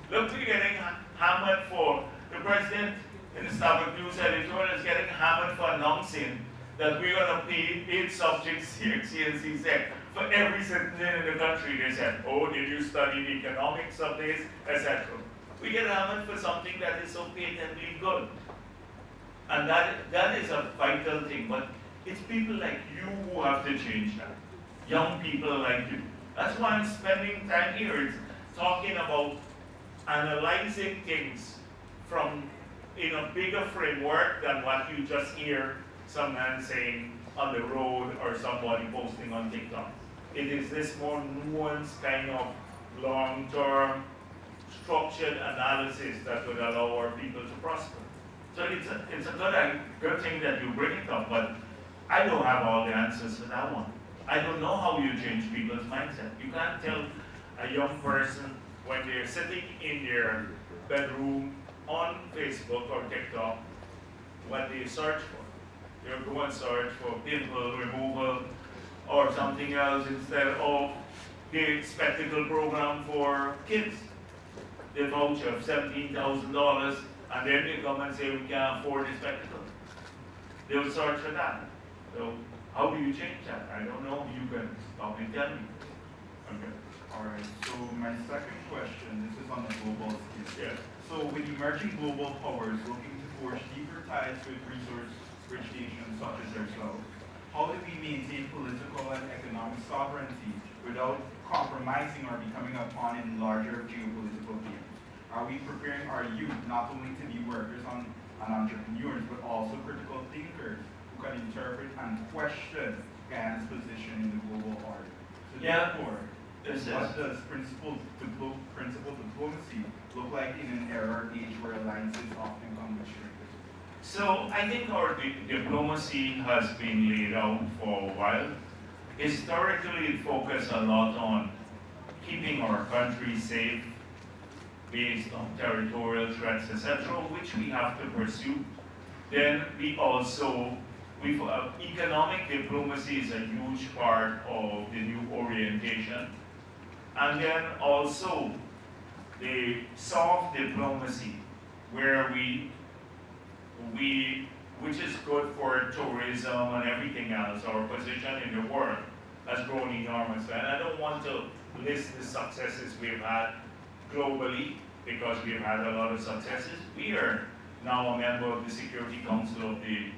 Look, we're getting hammered for, the president in the Starbuck News editorial is getting hammered for announcing that we're going to pay 8 subjects CNC Sec for every citizen in the country. They said, oh, did you study the economics of this, etc. We get hammered for something that is so patently good. And that is a vital thing. But it's people like you who have to change that. Young people like you. That's why I'm spending time here. It's talking about analyzing things from in a bigger framework than what you just hear some man saying on the road or somebody posting on TikTok. It is this more nuanced kind of long-term structured analysis that would allow our people to prosper. So it's a good thing that you bring it up, but I don't have all the answers to that one. I don't know how you change people's mindset. You can't tell a young person when they're sitting in their bedroom on Facebook or TikTok what they search for. They'll go and search for pimple removal or something else instead of the spectacle program for kids. The voucher of $17,000, and then they come and say we can't afford the spectacle. They'll search for that. So how do you change that? I don't know. You can stop and tell me. Okay. All right. So my second question, this is on the global scale. Yeah. So with emerging global powers looking to forge deeper ties with resource-rich nations such as ourselves, how do we maintain political and economic sovereignty without compromising or becoming a pawn in larger geopolitical games? Are we preparing our youth not only to be workers and entrepreneurs, but also critical thinkers who can interpret and question Guyana's position in the global order? So therefore, what does principled diplomacy look like in an era age where alliances often come with strangers? So I think our diplomacy has been laid out for a while. Historically, it focused a lot on keeping our country safe based on territorial threats, etc., which we have to pursue. Then economic diplomacy is a huge part of the new orientation. And then also the soft diplomacy, where which is good for tourism and everything else. Our position in the world has grown enormously. And I don't want to list the successes we've had globally, because we've had a lot of successes. We are now a member of the Security Council of the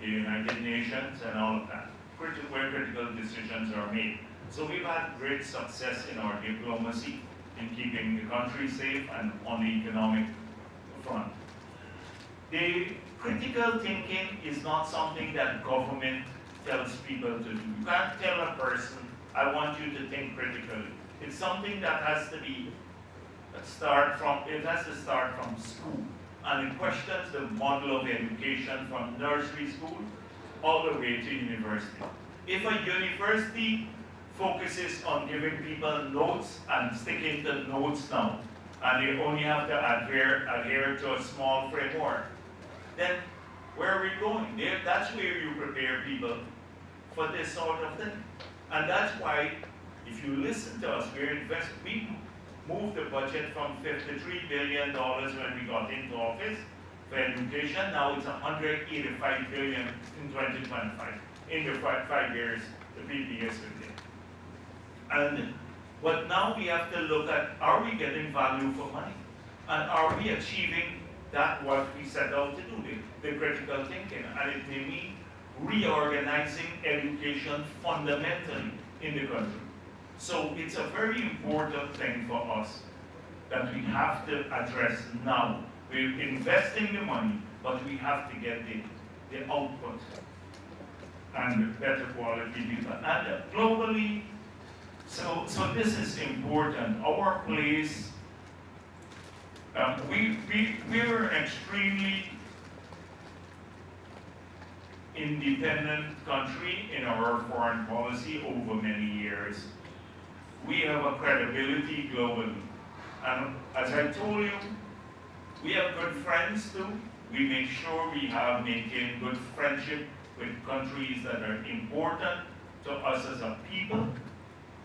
United Nations and all of that, where critical decisions are made. So we've had great success in our diplomacy in keeping the country safe and on the economic front. The critical thinking is not something that government tells people to do. You can't tell a person, I want you to think critically. It's something that has to start from school. And it questions the model of education from nursery school all the way to university. If a university focuses on giving people notes and sticking to notes now, and they only have to adhere to a small framework, then where are we going? That's where you prepare people for this sort of thing. And that's why, if you listen to us, we moved the budget from $53 billion when we got into office for education. Now it's $185 billion in 2025, in the 5 years the PPS will take. But now we have to look at, are we getting value for money? And are we achieving that what we set out to do, the critical thinking? And it may mean reorganizing education fundamentally in the country. So it's a very important thing for us that we have to address now. We're investing the money, but we have to get the output and better quality people. And globally, so this is important. Our place, we're extremely independent country in our foreign policy over many years. We have a credibility globally. And as I told you, we have good friends too. We make sure we maintain good friendship with countries that are important to us as a people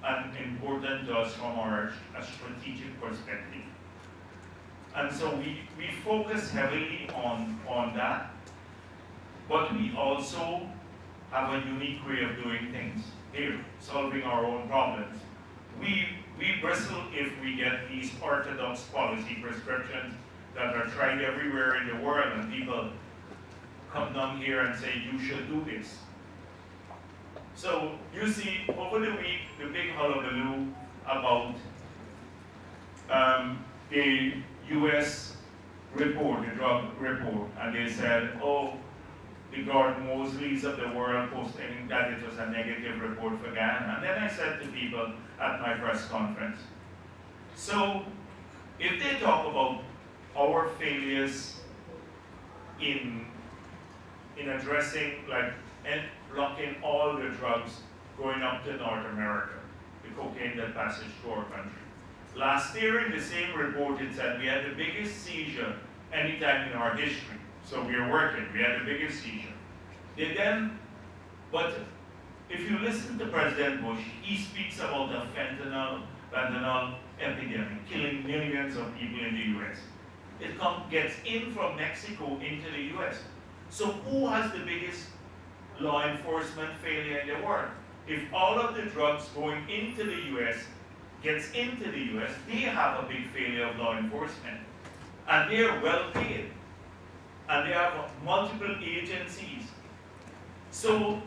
and important to us from a strategic perspective. And so we focus heavily on that, but we also have a unique way of doing things here, solving our own problems. We bristle if we get these orthodox policy prescriptions that are tried everywhere in the world, and people come down here and say, you should do this. So you see, over the week, the big hullabaloo about the US report, the drug report, and they said, oh, the Gordon Mosleys of the world posting that it was a negative report for Guyana. And then I said to people at my press conference, so if they talk about our failures in addressing, like, and blocking all the drugs going up to North America, the cocaine that passes through our country. Last year in the same report it said we had the biggest seizure anytime in our history. So we are working, we had the biggest seizure. But if you listen to President Bush, he speaks about a fentanyl epidemic, killing millions of people in the US. It gets in from Mexico into the US. So who has the biggest law enforcement failure in the world? If all of the drugs going into the US gets into the US, they have a big failure of law enforcement. And they're well paid. And they have multiple agencies. So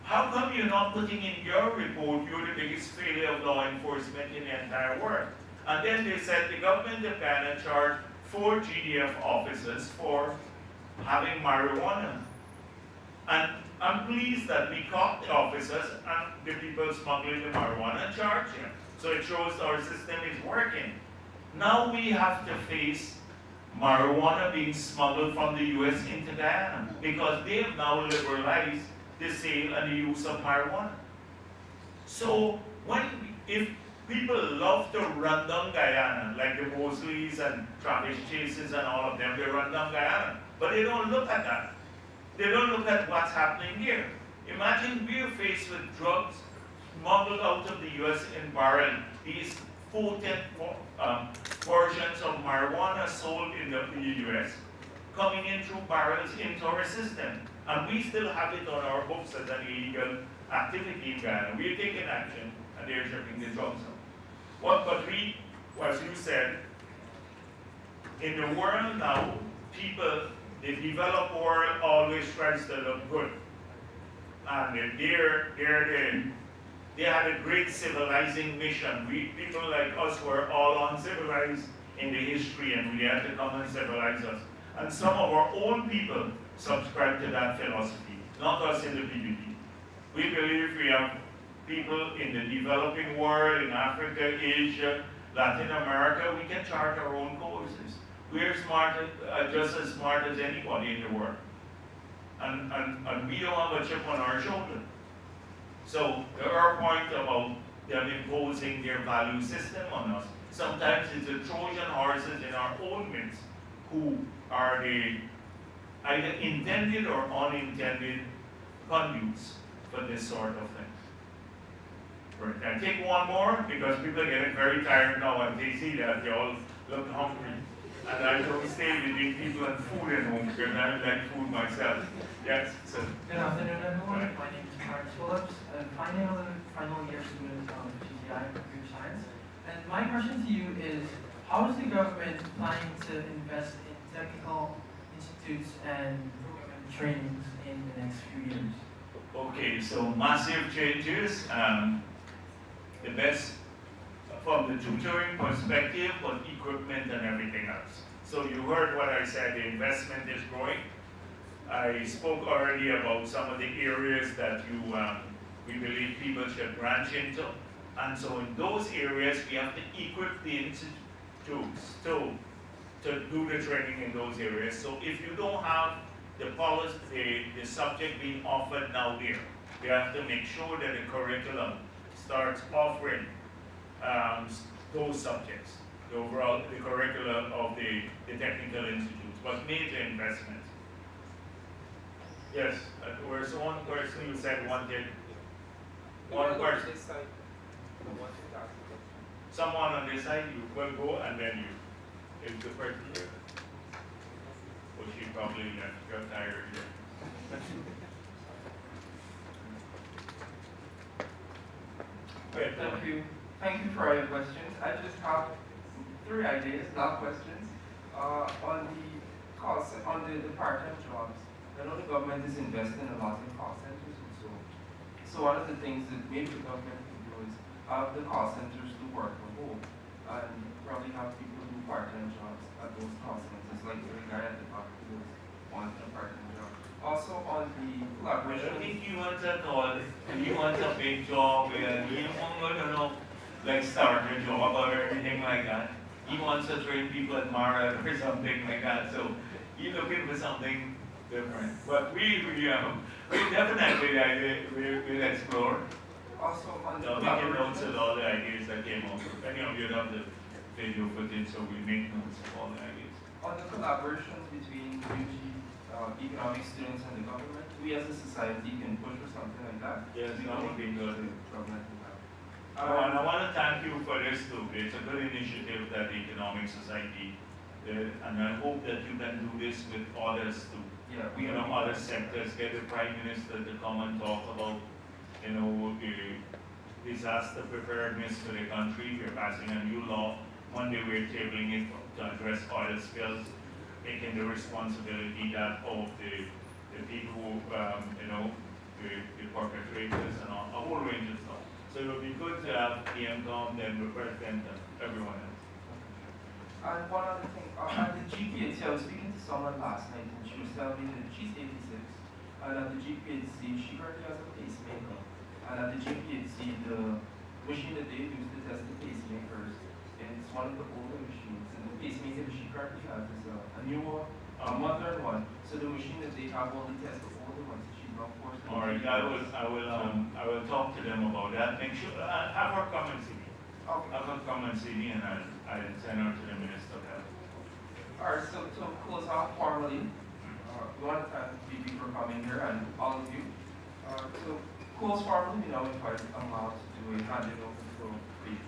how come you're not putting in your report you're the biggest failure of law enforcement in the entire world? And then they said the government of Ghana charged 4 GDF officers for having marijuana. And I'm pleased that we caught the officers and the people smuggling the marijuana and charged them. So it shows our system is working. Now we have to face marijuana being smuggled from the US into Guyana because they have now liberalized the sale and the use of marijuana. So if people love to run down Guyana, like the Mosleys and Travis Chases and all of them, they run down Guyana. But they don't look at that. They don't look at what's happening here. Imagine we're faced with drugs smuggled out of the US in barrel. These potent portions of marijuana sold in the US coming in through barrels into our system. And we still have it on our books as an illegal activity in Guyana. We're taking action and they're shipping the drugs out. But we, as you said, in the world now, people, the developed world always tries to look good. And they had a great civilizing mission. People like us were all uncivilized in the history and we had to come and civilize us. And some of our own people subscribe to that philosophy, not us in the PPP. We believe we have people in the developing world, in Africa, Asia, Latin America, we can chart our own courses. We're smart, just as smart as anybody in the world. And we don't have a chip on our shoulder. So there are points about them imposing their value system on us. Sometimes it's the Trojan horses in our own midst who are the either intended or unintended conduits for this sort of thing. Right. I take one more because people are getting very tired now and they see that they all look hungry. And I don't stay between people and food at home because I don't like food myself. Yes, so. Good afternoon, everyone. My name is Clark Phillips, a final year student of GCI Computer Science. And my question to you is, how is the government planning to invest in technical institutes and trainings in the next few years? Okay, so massive changes. The best from the tutoring perspective, but equipment and everything else. So you heard what I said, the investment is growing. I spoke already about some of the areas that we believe people should branch into. And so in those areas, we have to equip the institutes to do the training in those areas. So if you don't have the policy, the subject being offered now there, we have to make sure that the curriculum starts offering those subjects, the curriculum of the technical institutes, but major investment. Yes, where one person you said wanted, one person. Someone on this side, you will go and then you, if the person here, well, she probably got tired here. Thank you. Thank you for your questions. I just have 3 ideas, not questions. On the part-time jobs, I know the government is investing a lot in call centers and so one of the things that maybe the government can do is have the call centers do work from home and probably have people do part-time jobs at those call centers, like the guy at the back who wants a part-time job. Also on the collaboration. I think he wants a big job and he wants like start a job or anything like that. He wants to train people at Mara or something like that. So he's looking for something different. But we definitely we'll explore. Also on the making notes of all the ideas that came up. Anyhow, you'd have the video footage, so we make notes of all the ideas. On the collaborations between UG economic students and the government, we as a society can push for something like that. Yes, that would be good. And I want to thank you for this too. It's a good initiative that the Economic Society did, and I hope that you can do this with others too. Yeah, other sectors. Get the Prime Minister to come and talk about, the disaster preparedness for the country. We're passing a new law. Monday we're tabling it to address oil spills, taking the responsibility that of the people who, the perpetrators and a whole range of stuff. So it would be good to have PM come, then the President and everyone else. And one other thing, at the GPHC, I was speaking to someone last night and she was telling me that she's 86, and at the GPHC, she currently has a pacemaker. And at the GPHC, the machine that they use to test the pacemakers, it's one of the older machines, and the pacemaker that she currently has is a new one, a modern one. So the machine that they have only tests the older ones, so she's not forced to. All right, I will talk to them about that. Make sure have her come and see me. Okay. Have her come and see me, and I'll send her to the Minister of Health. All right, so to close off formally, we want to thank BB for coming here and all of you. So close formally, we now invite Amal to do a handing over to BB.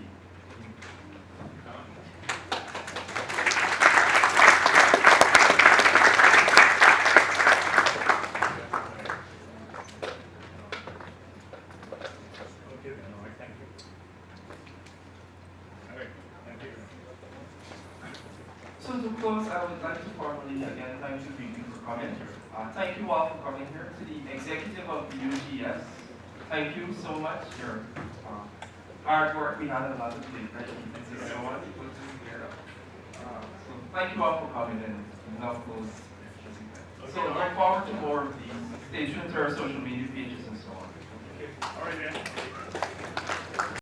So to close, I would like to formally again thank you for coming. Thank you all for coming here. To the executive of the UGS, thank you so much. Your hard work, we had a lot of play. So I want to put this here. So thank you all for coming in. Enough close. So look forward to more of these. Stay tuned to our social media pages and so on. All right, then.